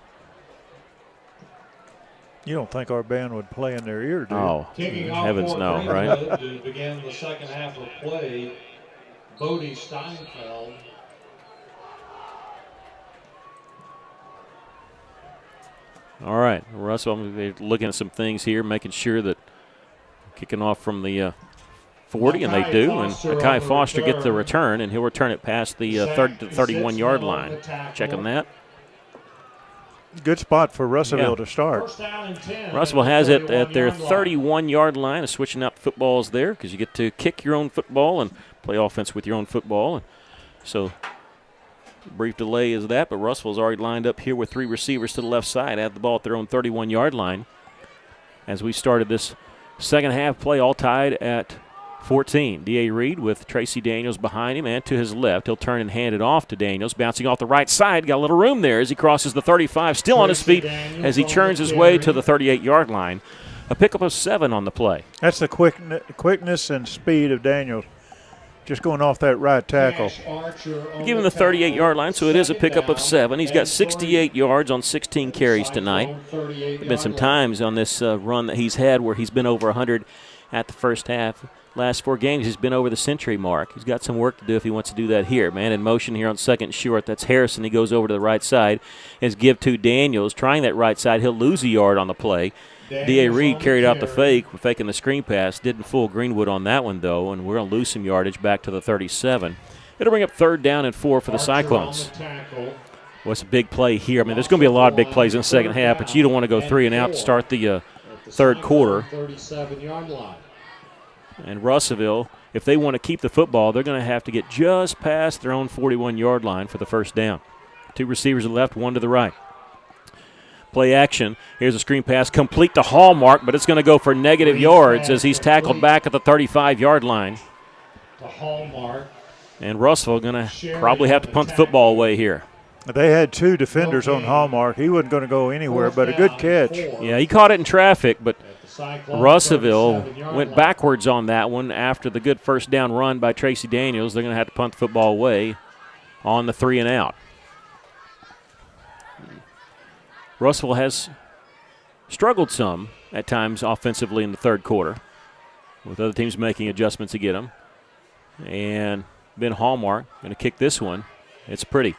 You don't think our band would play in their ear, do you? Oh, heavens no, right? To begin the second half of play, Bodie Steinfeld. All right, Russell, I'm looking at some things here, making sure that kicking off from the 40, and they do. And Akai Foster gets the return, and he'll return it past the 31-yard line. Checking that. Good spot for Russellville to start. Russellville has it at their 31-yard line, switching out footballs there because you get to kick your own football and play offense with your own football. And so brief delay is that, but Russellville's already lined up here with 3 receivers to the left side, at the ball at their own 31-yard line. As we started this second half play, all tied at 14. D.A. Reed with Tracy Daniels behind him and to his left. He'll turn and hand it off to Daniels, bouncing off the right side. Got a little room there as he crosses the 35, still on his feet as he churns his way to the 38-yard line. A pickup of 7 on the play. That's the quickness and speed of Daniels. Just going off that right tackle. Give him the 38-yard line, so it is a pickup of 7. He's got 68 yards on 16 carries tonight. There have been some times on this run that he's had where he's been over 100 at the first half. Last 4 games, he's been over the century mark. He's got some work to do if he wants to do that here. Man in motion here on second short. That's Harrison. He goes over to the right side. As give to Daniels, trying that right side. He'll lose a yard on the play. D.A. Reed carried out the fake, faking the screen pass. Didn't fool Greenwood on that one, though, and we're going to lose some yardage back to the 37. It'll bring up 3rd down and 4 for the Cyclones. What's a big play here? I mean, there's going to be a lot of big plays in the second half, but you don't want to go 3 and out to start the third quarter. And Russellville, if they want to keep the football, they're going to have to get just past their own 41-yard line for the first down. 2 receivers to the left, 1 to the right. Play action. Here's a screen pass complete to Hallmark, but it's going to go for negative yards as he's tackled back at the 35-yard line. And Russellville going to probably have to punt the football away here. They had 2 defenders on Hallmark. He wasn't going to go anywhere, but a good catch. Yeah, he caught it in traffic, but Russellville went backwards on that one after the good first down run by Tracy Daniels. They're going to have to punt the football away on the 3 and out. Russellville has struggled some at times offensively in the third quarter, with other teams making adjustments to get them. And Ben Hallmark going to kick this one. It's pretty.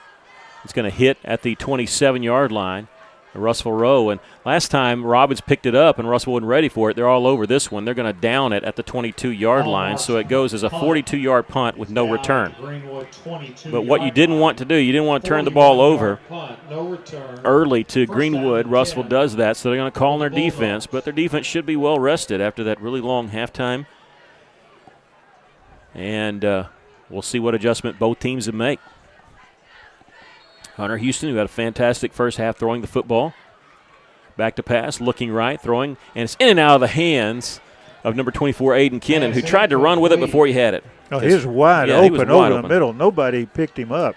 It's going to hit at the 27-yard line Russellville row. And last time Robbins picked it up and Russell wasn't ready for it. They're all over this one. They're going to down it at the 22-yard line, so it goes as a 42-yard punt with no return. But what you didn't want to do, you didn't want to turn the ball over early to Greenwood. Russellville does that, so they're going to call on their defense, but their defense should be well rested after that really long halftime. And we'll see what adjustment both teams will make. Hunter Houston, who had a fantastic first half throwing the football. Back to pass, looking right, throwing, and it's in and out of the hands of number 24, Aiden Kinnon, who tried to run with it before he had it. Oh, he was wide open over the middle. Nobody picked him up.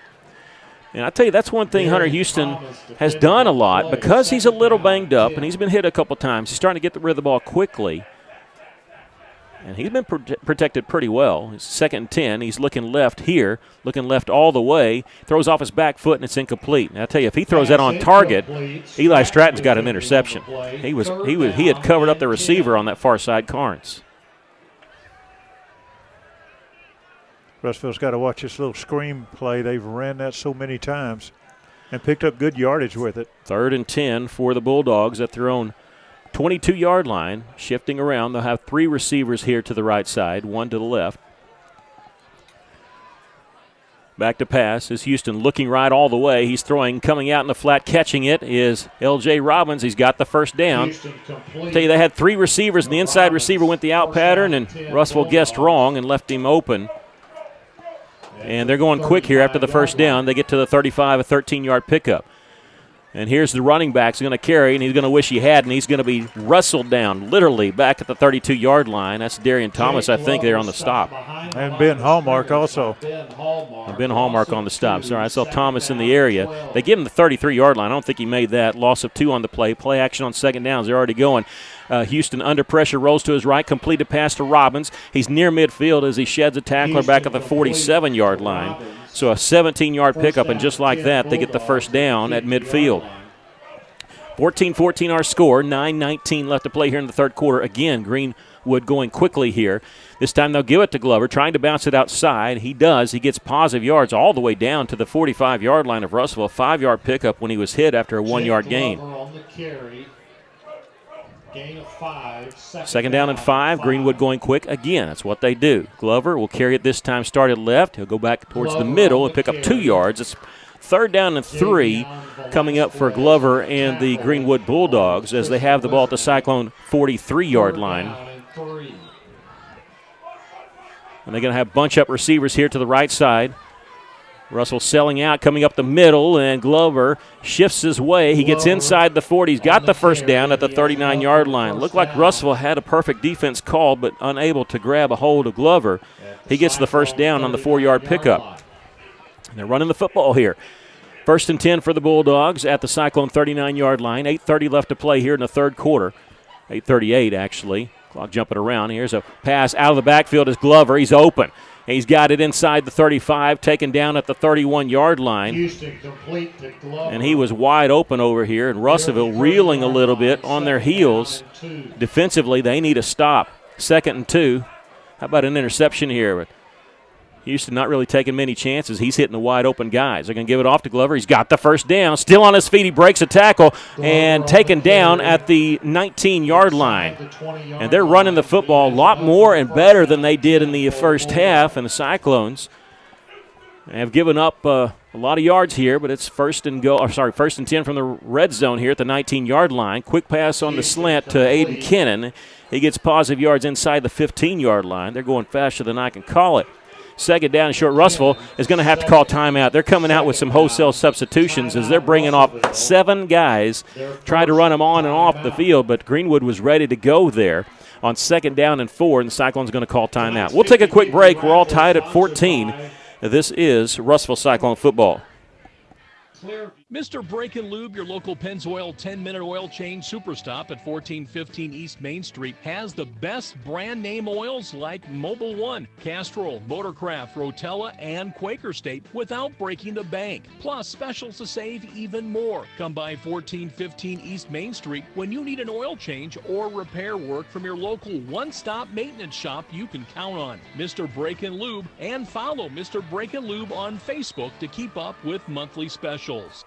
And I tell you, that's one thing Hunter Houston has done a lot. Because he's a little banged up and he's been hit a couple times, he's starting to get rid of the ball quickly. And he's been protected pretty well. It's 2nd and 10. He's looking left here, looking left all the way. Throws off his back foot, and it's incomplete. And I tell you, if he throws that on target, Eli Stratton's got an interception. He had covered up the receiver on that far side, Carnes. Russellville's got to watch this little screen play. They've ran that so many times and picked up good yardage with it. 3rd and 10 for the Bulldogs at their own 22-yard line, shifting around. They'll have 3 receivers here to the right side, 1 to the left. Back to pass is Houston looking right all the way. He's throwing, coming out in the flat, catching it is L.J. Robbins. He's got the first down. I'll tell you, they had 3 receivers, and the inside receiver went the out pattern, and Russellville guessed wrong and left him open. And they're going quick here after the first down. They get to the 35, a 13-yard pickup. And here's the running back. He's going to carry, and he's going to wish he had, and he's going to be wrestled down, literally, back at the 32-yard line. That's Darian Thomas, I think, there on the stop. And Ben Hallmark also. Ben Hallmark on the stop. Sorry, I saw Thomas in the area. They give him the 33-yard line. I don't think he made that. Loss of 2 on the play. Play action on 2nd downs. They're already going. Houston under pressure, rolls to his right, completed pass to Robbins. He's near midfield as he sheds a tackler back at the 47-yard line. So a 17-yard pickup, and just like that, they get the first down at midfield. 14-14 our score, 9:19 left to play here in the third quarter. Again, Greenwood going quickly here. This time they'll give it to Glover, trying to bounce it outside. He does. He gets positive yards all the way down to the 45-yard line of Russellville. 5-yard pickup when he was hit after a 1-yard gain. Gain of 5. 2nd down and 5. Greenwood going quick again. That's what they do. Glover will carry it this time, started left. He'll go back towards the middle and pick up 2 yards. It's 3rd down and 3 coming up for Glover and the Greenwood Bulldogs as they have the ball at the Cyclone 43-yard line. And they're going to have bunch-up receivers here to the right side. Russell selling out, coming up the middle, and Glover shifts his way. He gets inside the 40. He's got the first down at the 39-yard line. Looked like Russellville had a perfect defense call, but unable to grab a hold of Glover. He gets the first down on the 4-yard pickup. And they're running the football here. 1st and 10 for the Bulldogs at the Cyclone 39-yard line. 8:30 left to play here in the third quarter. 8:38, actually. Clock jumping around. Here's a pass out of the backfield is Glover. He's open. He's got it inside the 35, taken down at the 31-yard line. Houston complete to Glover. And he was wide open over here, and Russellville reeling a little bit on their heels. Defensively, they need a stop. 2nd and 2. How about an interception here? But Houston not really taking many chances. He's hitting the wide open guys. They're going to give it off to Glover. He's got the first down. Still on his feet. He breaks a tackle and taken down at the 19-yard line. And they're running the football a lot more and better than they did in the first half. And the Cyclones have given up a lot of yards here, but it's 1st and 10 from the red zone here at the 19-yard line. Quick pass on the slant to Aiden Kinnon. He gets positive yards inside the 15-yard line. They're going faster than I can call it. 2nd down and short. Russellville is going to have to call timeout. They're coming out with some wholesale substitutions as they're bringing off 7 guys, try to run them on and off the field, but Greenwood was ready to go there on 2nd down and 4, and the Cyclones going to call timeout. We'll take a quick break. We're all tied at 14. This is Russellville Cyclone football. Mr. Brake and Lube, your local Pennzoil 10-minute oil change superstop at 1415 East Main Street, has the best brand name oils like Mobil 1, Castrol, Motorcraft, Rotella, and Quaker State without breaking the bank. Plus specials to save even more. Come by 1415 East Main Street when you need an oil change or repair work from your local one-stop maintenance shop you can count on. Mr. Brake and Lube, and follow Mr. Brake and Lube on Facebook to keep up with monthly specials.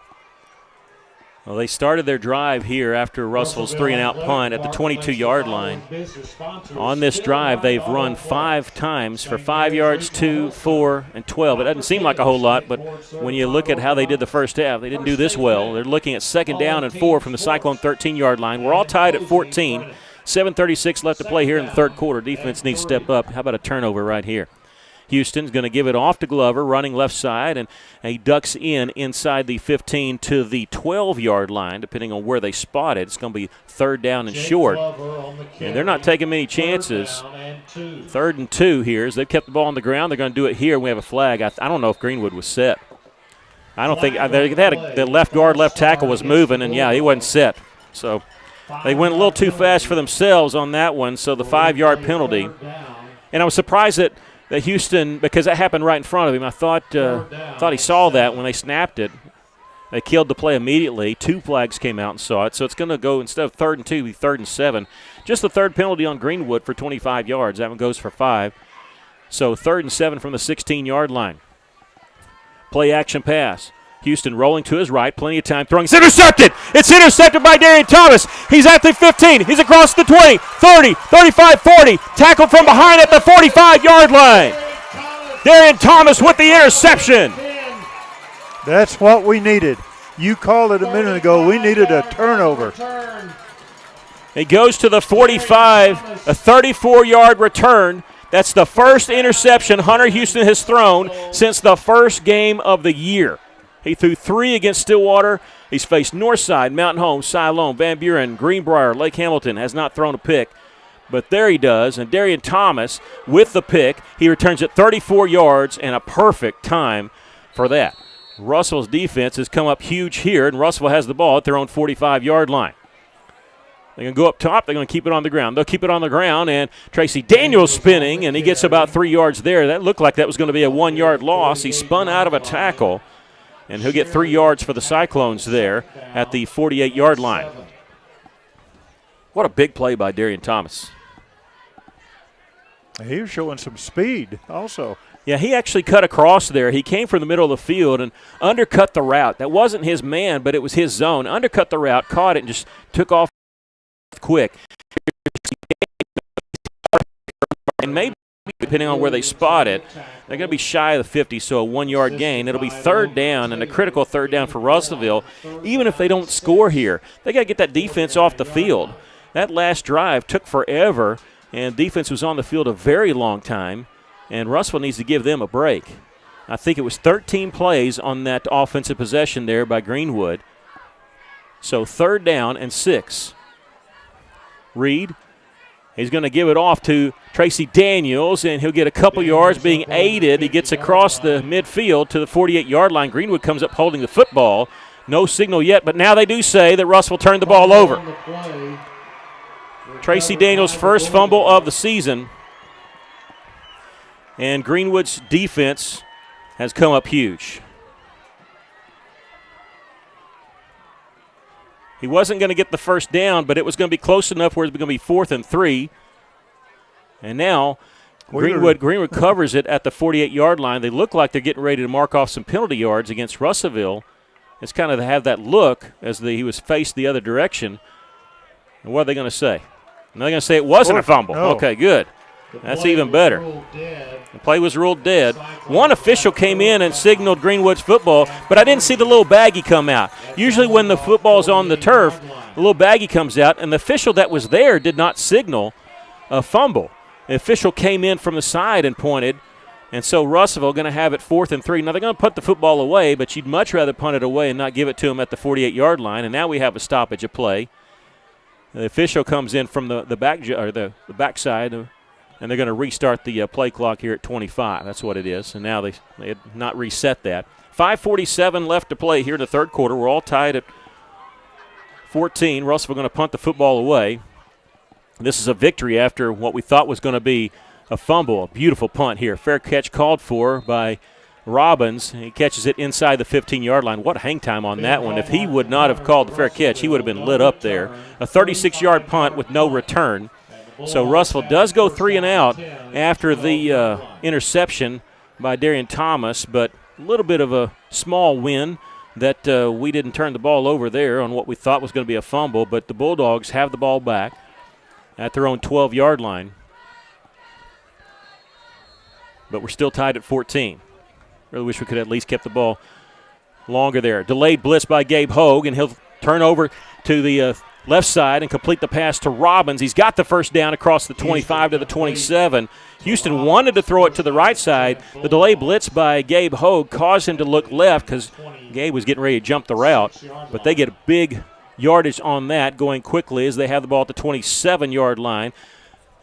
Well, they started their drive here after Russell's 3-and-out punt at the 22-yard line. On this drive, they've run 5 times for 5 yards, 2, 4, and 12. It doesn't seem like a whole lot, but when you look at how they did the first half, they didn't do this well. They're looking at 2nd down and 4 from the Cyclone 13-yard line. We're all tied at 14. 7:36 left to play here in the third quarter. Defense needs to step up. How about a turnover right here? Houston's going to give it off to Glover, running left side, and he ducks inside the 15 to the 12-yard line, depending on where they spot it. It's going to be 3rd down and short. And they're not taking many chances. 3rd and 2 here as they've kept the ball on the ground. They're going to do it here. We have a flag. I don't know if Greenwood was set. I don't think the left guard, left tackle was moving, and, yeah, he wasn't set. So they went a little too fast for themselves on that one, so the 5-yard penalty. And I was surprised that Houston, because that happened right in front of him, I thought he saw that when they snapped it. They killed the play immediately. 2 flags came out and saw it. So it's going to go, instead of 3rd and 2, be 3rd and 7. Just the 3rd penalty on Greenwood for 25 yards. That one goes for 5. So 3rd and 7 from the 16-yard line. Play action pass. Houston rolling to his right, plenty of time throwing. It's intercepted! It's intercepted by Darian Thomas. He's at the 15. He's across the 20, 30, 35, 40. Tackled from behind at the 45-yard line. Darian Thomas with the interception. That's what we needed. You called it a minute ago. We needed a turnover. He goes to the 45, a 34-yard return. That's the first interception Hunter Houston has thrown since the first game of the year. He threw 3 against Stillwater. He's faced Northside, Mountain Home, Siloam, Van Buren, Greenbrier, Lake Hamilton. Has not thrown a pick. But there he does. And Darian Thomas with the pick. He returns at 34 yards and a perfect time for that. Russell's defense has come up huge here, and Russellville has the ball at their own 45-yard line. They're going to go up top. They're going to keep it on the ground. They'll keep it on the ground, and Tracy Daniels spinning, and he gets about 3 yards there. That looked like that was going to be a 1-yard loss. He spun out of a tackle. And he'll get 3 yards for the Cyclones there at the 48-yard line. What a big play by Darian Thomas. He was showing some speed also. Yeah, he actually cut across there. He came from the middle of the field and undercut the route. That wasn't his man, but it was his zone. Undercut the route, caught it, and just took off quick. And maybe, depending on where they spot it, they're going to be shy of the 50, so a 1-yard gain. It'll be 3rd down, and a critical 3rd down for Russellville. Even if they don't score here, they got to get that defense off the field. That last drive took forever, and defense was on the field a very long time, and Russellville needs to give them a break. I think it was 13 plays on that offensive possession there by Greenwood. So 3rd down and 6. Reed. He's going to give it off to Tracy Daniels, and he'll get a couple yards being aided. He gets across the midfield to the 48-yard line. Greenwood comes up holding the football. No signal yet, but now they do say that Russellville turned the ball over. Tracy Daniels' first fumble of the season. And Greenwood's defense has come up huge. He wasn't going to get the first down, but it was going to be close enough where it was going to be 4th and 3. And now Greenwood covers it at the 48-yard line. They look like they're getting ready to mark off some penalty yards against Russellville. It's kind of to have that look as he was faced the other direction. And what are they going to say? And they're going to say it wasn't a fumble. No. Okay, good. That's even better. The play was ruled dead. One official came in and signaled Greenwood's football, but I didn't see the little baggie come out. Usually when the football's on the turf, the little baggie comes out, and the official that was there did not signal a fumble. The official came in from the side and pointed, and so Russellville going to have it 4th and 3. Now they're going to put the football away, but you'd much rather punt it away and not give it to them at the 48-yard line, and now we have a stoppage of play. The official comes in from the backside, and they're going to restart the play clock here at 25. That's what it is. And now they had not reset that. 5:47 left to play here in the third quarter. We're all tied at 14. Russellville going to punt the football away. This is a victory after what we thought was going to be a fumble. A beautiful punt here. Fair catch called for by Robbins. He catches it inside the 15-yard line. What hang time on that one. If he would not have called the fair catch, he would have been lit up there. A 36-yard punt with no return. So Russellville does go 3 and out after the interception by Darian Thomas, but a little bit of a small win that we didn't turn the ball over there on what we thought was going to be a fumble, but the Bulldogs have the ball back at their own 12-yard line. But we're still tied at 14. Really wish we could at least kept the ball longer there. Delayed blitz by Gabe Hogue, and he'll turn over to the left side and complete the pass to Robbins. He's got the first down across the 25 to the 27. Houston wanted to throw it to the right side. The delayed blitz by Gabe Hogue caused him to look left because Gabe was getting ready to jump the route. But they get a big yardage on that going quickly as they have the ball at the 27-yard line.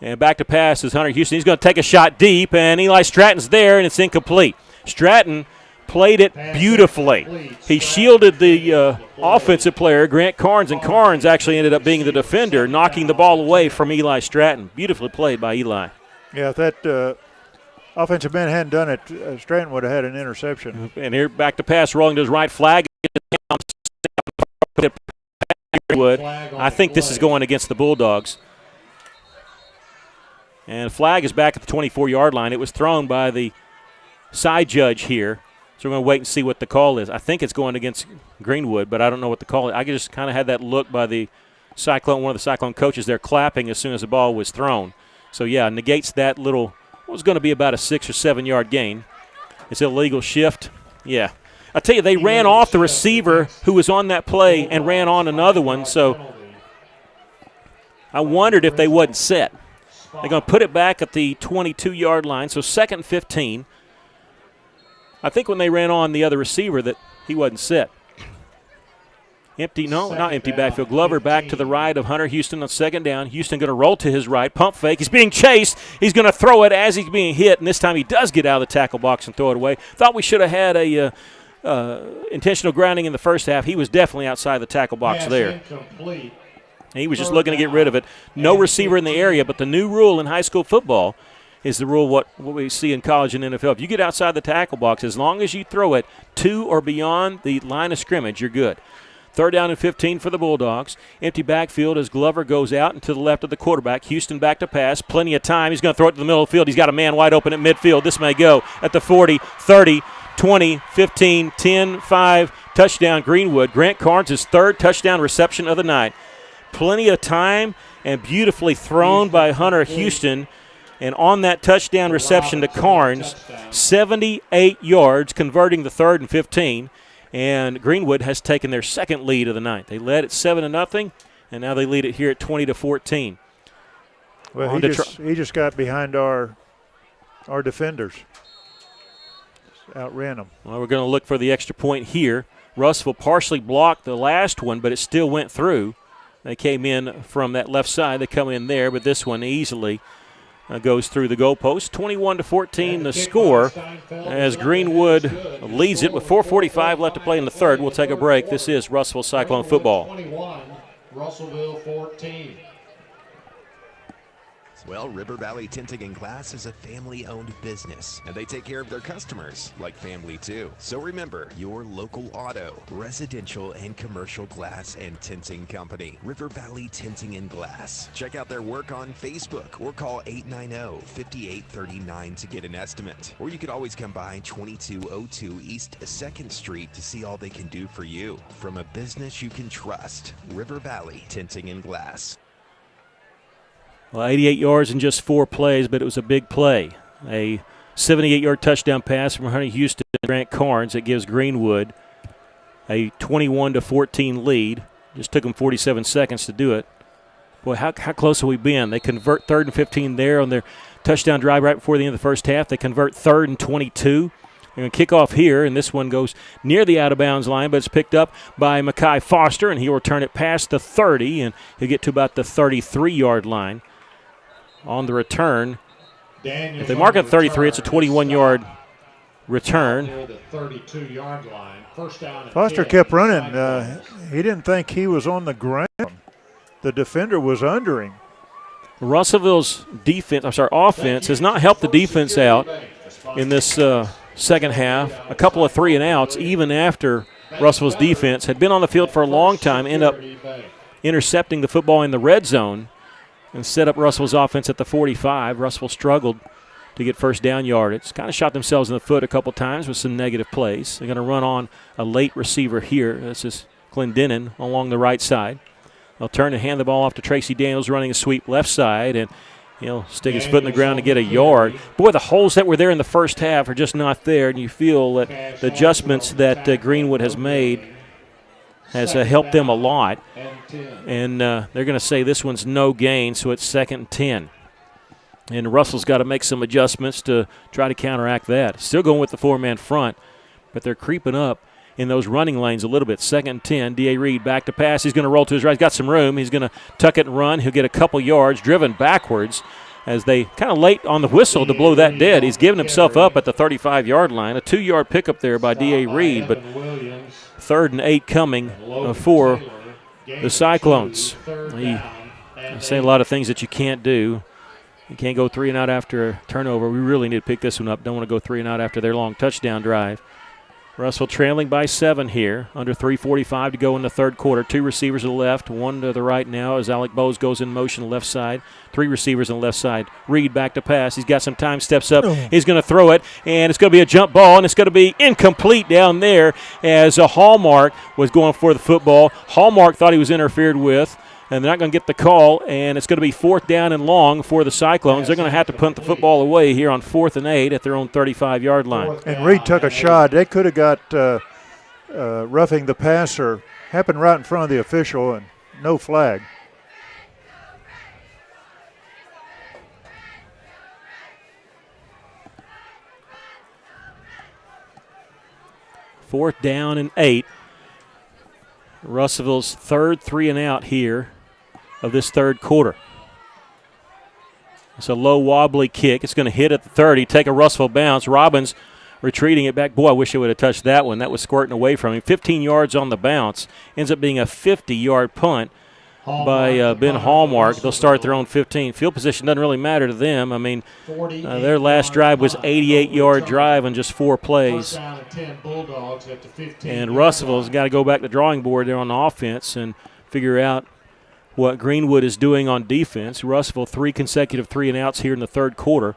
And back to pass is Hunter Houston. He's going to take a shot deep, and Eli Stratton's there, and it's incomplete. Stratton played it beautifully. He shielded the offensive player, Grant Carnes, and Carnes actually ended up being the defender, knocking the ball away from Eli Stratton. Beautifully played by Eli. Yeah, if that offensive man hadn't done it, Stratton would have had an interception. And here back to pass, rolling to his right, flag. I think this is going against the Bulldogs. And flag is back at the 24-yard line. It was thrown by the side judge here. So we're going to wait and see what the call is. I think it's going against Greenwood, but I don't know what the call is. I just kind of had that look by the Cyclone, one of the Cyclone coaches there clapping as soon as the ball was thrown. So, yeah, negates that little, what was going to be about a 6 or 7 yard gain. It's an illegal shift. Yeah. I tell you, they ran off the receiver who was on that play and ran on another one. So I wondered if they wasn't set. They're going to put it back at the 22-yard line. So 2nd and 15. I think when they ran on the other receiver that he wasn't set. Empty, no, not empty backfield. Glover back to the right of Hunter Houston on 2nd down. Houston going to roll to his right. Pump fake. He's being chased. He's going to throw it as he's being hit, and this time he does get out of the tackle box and throw it away. Thought we should have had a intentional grounding in the first half. He was definitely outside the tackle box there. He was just looking to get rid of it. No receiver in the area, but the new rule in high school football is the rule what we see in college and NFL. If you get outside the tackle box, as long as you throw it to or beyond the line of scrimmage, you're good. 3rd down and 15 for the Bulldogs. Empty backfield as Glover goes out and to the left of the quarterback. Houston back to pass. Plenty of time. He's going to throw it to the middle of the field. He's got a man wide open at midfield. This may go at the 40, 30, 20, 15, 10, 5. Touchdown Greenwood. Grant Carnes' 3rd touchdown reception of the night. Plenty of time and beautifully thrown by Hunter Houston. And on that touchdown reception to Carnes, 78 yards, converting the 3rd and 15. And Greenwood has taken their 2nd lead of the night. They led at 7-0, and now they lead it here at 20-14. Well, he just got behind our defenders. Outran them. Well, we're going to look for the extra point here. Russellville partially blocked the last one, but it still went through. They came in from that left side. They come in there, but this one easily goes through the goalpost. 21-14 the score as Greenwood leads it with 4:45 left to play in the 3rd. We'll take a break. This is Russellville Cyclone football. 21, Russellville 14. Well, River Valley Tinting and Glass is a family-owned business, and they take care of their customers like family too. So remember, your local auto, residential, and commercial glass and tinting company, River Valley Tinting and Glass. Check out their work on Facebook or call 890-5839 to get an estimate. Or you could always come by 2202 East 2nd Street to see all they can do for you. From a business you can trust, River Valley Tinting and Glass. Well, 88 yards in just 4 plays, but it was a big play. A 78-yard touchdown pass from Hunter Houston and Grant Carnes that gives Greenwood a 21-14 lead. Just took them 47 seconds to do it. Boy, how close have we been? They convert 3rd and 15 there on their touchdown drive right before the end of the first half. They convert 3rd and 22. They're going to kick off here, and this one goes near the out-of-bounds line, but it's picked up by Mekhi Foster, and he'll return it past the 30, and he'll get to about the 33-yard line. On the return, if they mark it 33, it's a 21-yard return. The 32-yard line. First down. Foster kept running. He didn't think he was on the ground. The defender was under him. Russellville's offense has not helped the defense out in this second half. A couple of 3-and-outs, even after Russellville's defense had been on the field for a long time, end up intercepting the football in the red zone and set up Russell's offense at the 45. Russell struggled to get first down yardage. Kind of shot themselves in the foot a couple times with some negative plays. They're going to run on a late receiver here. This is Clendenin along the right side. They'll turn and hand the ball off to Tracy Daniels, running a sweep left side, and he'll stick his foot in the ground to get a yard. Boy, the holes that were there in the first half are just not there, and you feel that the adjustments that Greenwood has made has helped them a lot. And they're going to say this one's no gain, so it's 2nd and 10. And Russell's got to make some adjustments to try to counteract that. Still going with the 4-man front, but they're creeping up in those running lanes a little bit. 2nd and 10, D.A. Reed back to pass. He's going to roll to his right. He's got some room. He's going to tuck it and run. He'll get a couple yards, driven backwards as they kind of late on the whistle to blow that dead. He's giving himself up at the 35-yard line. A 2-yard pickup there by D.A. Reed, but 3rd and 8 coming for the Cyclones. I say a lot of things that you can't do. You can't go 3 and out after a turnover. We really need to pick this one up. Don't want to go 3 and out after their long touchdown drive. Russell trailing by 7 here. Under 3:45 to go in the third quarter. 2 receivers to the left, 1 to the right now as Alec Bowes goes in motion left side. 3 receivers on the left side. Reed back to pass. He's got some time, steps up. He's going to throw it, and it's going to be a jump ball, and it's going to be incomplete down there as a Hallmark was going for the football. Hallmark thought he was interfered with, and they're not going to get the call, and it's going to be 4th down and long for the Cyclones. They're going to have to punt the football away here on 4th and 8 at their own 35-yard line. And Reed took a shot. They could have got roughing the passer. Happened right in front of the official, and no flag. Fourth down and 8. Russellville's 3rd 3 and out here of this third quarter. It's a low wobbly kick. It's going to hit at the 30, take a Russellville bounce. Robbins retreating it back. Boy, I wish I would have touched that one. That was squirting away from him. 15 yards on the bounce. Ends up being a 50-yard punt by Ben Hallmark. They'll start their own 15. Field position doesn't really matter to them. I mean, their last drive was 88-yard drive in just 4 plays. And Russellville's got to go back to the drawing board there on the offense and figure out what Greenwood is doing on defense. Russellville 3 consecutive 3 and outs here in the third quarter.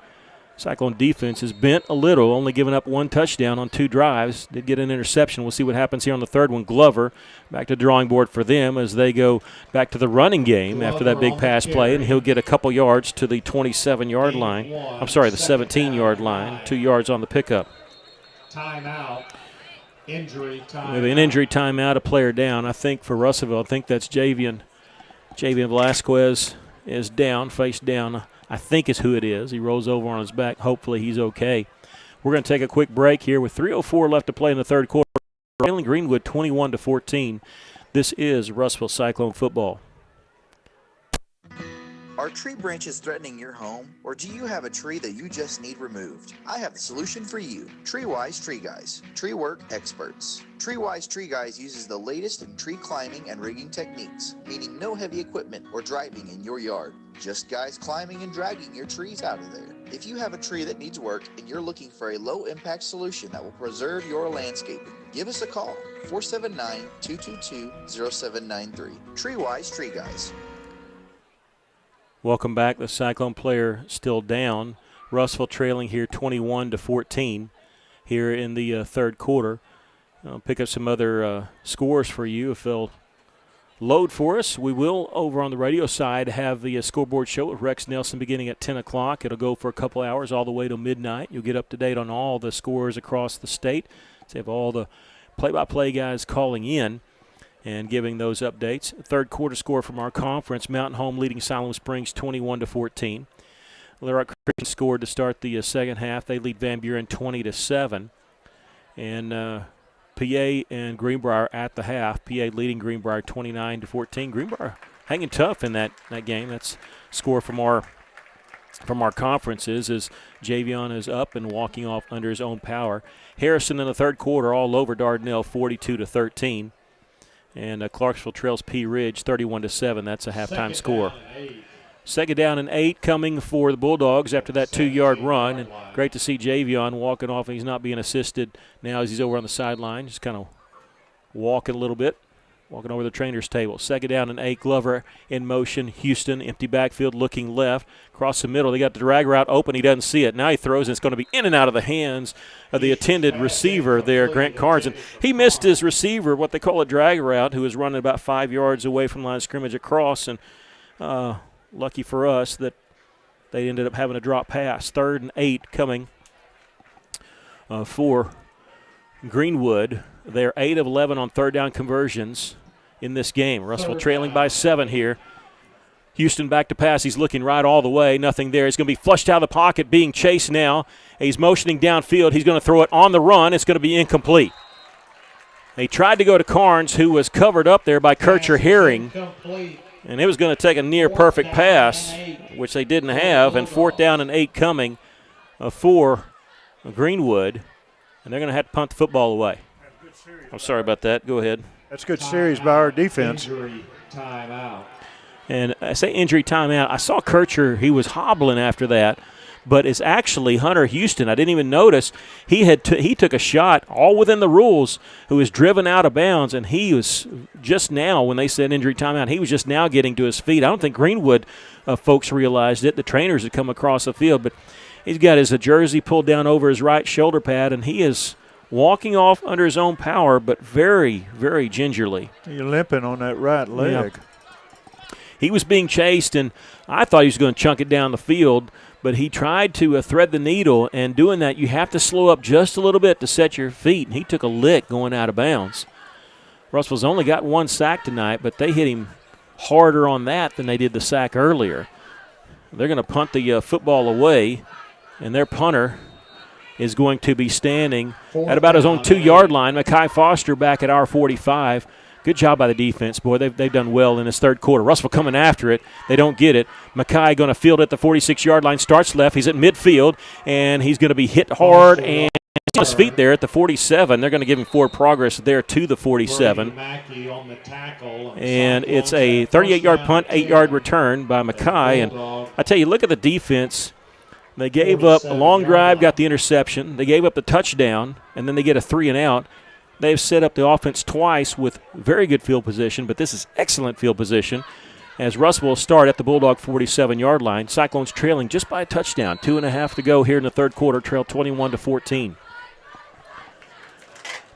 Cyclone defense is bent a little, only giving up 1 touchdown on 2 drives. Did get an interception. We'll see what happens here on the third one. Glover back to the drawing board for them as they go back to the running game after that big pass play, and he'll get a couple yards to the 27-yard line. I'm sorry, the 17-yard line. 2 yards on the pickup. Timeout. Injury timeout. Maybe an injury timeout, a player down. I think for Russellville, I think that's Javian Velasquez is down, face down. I think is who it is. He rolls over on his back. Hopefully he's okay. We're going to take a quick break here with 3:04 left to play in the third quarter. Trailing Greenwood 21-14. This is Russellville Cyclone football. Are tree branches threatening your home, or do you have a tree that you just need removed? I have the solution for you. TreeWise Tree Guys, tree work experts. TreeWise Tree Guys uses the latest in tree climbing and rigging techniques, meaning no heavy equipment or driving in your yard. Just guys climbing and dragging your trees out of there. If you have a tree that needs work and you're looking for a low-impact solution that will preserve your landscaping, give us a call, 479-222-0793. TreeWise Tree Guys. Welcome back. The Cyclone player still down. Russellville trailing here 21-14 here in the third quarter. I'll pick up some other scores for you if they'll load for us. We will, over on the radio side, have the scoreboard show with Rex Nelson beginning at 10 o'clock. It'll go for a couple hours all the way to midnight. You'll get up to date on all the scores across the state. So have all the play-by-play guys calling in and giving those updates. Third quarter score from our conference, Mountain Home leading Siloam Springs 21-14. Little Rock Christian scored to start the second half. They lead Van Buren 20-7. And PA and Greenbrier at the half. PA leading Greenbrier 29-14. Greenbrier hanging tough in that game. That's score from our conferences as Javion is up and walking off under his own power. Harrison in the third quarter all over Dardanelle 42-13. And Clarksville trails Pea Ridge 31-7. That's a halftime score. Second down and 8 coming for the Bulldogs after that 2-yard run. And great to see Javion walking off, and he's not being assisted now as he's over on the sideline. Just kind of walking a little bit. Walking over the trainer's table. Second down and 8. Glover in motion. Houston, empty backfield, looking left. Across the middle, they got the drag route open. He doesn't see it. Now he throws, and it's going to be in and out of the hands of the intended receiver there, Grant Carnes. And he missed his receiver, what they call a drag route, who was running about 5 yards away from line of scrimmage across. And lucky for us that they ended up having a drop pass. 3rd and 8 coming for Greenwood. They're 8 of 11 on third down conversions in this game. Russellville trailing by 7 here. Houston back to pass. He's looking right all the way. Nothing there. He's going to be flushed out of the pocket, being chased now. He's motioning downfield. He's going to throw it on the run. It's going to be incomplete. They tried to go to Carnes, who was covered up there by Kircher Herring. And it was going to take a near-perfect pass, which they didn't have. And 4th down and 8 coming for Greenwood. And they're going to have to punt the football away. I'm sorry about that. Go ahead. That's a good series by our defense. Injury timeout. And I say injury timeout. I saw Kircher. He was hobbling after that. But it's actually Hunter Houston. I didn't even notice. He took a shot all within the rules, who was driven out of bounds, and he was just now, when they said injury timeout, he was just now getting to his feet. I don't think Greenwood folks realized it. The trainers had come across the field. But he's got his jersey pulled down over his right shoulder pad, and he is walking off under his own power, but very, very gingerly. You're limping on that right leg. Yeah. He was being chased, and I thought he was going to chunk it down the field, but he tried to thread the needle, and doing that, you have to slow up just a little bit to set your feet, and he took a lick going out of bounds. Russell's only got 1 sack tonight, but they hit him harder on that than they did the sack earlier. They're going to punt the football away, and their punter is going to be standing at about his own 2-yard line. Mackay Foster back at our 45. Good job by the defense, boy. They've done well in this third quarter. Russellville coming after it. They don't get it. Mackay going to field at the 46-yard line. Starts left. He's at midfield, and he's going to be hit hard and on his feet there at the 47. They're going to give him forward progress there to the 47. And it's a 38-yard punt, 8-yard return by Mackay. And I tell you, look at the defense. They gave up a long drive, got the interception. They gave up the touchdown, and then they get a 3-and-out. They've set up the offense twice with very good field position, but this is excellent field position as Russellville will start at the Bulldog 47-yard line. Cyclones trailing just by a touchdown. 2.5 to go here in the third quarter, trail 21-14.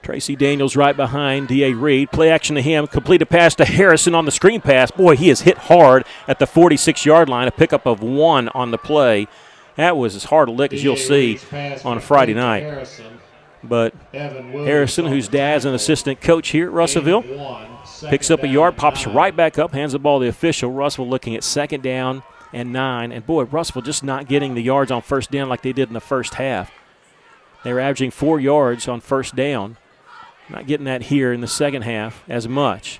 Tracy Daniels right behind D.A. Reed. Play action to him. Complete a pass to Harrison on the screen pass. Boy, he is hit hard at the 46-yard line. A pickup of 1 on the play. That was as hard a lick as you'll see on a Friday night. But Harrison, whose dad's an assistant coach here at Russellville, picks up a yard, pops right back up, hands the ball to the official. Russellville looking at 2nd down and 9. And, boy, Russellville just not getting the yards on first down like they did in the first half. They were averaging 4 yards on first down. Not getting that here in the second half as much.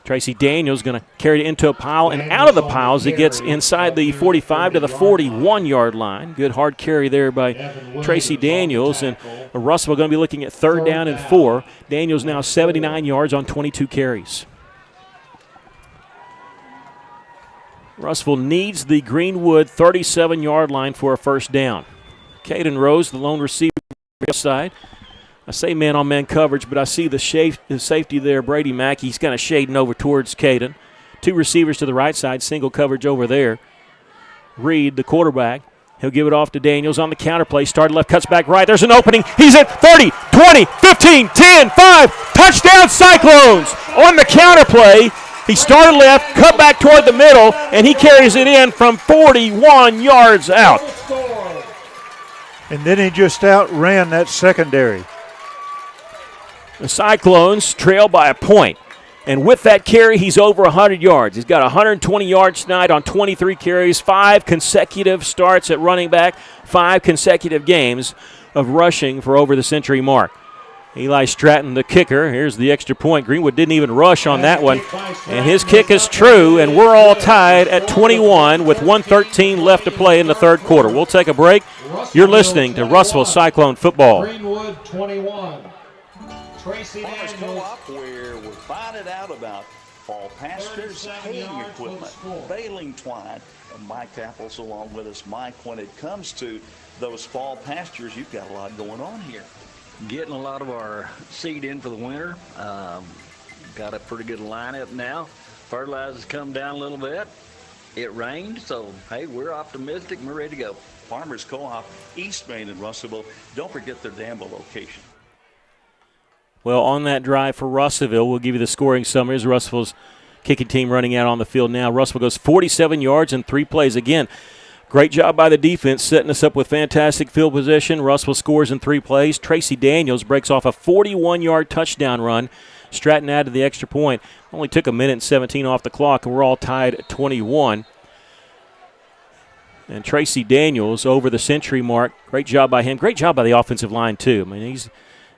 Tracy Daniels going to carry it into a pile, and out of the piles it gets inside the 45 to the 41-yard line. Good hard carry there by Tracy Daniels, and Russellville going to be looking at 3rd down and 4. Daniels now 79 yards on 22 carries. Russellville needs the Greenwood 37-yard line for a first down. Caden Rose, the lone receiver on the side. I say man-on-man coverage, but I see the safety there, Brady Mack. He's kind of shading over towards Caden. 2 receivers to the right side, single coverage over there. Reed, the quarterback, he'll give it off to Daniels on the counterplay. Started left, cuts back right. There's an opening. He's at 30, 20, 15, 10, 5. Touchdown Cyclones on the counterplay. He started left, cut back toward the middle, and he carries it in from 41 yards out. And then he just outran that secondary. The Cyclones trail by a point. And with that carry, he's over 100 yards. He's got 120 yards tonight on 23 carries, 5 consecutive starts at running back, 5 consecutive games of rushing for over the century mark. Eli Stratton, the kicker. Here's the extra point. Greenwood didn't even rush on that one. And his kick is true, and we're all tied at 21 with 1:13 left to play in the third quarter. We'll take a break. You're listening to Russellville Cyclone Football. Greenwood 21. Tracy Farmers Co-op, where we're finding out about fall pastures, haying equipment, baling twine. Mike Apple's along with us. Mike, when it comes to those fall pastures, you've got a lot going on here. Getting a lot of our seed in for the winter. got a pretty good lineup now. Fertilizer's come down a little bit. It rained, so hey, we're optimistic and we're ready to go. Farmers Co-op, East Main in Russellville. Don't forget their Danville location. Well, on that drive for Russellville, we'll give you the scoring summary as Russellville's kicking team running out on the field now. Russellville goes 47 yards in 3 plays. Again, great job by the defense setting us up with fantastic field position. Russellville scores in 3 plays. Tracy Daniels breaks off a 41-yard touchdown run. Stratton added the extra point. Only took a minute and 17 off the clock, and we're all tied at 21. And Tracy Daniels over the century mark. Great job by him. Great job by the offensive line, too. I mean, he's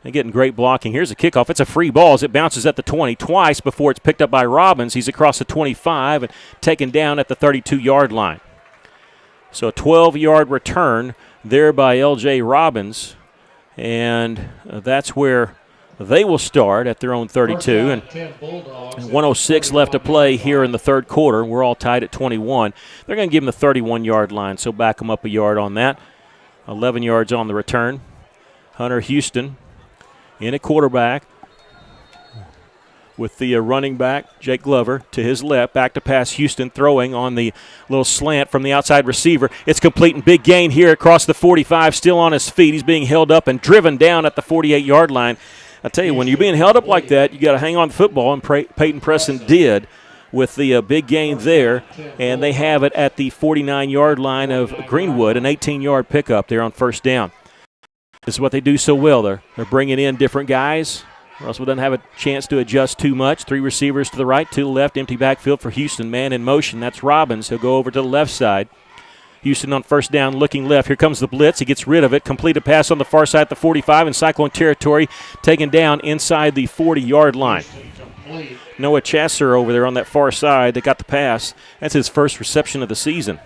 getting great blocking. Here's a kickoff. It's a free ball as it bounces at the 20 twice before it's picked up by Robbins. He's across the 25 and taken down at the 32-yard line. So a 12-yard return there by L.J. Robbins. And that's where they will start at their own 32. And 1:06 left to play here in the third quarter. We're all tied at 21. They're going to give them the 31-yard line, so back them up a yard on that. 11 yards on the return. Hunter Houston in at quarterback with the running back, Jake Glover, to his left. Back to pass, Houston throwing on the little slant from the outside receiver. It's complete and big gain here across the 45, still on his feet. He's being held up and driven down at the 48-yard line. I tell you, when you're being held up like that, you got to hang on to the football, and Peyton Preston did with the big gain there, and they have it at the 49-yard line of Greenwood, an 18-yard pickup there on first down. This is what they do so well. They're bringing in different guys. Russell doesn't have a chance to adjust too much. 3 receivers to the right, 2 to the left, empty backfield for Houston. Man in motion, that's Robbins. He'll go over to the left side. Houston on first down, looking left. Here comes the blitz. He gets rid of it. Completed pass on the far side at the 45 in Cyclone territory, taken down inside the 40-yard line. Noah Chasser over there on that far side that got the pass. That's his first reception of the season.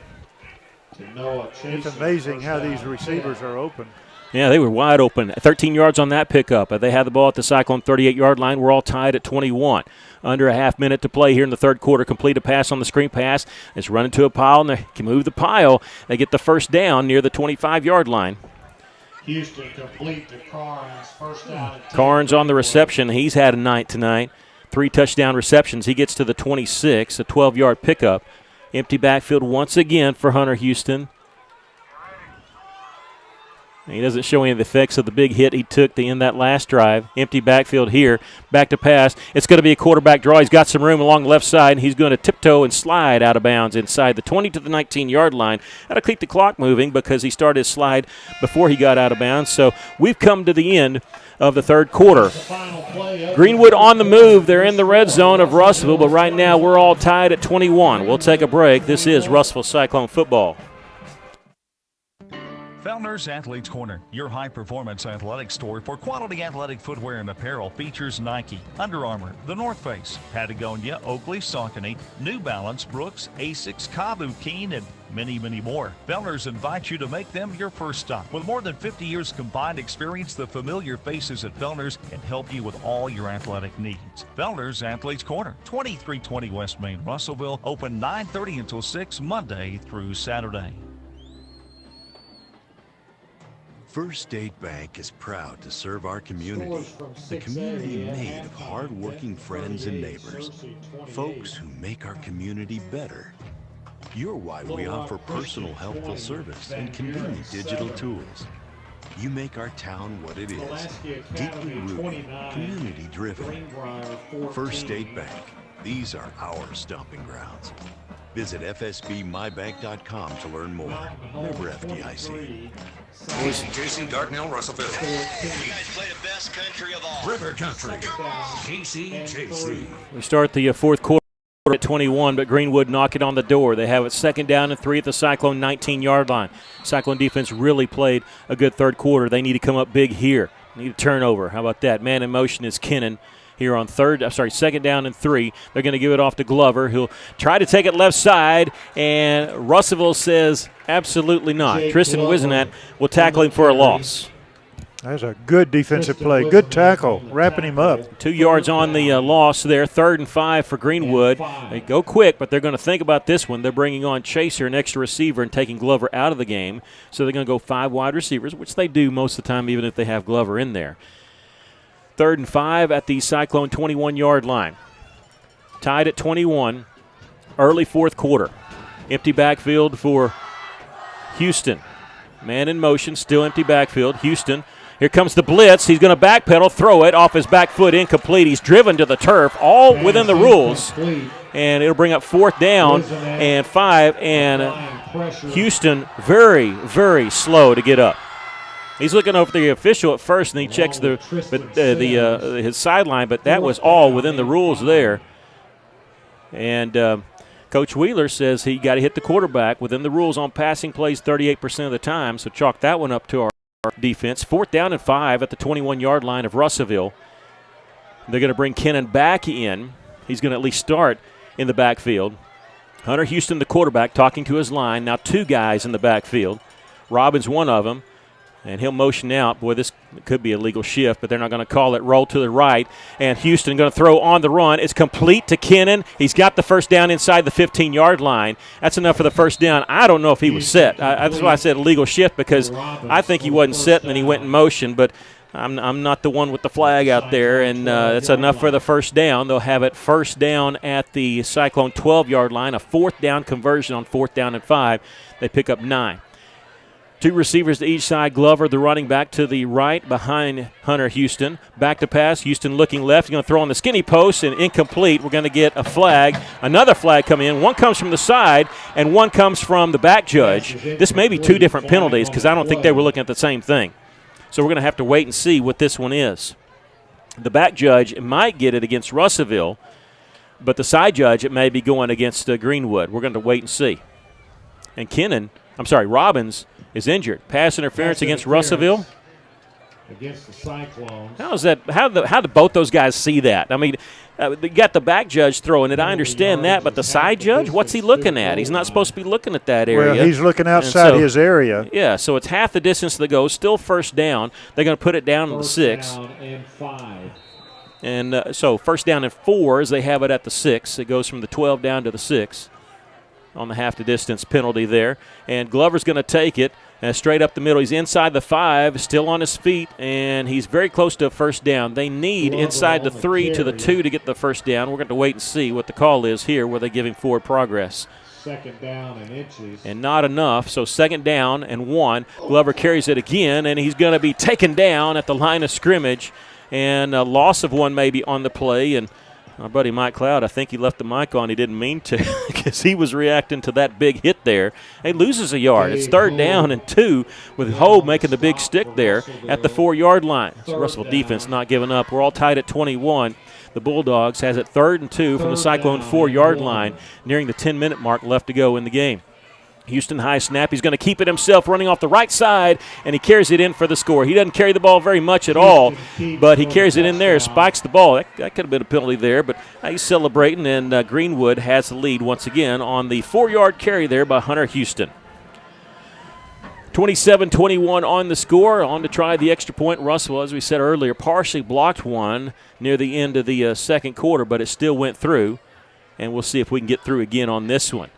It's amazing how these receivers are open. Yeah, they were wide open. 13 yards on that pickup. They had the ball at the Cyclone 38-yard line. We're all tied at 21. Under a half minute to play here in the third quarter. Complete a pass on the screen pass. It's run into a pile, and they can move the pile. They get the first down near the 25-yard line. Houston complete to Carnes. First down. Carnes on the reception. He's had a night tonight. 3 touchdown receptions. He gets to the 26, a 12-yard pickup. Empty backfield once again for Hunter Houston. He doesn't show any of the effects of the big hit he took to end that last drive. Empty backfield here. Back to pass. It's going to be a quarterback draw. He's got some room along the left side, and he's going to tiptoe and slide out of bounds inside the 20 to the 19-yard line. That'll keep the clock moving because he started his slide before he got out of bounds. So we've come to the end of the third quarter. Greenwood on the move. They're in the red zone of Russellville, but right now we're all tied at 21. We'll take a break. This is Russellville Cyclone football. Fellner's Athletes Corner, your high-performance athletic store for quality athletic footwear and apparel, features Nike, Under Armour, The North Face, Patagonia, Oakley, Saucony, New Balance, Brooks, Asics, Kabu, Keen, and many, many more. Fellner's invites you to make them your first stop. With more than 50 years combined experience, the familiar faces at Fellner's can help you with all your athletic needs. Fellner's Athletes Corner, 2320 West Main, Russellville, open 9:30 until 6 Monday through Saturday. First State Bank is proud to serve our community, the community made of hard-working friends and neighbors, folks who make our community better. You're why we offer personal, helpful service and convenient digital tools. You make our town what it is, deeply rooted, community-driven. First State Bank, these are our stomping grounds. Visit fsbmybank.com to learn more. Member FDIC. KCJC, Dardanelle, Russellville. You guys play the best country of all. River Country. KCJC. We start the fourth quarter at 21, but Greenwood knock it on the door. They have it second down and 3 at the Cyclone 19-yard line. Cyclone defense really played a good third quarter. They need to come up big here. Need a turnover. How about that? Man in motion is Kennan. Here on second down and 3. They're going to give it off to Glover. He'll try to take it left side, and Russellville says absolutely not. Tristan Wisenat will tackle him for a loss. That's a good defensive play. Good tackle, wrapping him up. 2 yards on the loss there. 3rd and 5 for Greenwood. They go quick, but they're going to think about this one. They're bringing on Chaser, an extra receiver, and taking Glover out of the game. So they're going to go 5 wide receivers, which they do most of the time even if they have Glover in there. 3rd and 5 at the Cyclone 21-yard line. Tied at 21, early 4th quarter. Empty backfield for Houston. Man in motion, still empty backfield. Houston, here comes the blitz. He's going to backpedal, throw it off his back foot, incomplete. He's driven to the turf, all within the rules. And it'll bring up 4th down and 5. And Houston very, very slow to get up. He's looking over the official at first, and he checks his sideline, but that was all within the rules there. And Coach Wheeler says he got to hit the quarterback within the rules on passing plays 38% of the time, so chalk that one up to our defense. 4th down and 5 at the 21-yard line of Russellville. They're going to bring Kennan back in. He's going to at least start in the backfield. Hunter Houston, the quarterback, talking to his line. Now 2 guys in the backfield. Robbins, one of them. And he'll motion out. Boy, this could be a legal shift, but they're not going to call it. Roll to the right. And Houston going to throw on the run. It's complete to Kennan. He's got the first down inside the 15-yard line. That's enough for the first down. I don't know if he was set. That's why I said a legal shift, because I think he wasn't set and then he went in motion. But I'm not the one with the flag out there, and that's enough for the first down. They'll have it first down at the Cyclone 12-yard line, a 4th down conversion on 4th down and 5. They pick up 9. 2 receivers to each side. Glover, the running back, to the right behind Hunter Houston. Back to pass. Houston looking left. He's going to throw on the skinny post and incomplete. We're going to get a flag. Another flag coming in. One comes from the side and one comes from the back judge. This may be 2 different penalties because I don't think they were looking at the same thing. So we're going to have to wait and see what this one is. The back judge might get it against Russellville, but the side judge, it may be going against Greenwood. We're going to wait and see. And Robbins is injured. Pass interference against Russellville. Against the Cyclones. How is that? How did both those guys see that? I mean, you got the back judge throwing it. I understand that, but the side judge, what's he looking at? He's not supposed to be looking at that area. Well, he's looking outside his area. Yeah, so it's half the distance to go. Still first down. They're going to put it down to the 6. Down and 5. And so first down and 4 as they have it at the 6. It goes from the 12 down to the 6 on the half the distance penalty there. And Glover's going to take it. Straight up the middle. He's inside the 5, still on his feet, and he's very close to a first down. They need inside the 3 to the 2 to get the first down. We're going to wait and see what the call is here, where they give him forward progress. 2nd down and inches. And not enough, so 2nd down and 1. Glover carries it again, and he's going to be taken down at the line of scrimmage, and a loss of 1 maybe on the play. And our buddy Mike Cloud, I think he left the mic on. He didn't mean to because he was reacting to that big hit there. He loses a yard. It's 3rd down and 2 with Ho making the big stick there at the 4-yard line. So Russellville defense not giving up. We're all tied at 21. The Bulldogs has it 3rd and 2 from the Cyclone 4-yard line, nearing the 10-minute mark left to go in the game. Houston high snap. He's going to keep it himself, running off the right side, and he carries it in for the score. He doesn't carry the ball very much at all, but he carries it in there, spikes the ball. That could have been a penalty there, but he's celebrating, and Greenwood has the lead once again on the 4-yard carry there by Hunter Houston. 27-21 on the score. On to try the extra point. Russell, as we said earlier, partially blocked one near the end of the second quarter, but it still went through, and we'll see if we can get through again on this one.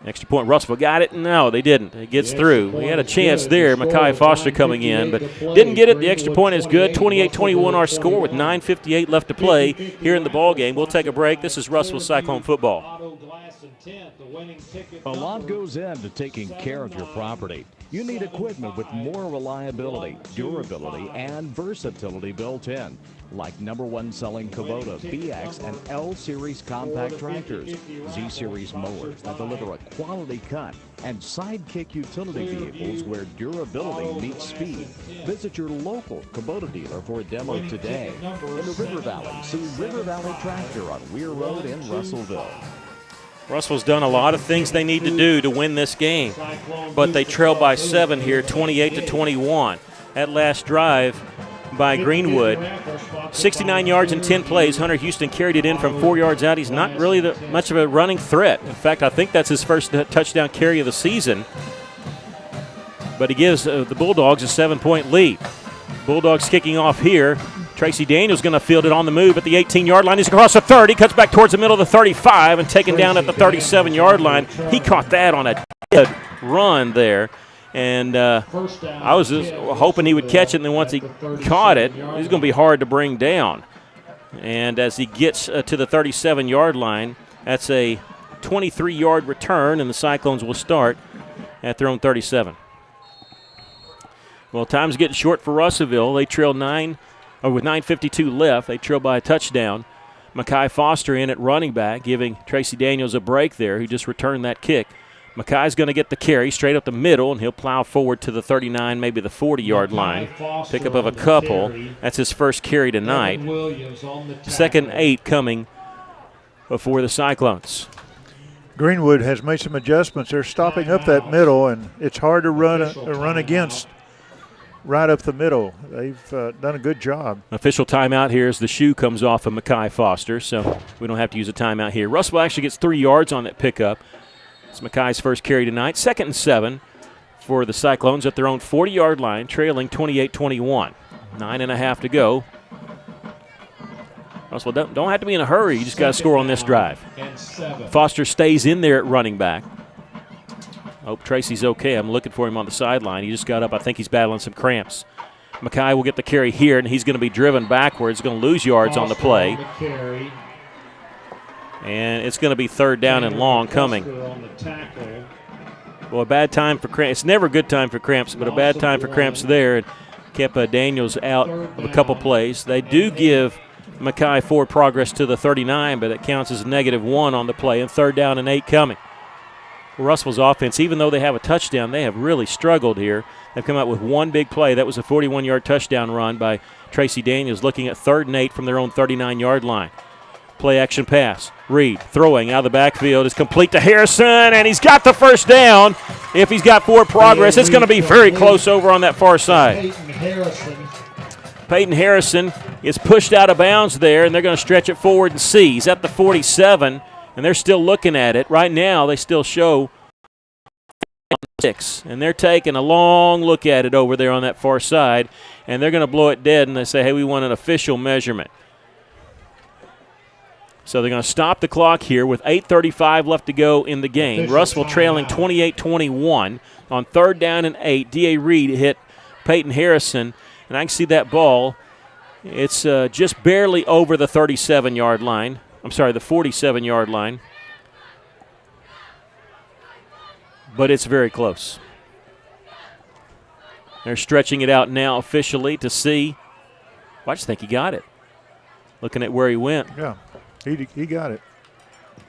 Extra point, Russellville got it? No, they didn't. It gets through. We had a chance there, Mackay Foster coming in, but didn't get it. The extra point is good. 28-21 our score with 9:58 left to play here in the ballgame. We'll take a break. This is Russellville Cyclone football. A lot goes into taking care of your property. You need equipment with more reliability, durability, and versatility built in, like #1 selling Kubota BX and L Series compact tractors, Z Series mowers that deliver a quality cut, and Sidekick utility vehicles where durability meets speed. Visit your local Kubota dealer for a demo today. In the River Valley, see River Valley Tractor on Weir Road in Russellville. Russell's done a lot of things they need to do to win this game, but they trail by 7 here, 28-21. That last drive by Greenwood, 69 yards in 10 plays. Hunter Houston carried it in from 4 yards out. He's not really much of a running threat. In fact, I think that's his first touchdown carry of the season. But he gives the Bulldogs a 7-point lead. Bulldogs kicking off here. Tracy Daniels going to field it on the move at the 18-yard line. He's across the 30, cuts back towards the middle of the 35, and taken down at the 37-yard line. He caught that on a dead run there. And I was just hoping he would catch it, and then once he caught it, he's going to be hard to bring down. And as he gets to the 37-yard line, that's a 23-yard return, and the Cyclones will start at their own 37. Well, time's getting short for Russellville. They trail with 9:52 left. They trail by a touchdown. Mackay Foster in at running back, giving Tracy Daniels a break there, who just returned that kick. Mackay's going to get the carry straight up the middle, and he'll plow forward to the 39, maybe the 40-yard line. Pickup of a couple. That's his first carry tonight. Second 8 coming for the Cyclones. Greenwood has made some adjustments. They're stopping up that middle, and it's hard to run against right up the middle. They've done a good job. Official timeout here as the shoe comes off of Mackay Foster, so we don't have to use a timeout here. Russellville actually gets 3 yards on that pickup. It's Mackay's first carry tonight. 2nd and 7 for the Cyclones at their own 40-yard line, trailing 28-21. 9.5 to go. Russellville don't have to be in a hurry. You just got to score on this drive. Foster stays in there at running back. Hope Tracy's okay. I'm looking for him on the sideline. He just got up. I think he's battling some cramps. Mackay will get the carry here, and he's going to be driven backwards. Going to lose yards on the play. And it's going to be 3rd down and long coming. Well, a bad time for Cramps. It's never a good time for Cramps, but a bad time for Cramps there. And kept Daniels out of a couple plays. They do give Mackay forward progress to the 39, but it counts as a -1 on the play, and 3rd down and 8 coming. Russell's offense, even though they have a touchdown, they have really struggled here. They've come out with one big play. That was a 41-yard touchdown run by Tracy Daniels, looking at 3rd and 8 from their own 39-yard line. Play action pass. Reed throwing out of the backfield is complete to Harrison, and he's got the first down. If he's got forward progress, it's going to be very close over on that far side. Peyton Harrison is pushed out of bounds there, and they're going to stretch it forward and see. He's at the 47, and they're still looking at it. Right now, they still show 6, and they're taking a long look at it over there on that far side, and they're going to blow it dead, and they say, hey, we want an official measurement. So they're going to stop the clock here with 8:35 left to go in the game. Russellville trailing 28-21 on 3rd down and 8. D.A. Reed hit Peyton Harrison, and I can see that ball. It's just barely over the 37-yard line. I'm sorry, the 47-yard line. But it's very close. They're stretching it out now officially to see. Well, I just think he got it. Looking at where he went. Yeah. He got it.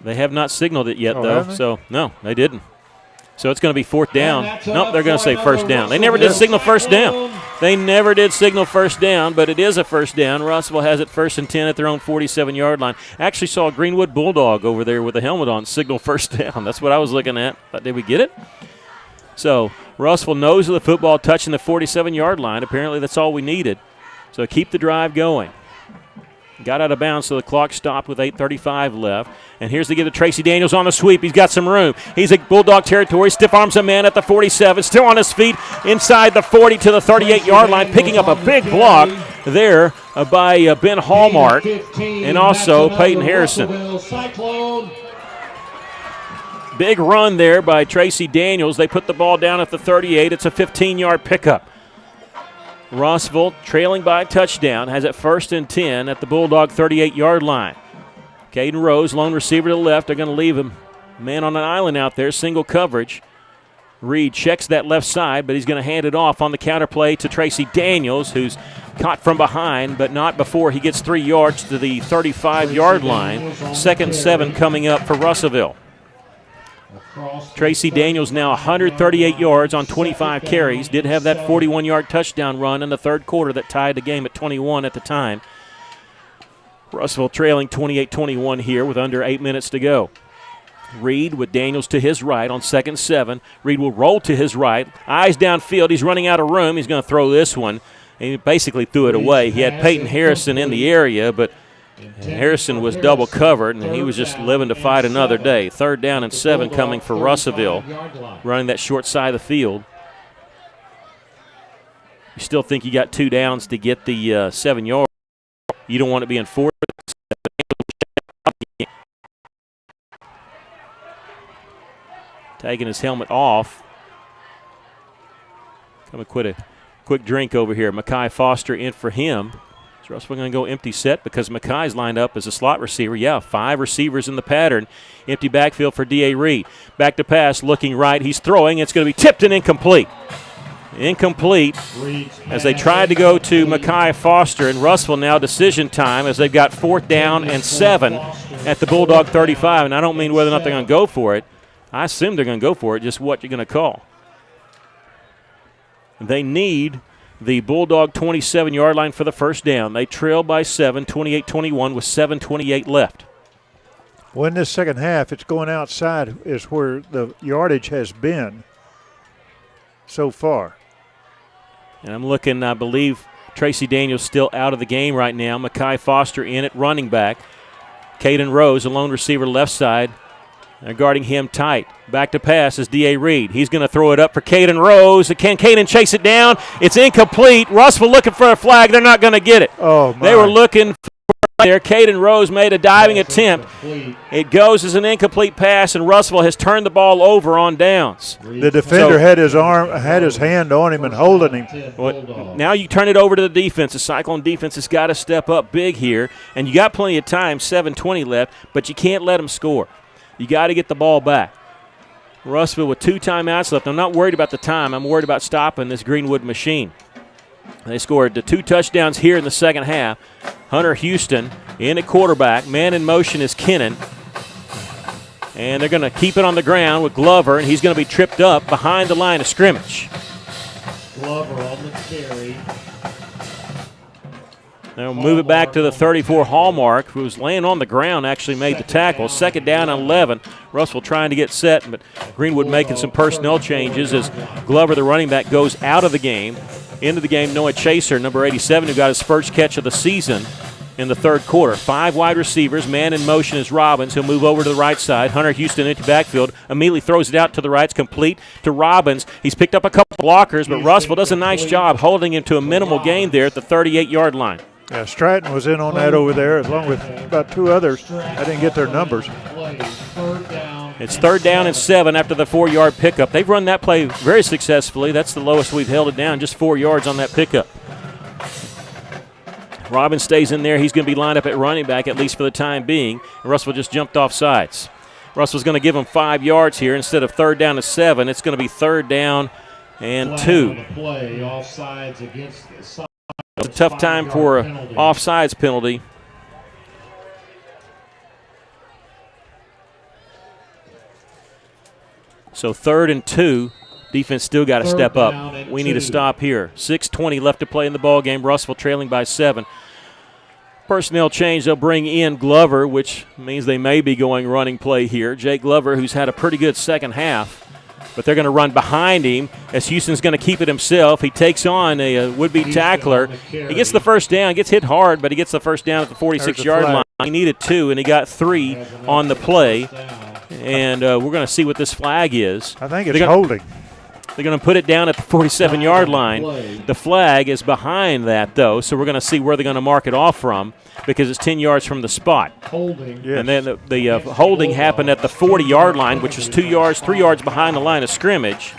They have not signaled it yet, though. So, no, they didn't. So it's going to be 4th down. Nope, they're going to say 1st down. They never did signal 1st down. They never did signal 1st down, but it is a 1st down. Russellville has it 1st and 10 at their own 47-yard line. Actually saw a Greenwood Bulldog over there with a helmet on signal 1st down. That's what I was looking at. But did we get it? So Russellville knows of the football touching the 47-yard line. Apparently that's all we needed. So keep the drive going. Got out of bounds, so the clock stopped with 8:35 left. And here's the give to Tracy Daniels on the sweep. He's got some room. He's at Bulldog territory. Stiff arms a man at the 47. Still on his feet inside the 40 to the 38-yard line. Picking up a big block there by Ben Hallmark and also Peyton Harrison. Big run there by Tracy Daniels. They put the ball down at the 38. It's a 15-yard pickup. Russellville trailing by a touchdown, has it 1st and 10 at the Bulldog 38-yard line. Caden Rose, lone receiver to the left. They're going to leave him. Man on an island out there, single coverage. Reed checks that left side, but he's going to hand it off on the counter play to Tracy Daniels, who's caught from behind, but not before he gets 3 yards to the 35-yard line. 2nd and 7 coming up for Russellville. Tracy Daniels now 138 yards on 25 carries. Did have that 41-yard touchdown run in the 3rd quarter that tied the game at 21 at the time. Russellville trailing 28-21 here with under 8 minutes to go. Reed with Daniels to his right on 2nd and 7. Reed will roll to his right. Eyes downfield. He's running out of room. He's going to throw this one. He basically threw it away. He had Peyton Harrison in the area, but Harrison was double covered, and he was just living to fight another day. 3rd down and 7 coming for Russellville, running that short side of the field. You still think you got 2 downs to get the 7 yards. You don't want it being 4th. Taking his helmet off. I'm going to quick drink over here. Mekhi Foster in for him. Is Russellville going to go empty set because Mekhi's lined up as a slot receiver? Yeah, 5 receivers in the pattern. Empty backfield for D.A. Reed. Back to pass, looking right. He's throwing. It's going to be tipped and incomplete. Incomplete as they tried to go to Mekhi Foster, and Russellville now decision time as they've got 4th down and 7 at the Bulldog 35. And I don't mean whether or not they're going to go for it. I assume they're going to go for it, just what you're going to call. They need the Bulldog 27-yard line for the first down. They trail by 7, 28-21 with 7:28 left. Well, in this second half, it's going outside is where the yardage has been so far. And I'm looking, I believe Tracy Daniels still out of the game right now. Mekhi Foster in at running back. Caden Rose, a lone receiver left side. They're guarding him tight. Back to pass is D.A. Reed. He's going to throw it up for Caden Rose. Can Caden chase it down? It's incomplete. Russellville looking for a flag. They're not going to get it. Oh, my. They were looking for there. Caden Rose made a diving attempt. It goes as an incomplete pass, and Russellville has turned the ball over on downs. The defender had his hand on him and holding him. Well, now you turn it over to the defense. The Cyclone defense has got to step up big here, and you got plenty of time, 7:20 left, but you can't let them score. You got to get the ball back. Russellville with 2 timeouts left. I'm not worried about the time. I'm worried about stopping this Greenwood machine. They scored the 2 touchdowns here in the second half. Hunter Houston in at quarterback. Man in motion is Kennan. And they're going to keep it on the ground with Glover, and he's going to be tripped up behind the line of scrimmage. Glover on the carry. They'll move it back to the 34 Hallmark, who was laying on the ground, actually made the tackle. Second down and 11. Russell trying to get set, but Greenwood making some personnel changes as Glover, the running back, goes out of the game. Into the game, Noah Chaser, number 87, who got his first catch of the season in the third quarter. 5 wide receivers. Man in motion is Robbins. He'll move over to the right side. Hunter Houston into backfield. Immediately throws it out to the right. It's complete to Robbins. He's picked up a couple blockers, but Russellville does a nice job holding him to a minimal gain there at the 38-yard line. Yeah, Stratton was in on that over there, along with about 2 others. I didn't get their numbers. It's 3rd down and 7 after the 4-yard pickup. They've run that play very successfully. That's the lowest we've held it down, just 4 yards on that pickup. Robbins stays in there. He's going to be lined up at running back, at least for the time being. And Russellville just jumped off sides. Russell's going to give him 5 yards here. Instead of 3rd down and 7, it's going to be 3rd down and 2. It's a tough time for an offsides penalty. So 3rd and 2. Defense still got to step up. We need to stop here. 6:20 left to play in the ball game. Russellville trailing by 7. Personnel change. They'll bring in Glover, which means they may be going running play here. Jake Glover, who's had a pretty good second half. But they're going to run behind him as Houston's going to keep it himself. He takes on a would-be tackler. He gets the first down, gets hit hard, but he gets the first down at the 46-yard line. He needed 2, and he got 3 on the play. And we're going to see what this flag is. I think it's holding. They're going to put it down at the 47-yard line. The flag is behind that, though, so we're going to see where they're going to mark it off from because it's 10 yards from the spot. Holding. Yes. And then the holding happened at the 40-yard line, which was 3 yards behind the line of scrimmage.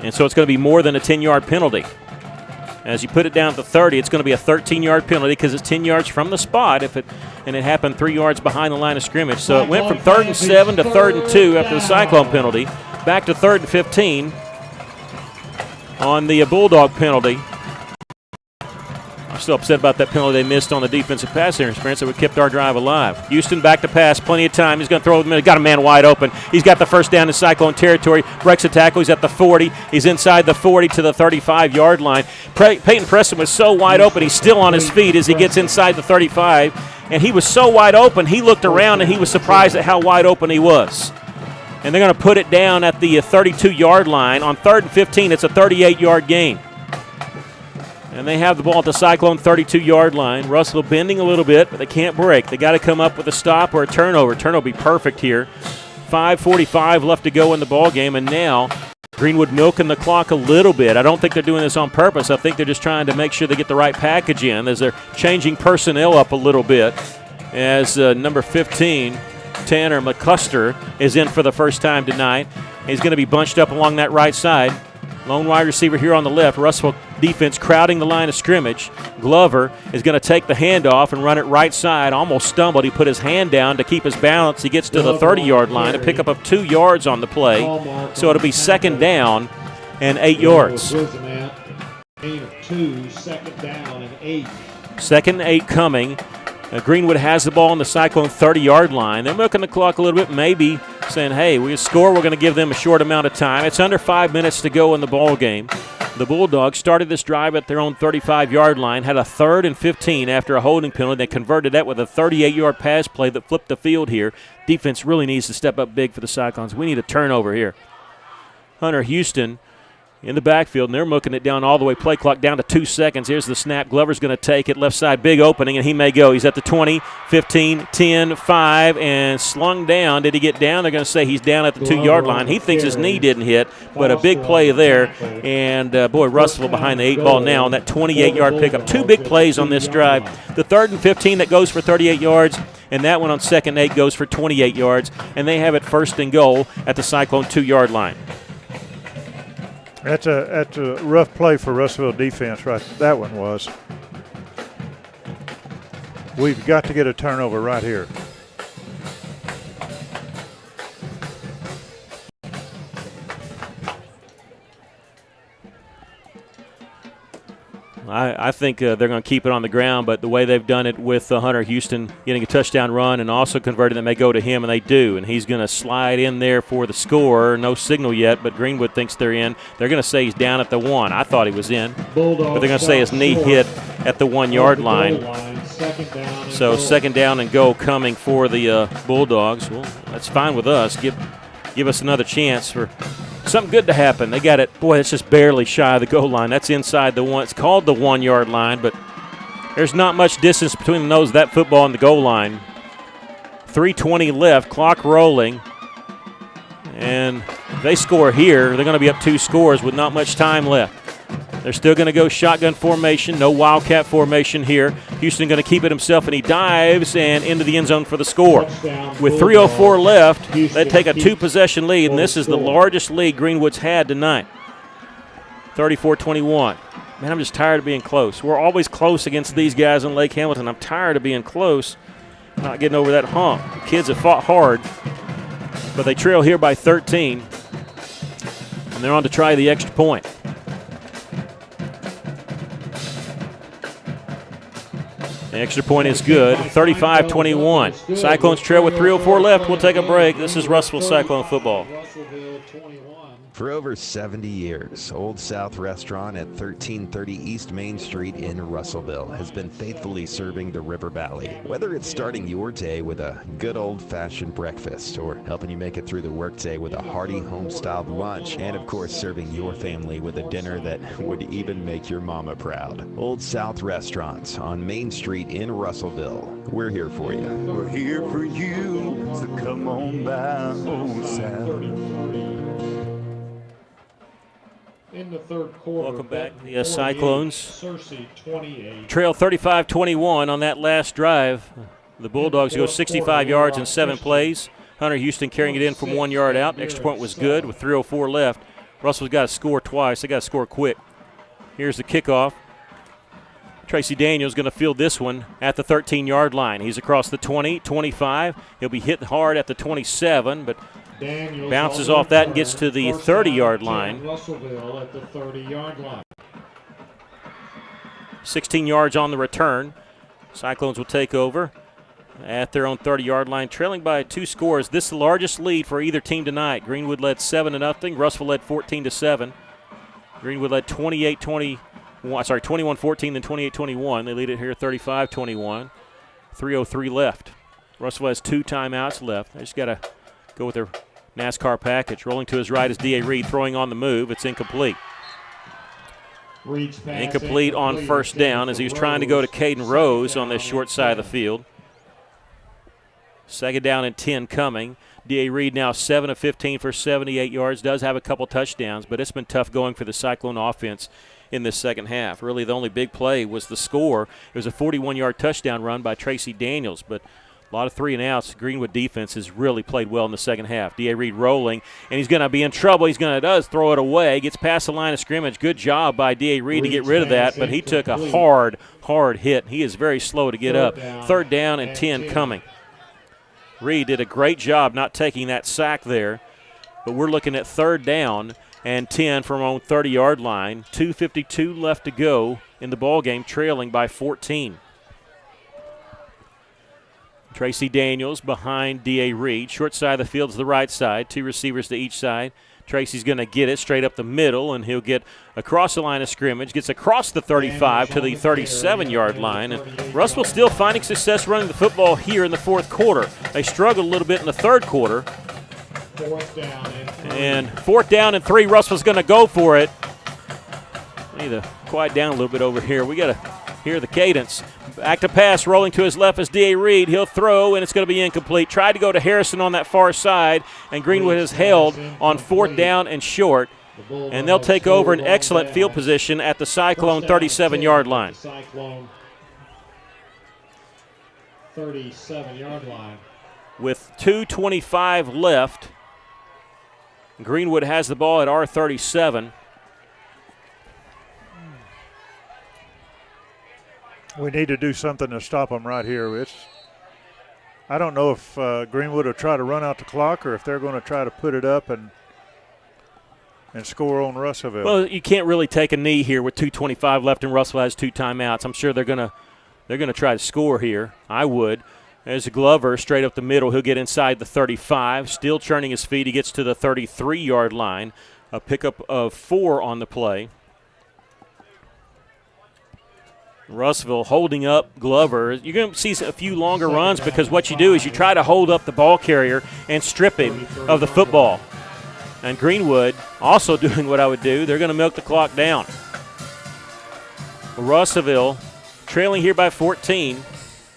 And so it's going to be more than a 10-yard penalty. As you put it down to 30, it's going to be a 13-yard penalty because it's 10 yards from the spot and it happened 3 yards behind the line of scrimmage. So it went from 3rd and 7 to 3rd and 2 after the Cyclone penalty, back to 3rd and 15 on the Bulldog penalty. I'm still upset about that penalty they missed on the defensive pass interference that would kept our drive alive. Houston back to pass, plenty of time. He's going to throw it. Got a man wide open. He's got the first down in Cyclone territory. Breaks a tackle. He's at the 40. He's inside the 40 to the 35-yard line. Peyton Preston was so wide open. He's still on his feet as he gets inside the 35. And he was so wide open, he looked around and he was surprised at how wide open he was. And they're going to put it down at the 32-yard line. On 3rd and 15, it's a 38-yard gain. And they have the ball at the Cyclone 32-yard line. Russellville bending a little bit, but they can't break. They got to come up with a stop or a turnover. Turnover will be perfect here. 5:45 left to go in the ball game, and now Greenwood milking the clock a little bit. I don't think they're doing this on purpose. I think they're just trying to make sure they get the right package in as they're changing personnel up a little bit. As number 15, Tanner McCuster, is in for the first time tonight. He's going to be bunched up along that right side. Lone wide receiver here on the left. Russellville defense crowding the line of scrimmage. Glover is going to take the handoff and run it right side. Almost stumbled. He put his hand down to keep his balance. He gets to the 30-yard line, a pickup of 2 yards on the play. So it'll be 2nd down and 8 yards. Gain of 2, 2nd down and 8. 2nd and 8 coming. Greenwood has the ball on the Cyclone 30-yard line. They're milking the clock a little bit, maybe saying, hey, we score, we're going to give them a short amount of time. It's under 5 minutes to go in the ball game. The Bulldogs started this drive at their own 35-yard line, had a 3rd and 15 after a holding penalty. They converted that with a 38-yard pass play that flipped the field here. Defense really needs to step up big for the Cyclones. We need a turnover here. Hunter Houston in the backfield, and they're mooking it down all the way. Play clock down to 2 seconds. Here's the snap. Glover's going to take it. Left side, big opening, and he may go. He's at the 20, 15, 10, 5, and slung down. Did he get down? They're going to say he's down at the 2-yard line. He thinks his knee didn't hit, but a big play there. And, boy, Russellville behind the 8 ball now on that 28-yard pickup. 2 big plays on this drive. The 3rd and 15 that goes for 38 yards, and that one on 2nd and 8 goes for 28 yards. And they have it 1st and goal at the Cyclone 2-yard line. That's a rough play for Russellville defense, right? That one was. We've got to get a turnover right here. I think they're going to keep it on the ground, but the way they've done it with Hunter Houston getting a touchdown run and also converting that may go to him, and they do. And he's going to slide in there for the score. No signal yet, but Greenwood thinks they're in. They're going to say he's down at the 1. I thought he was in. But they're going to say his knee hit at the 1-yard line. So 2nd down and goal coming for the Bulldogs. Well, that's fine with us. Give us another chance for something good to happen. They got it. Boy, it's just barely shy of the goal line. That's inside the 1. It's called the 1-yard line, but there's not much distance between the nose of that football and the goal line. 3:20 left, clock rolling. And if they score here, they're going to be up 2 scores with not much time left. They're still going to go shotgun formation, no wildcat formation here. Houston going to keep it himself, and he dives and into the end zone for the score. With 3:04 left, they take a 2-possession lead, and this is the largest lead Greenwood's had tonight. 34-21. Man, I'm just tired of being close. We're always close against these guys in Lake Hamilton. I'm tired of being close, not getting over that hump. The kids have fought hard, but they trail here by 13, and they're on to try the extra point. The extra point is good. 35-21. Cyclones trail with 3:04 left. We'll take a break. This is Russellville Cyclone football. For over 70 years, Old South Restaurant at 1330 East Main Street in Russellville has been faithfully serving the River Valley. Whether it's starting your day with a good old-fashioned breakfast or helping you make it through the workday with a hearty home-styled lunch, and of course serving your family with a dinner that would even make your mama proud. Old South Restaurant on Main Street in Russellville. We're here for you. We're here for you, so come on by Old South. In the 3rd quarter. Welcome back. The Cyclones 28. trail 35-21 on that last drive. The Bulldogs go 65 yards in 7 plays. Hunter Houston carrying it in from 1 yard out. Extra point was good with 3:04 left. Russell's got to score twice. They got to score quick. Here's the kickoff. Tracy Daniels going to field this one at the 13-yard line. He's across the 20, 25. He'll be hit hard at the 27, but Daniels bounces off that and gets to the 30-yard line. Russellville at the 30-yard line. 16 yards on the return. Cyclones will take over at their own 30-yard line, trailing by 2 scores. This is the largest lead for either team tonight. Greenwood led 7-0. Russellville led 14-7. Greenwood led 21-14, then 28-21. They lead it here 35-21. 3:03 left. Russellville has 2 timeouts left. They just got to go with their NASCAR package. Rolling to his right is D.A. Reed, throwing on the move. It's incomplete. Incomplete on 1st down as he was trying to go to Caden Rose on this short side of the field. 2nd down and 10 coming. D.A. Reed now 7 of 15 for 78 yards. Does have a couple touchdowns, but it's been tough going for the Cyclone offense in this second half. Really, the only big play was the score. It was a 41-yard touchdown run by Tracy Daniels, but A lot of 3 and outs. Greenwood defense has really played well in the second half. D.A. Reed rolling, and he's going to be in trouble. He's going to throw it away. Gets past the line of scrimmage. Good job by D.A. Reed to get rid of that, but he took a hard hit. He is very slow to get up. 3rd down and 10 coming. Reed did a great job not taking that sack there, but we're looking at 3rd down and 10 from our own 30-yard line. 2:52 left to go in the ballgame, trailing by 14. Tracy Daniels behind D.A. Reed. Short side of the field to the right side. 2 receivers to each side. Tracy's going to get it straight up the middle, and he'll get across the line of scrimmage. Gets across the 35 to the 37-yard line. And Russellville still finding success running the football here in the 4th quarter. They struggled a little bit in the 3rd quarter. 4th down and 3. Russellville's going to go for it. I need to quiet down a little bit over here. We got to hear the cadence. Back to pass, rolling to his left is D.A. Reed. He'll throw, and it's going to be incomplete. Tried to go to Harrison on that far side, and Greenwood is held on 4th down and short. And they'll take over an excellent field position at the Cyclone 37-yard line. 37-yard line. With 2:25 left, Greenwood has the ball at our 37. We need to do something to stop them right here. I don't know if Greenwood will try to run out the clock or if they're going to try to put it up and score on Russellville. Well, you can't really take a knee here with 2:25 left, and Russellville has 2 timeouts. I'm sure they're going to try to score here. I would. There's a Glover straight up the middle. He'll get inside the 35. Still churning his feet. He gets to the 33-yard line. A pickup of 4 on the play. Russellville holding up Glover. You're going to see a few longer runs because what you do is you try to hold up the ball carrier and strip him of the football. And Greenwood also doing what I would do. They're going to milk the clock down. Russellville trailing here by 14.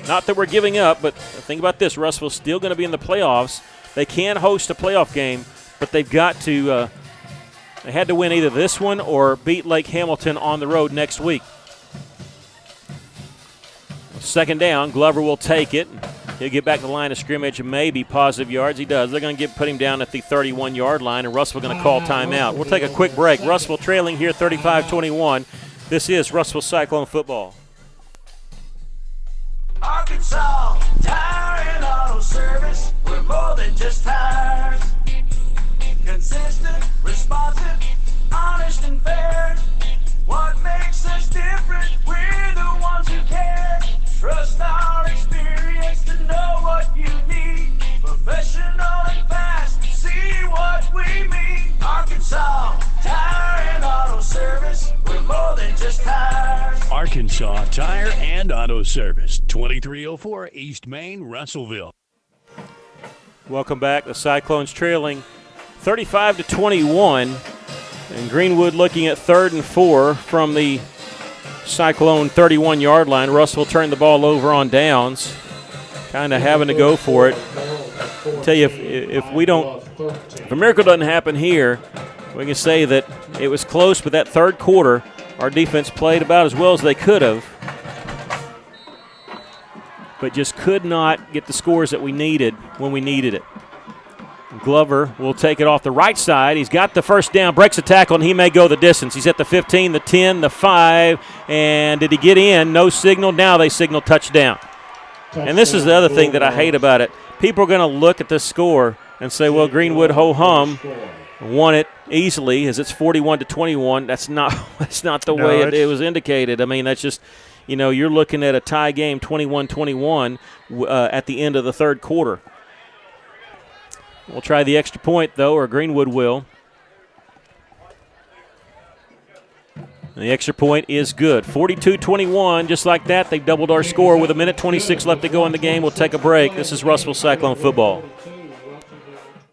Not that we're giving up, but think about this. Russellville's still going to be in the playoffs. They can host a playoff game, but they've got to they had to win either this one or beat Lake Hamilton on the road next week. 2nd down, Glover will take it. He'll get back to the line of scrimmage and maybe positive yards. He does. They're going to put him down at the 31-yard line, and Russellville going to call timeout. We'll take a quick break. Russellville trailing here 35-21. This is Russellville Cyclone football. Arkansas Tire and Auto Service. We're more than just tires. Consistent, responsive, honest and fair. What makes us different? We're the ones who care. Trust our experience to know what you need. Professional and fast, see what we mean. Arkansas Tire and Auto Service. We're more than just tires. Arkansas Tire and Auto Service, 2304 East Main, Russellville. Welcome back. The Cyclones trailing 35-21. And Greenwood looking at 3rd and 4 from the Cyclone 31-yard line. Russell turned the ball over on downs, kind of having to go for it. I'll tell you, if a miracle doesn't happen here, we can say that it was close, but that 3rd quarter, our defense played about as well as they could have, but just could not get the scores that we needed when we needed it. Glover will take it off the right side. He's got the 1st down, breaks a tackle, and he may go the distance. He's at the 15, the 10, the 5, and did he get in? No signal. Now they signal touchdown. And this is the other thing that I hate about it. People are going to look at this score and say, well, Greenwood ho-hum won it easily as it's 41-21. That's not the way it was indicated. I mean, that's just, you're looking at a tie game 21-21 at the end of the 3rd quarter. We'll try the extra point, though, or Greenwood will. And the extra point is good. 42-21, just like that. They've doubled our score with 1:26 left to go in the game. We'll take a break. This is Russellville Cyclone football.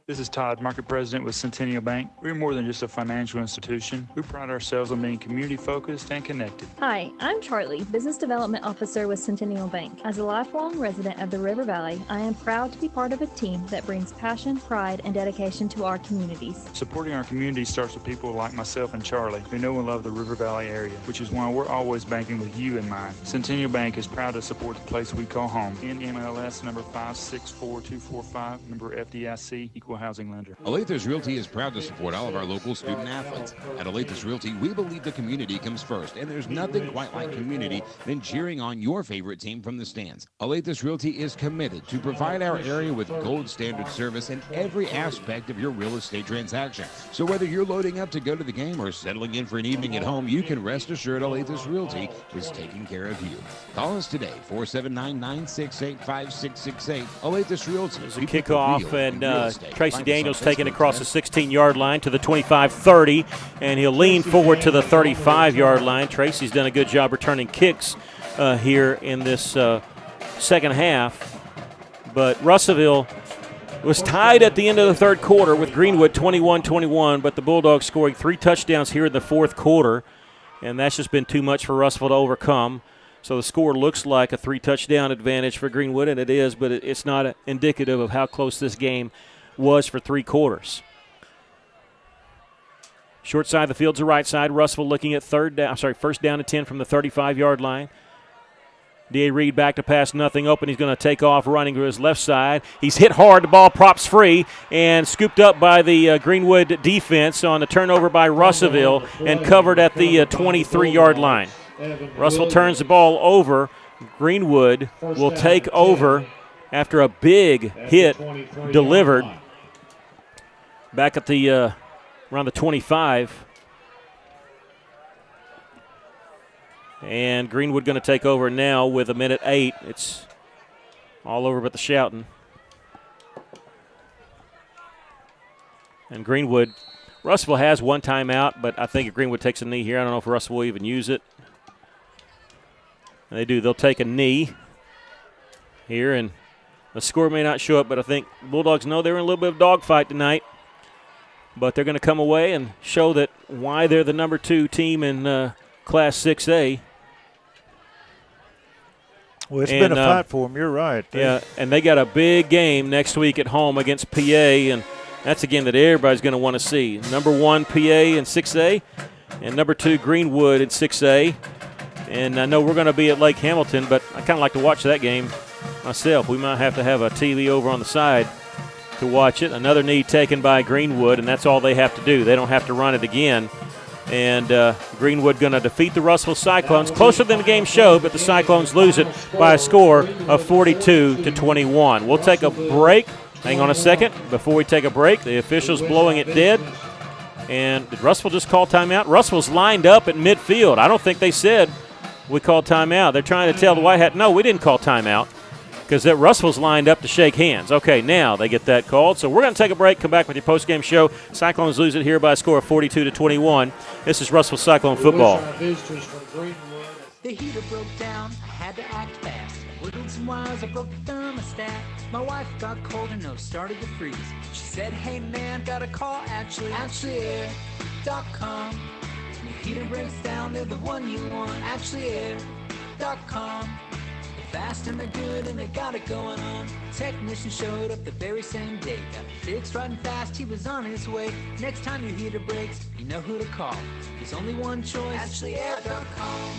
This is Todd, Market President with Centennial Bank. We're more than just a financial institution. We pride ourselves on being community-focused and connected. Hi, I'm Charlie, Business Development Officer with Centennial Bank. As a lifelong resident of the River Valley, I am proud to be part of a team that brings passion, pride, and dedication to our communities. Supporting our community starts with people like myself and Charlie, who know and love the River Valley area, which is why we're always banking with you in mind. Centennial Bank is proud to support the place we call home. NMLS number 564245, member FDIC, equal housing lender. Alathus Realty is proud to support all of our local student athletes. At Alathus Realty, we believe the community comes first, and there's nothing quite like community than cheering on your favorite team from the stands. Alathus Realty is committed to provide our area with gold standard service in every aspect of your real estate transaction. So whether you're loading up to go to the game or settling in for an evening at home, you can rest assured Alathus Realty is taking care of you. Call us today, 479-968-5668. Alathus Realty. There's a kickoff, and Tracy Daniels taking it across the 16-yard line to the 25-30, and he'll lean forward to the 35-yard line. Tracy's done a good job returning kicks here in this second half. But Russellville was tied at the end of the third quarter with Greenwood 21-21, but the Bulldogs scoring 3 touchdowns here in the fourth quarter, and that's just been too much for Russellville to overcome. So the score looks like a 3-touchdown advantage for Greenwood, and it is, but it's not indicative of how close this game was for 3 quarters. Short side of the field to right side. Russellville looking at first down and 10 from the 35-yard line. D.A. Reed back to pass, nothing open. He's going to take off running to his left side. He's hit hard. The ball props free and scooped up by the Greenwood defense on the turnover by Russellville and covered at the 23-yard line. Russellville turns the ball over. Greenwood will take over after a big hit delivered back at the around the 25. And Greenwood going to take over now with 1:08. It's all over but the shouting. And Greenwood, Russellville has one timeout, but I think if Greenwood takes a knee here, I don't know if Russellville will even use it. And they do. They'll take a knee here, and the score may not show up, but I think Bulldogs know they're in a little bit of dogfight tonight. But they're going to come away and show that why they're the number 2 team in Class 6A. Well, it's been a fight for them. You're right. Yeah, and they got a big game next week at home against PA, and that's a game that everybody's going to want to see. Number 1 PA in 6A, and number 2 Greenwood in 6A. And I know we're going to be at Lake Hamilton, but I kind of like to watch that game myself. We might have to have a TV over on the side to watch it. Another knee taken by Greenwood, and that's all they have to do. They don't have to run it again. And Greenwood going to defeat the Russellville Cyclones. Closer than the game showed, but the Cyclones lose it by a score of 42-21. We'll take a break. Hang on a second. Before we take a break, the officials blowing it dead. And did Russellville just call timeout? Russellville's lined up at midfield. I don't think they said we called timeout. They're trying to tell the White Hat, no, we didn't call timeout, because Russellville's lined up to shake hands. Okay, now they get that called. So we're going to take a break, come back with your post-game show. Cyclones lose it here by a score of 42-21. This is Russellville Cyclone football. The heater broke down, I had to act fast. Wiggled some wires, I broke the thermostat. My wife got cold and nose started to freeze. She said, hey man, got a call, AshleyAir.com. Your heater breaks down, they're the one you want, AshleyAir.com. Fast and they're good and they got it going on. Technician showed up the very same day. Got it fixed right and fast, he was on his way. Next time your heater breaks, you know who to call. There's only one choice, AshleyAir.com.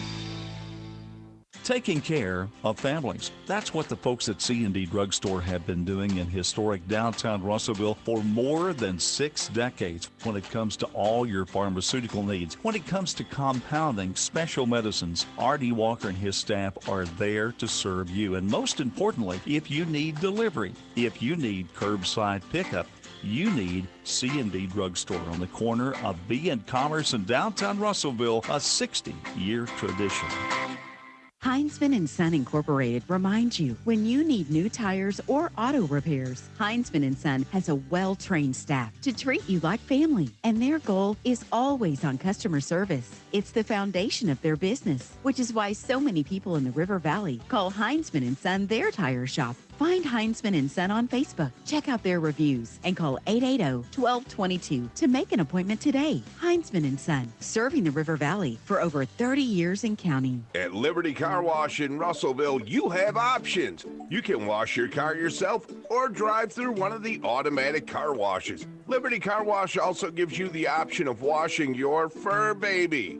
Taking care of families. That's what the folks at C&D Drugstore have been doing in historic downtown Russellville for more than 6 decades when it comes to all your pharmaceutical needs. When it comes to compounding special medicines, R.D. Walker and his staff are there to serve you. And most importantly, if you need delivery, if you need curbside pickup, you need C&D Drugstore on the corner of B and Commerce in downtown Russellville, a 60-year tradition. Heinzman & Son Incorporated reminds you, when you need new tires or auto repairs, Heinzman & Son has a well-trained staff to treat you like family, and their goal is always on customer service. It's the foundation of their business, which is why so many people in the River Valley call Heinzman & Son their tire shop. Find Heinzman & Son on Facebook, check out their reviews, and call 880-1222 to make an appointment today. Heinzman & Son, serving the River Valley for over 30 years and counting. At Liberty Car Wash in Russellville, you have options. You can wash your car yourself or drive through one of the automatic car washes. Liberty Car Wash also gives you the option of washing your fur baby.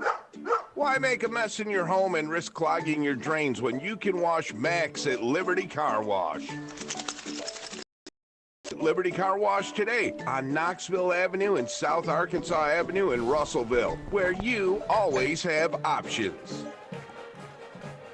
Why make a mess in your home and risk clogging your drains when you can wash Max at Liberty Car Wash? Liberty Car Wash today on Knoxville Avenue and South Arkansas Avenue in Russellville, where you always have options.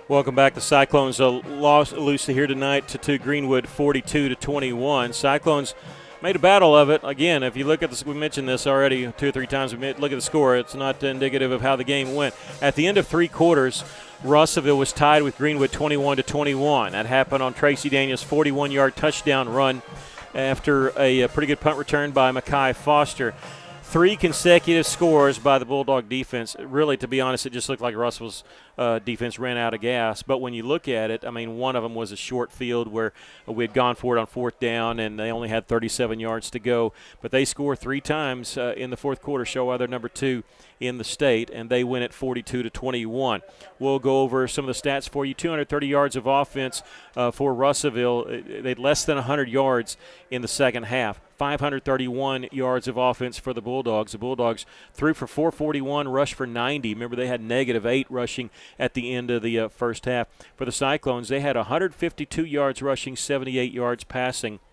Welcome back. The Cyclones lost loosely here tonight to Greenwood 42-21. Cyclones made a battle of it. Again, if you look at this, we mentioned this already 2 or 3 times. Look at the score. It's not indicative of how the game went. At the end of 3 quarters, Russellville was tied with Greenwood 21-21. That happened on Tracy Daniels' 41-yard touchdown run after a pretty good punt return by Mekhi Foster. 3 consecutive scores by the Bulldog defense. Really, to be honest, it just looked like Russell's defense ran out of gas. But when you look at it, I mean, one of them was a short field where we had gone for it on 4th down, and they only had 37 yards to go. But they scored 3 times in the 4th quarter, show why they're number 2 in the state, and they win at 42-21. We'll go over some of the stats for you. 230 yards of offense for Russellville. They had less than 100 yards in the second half. 531 yards of offense for the Bulldogs. The Bulldogs threw for 441, rushed for 90. Remember, they had -8 rushing at the end of the first half. For the Cyclones, they had 152 yards rushing, 78 yards passing.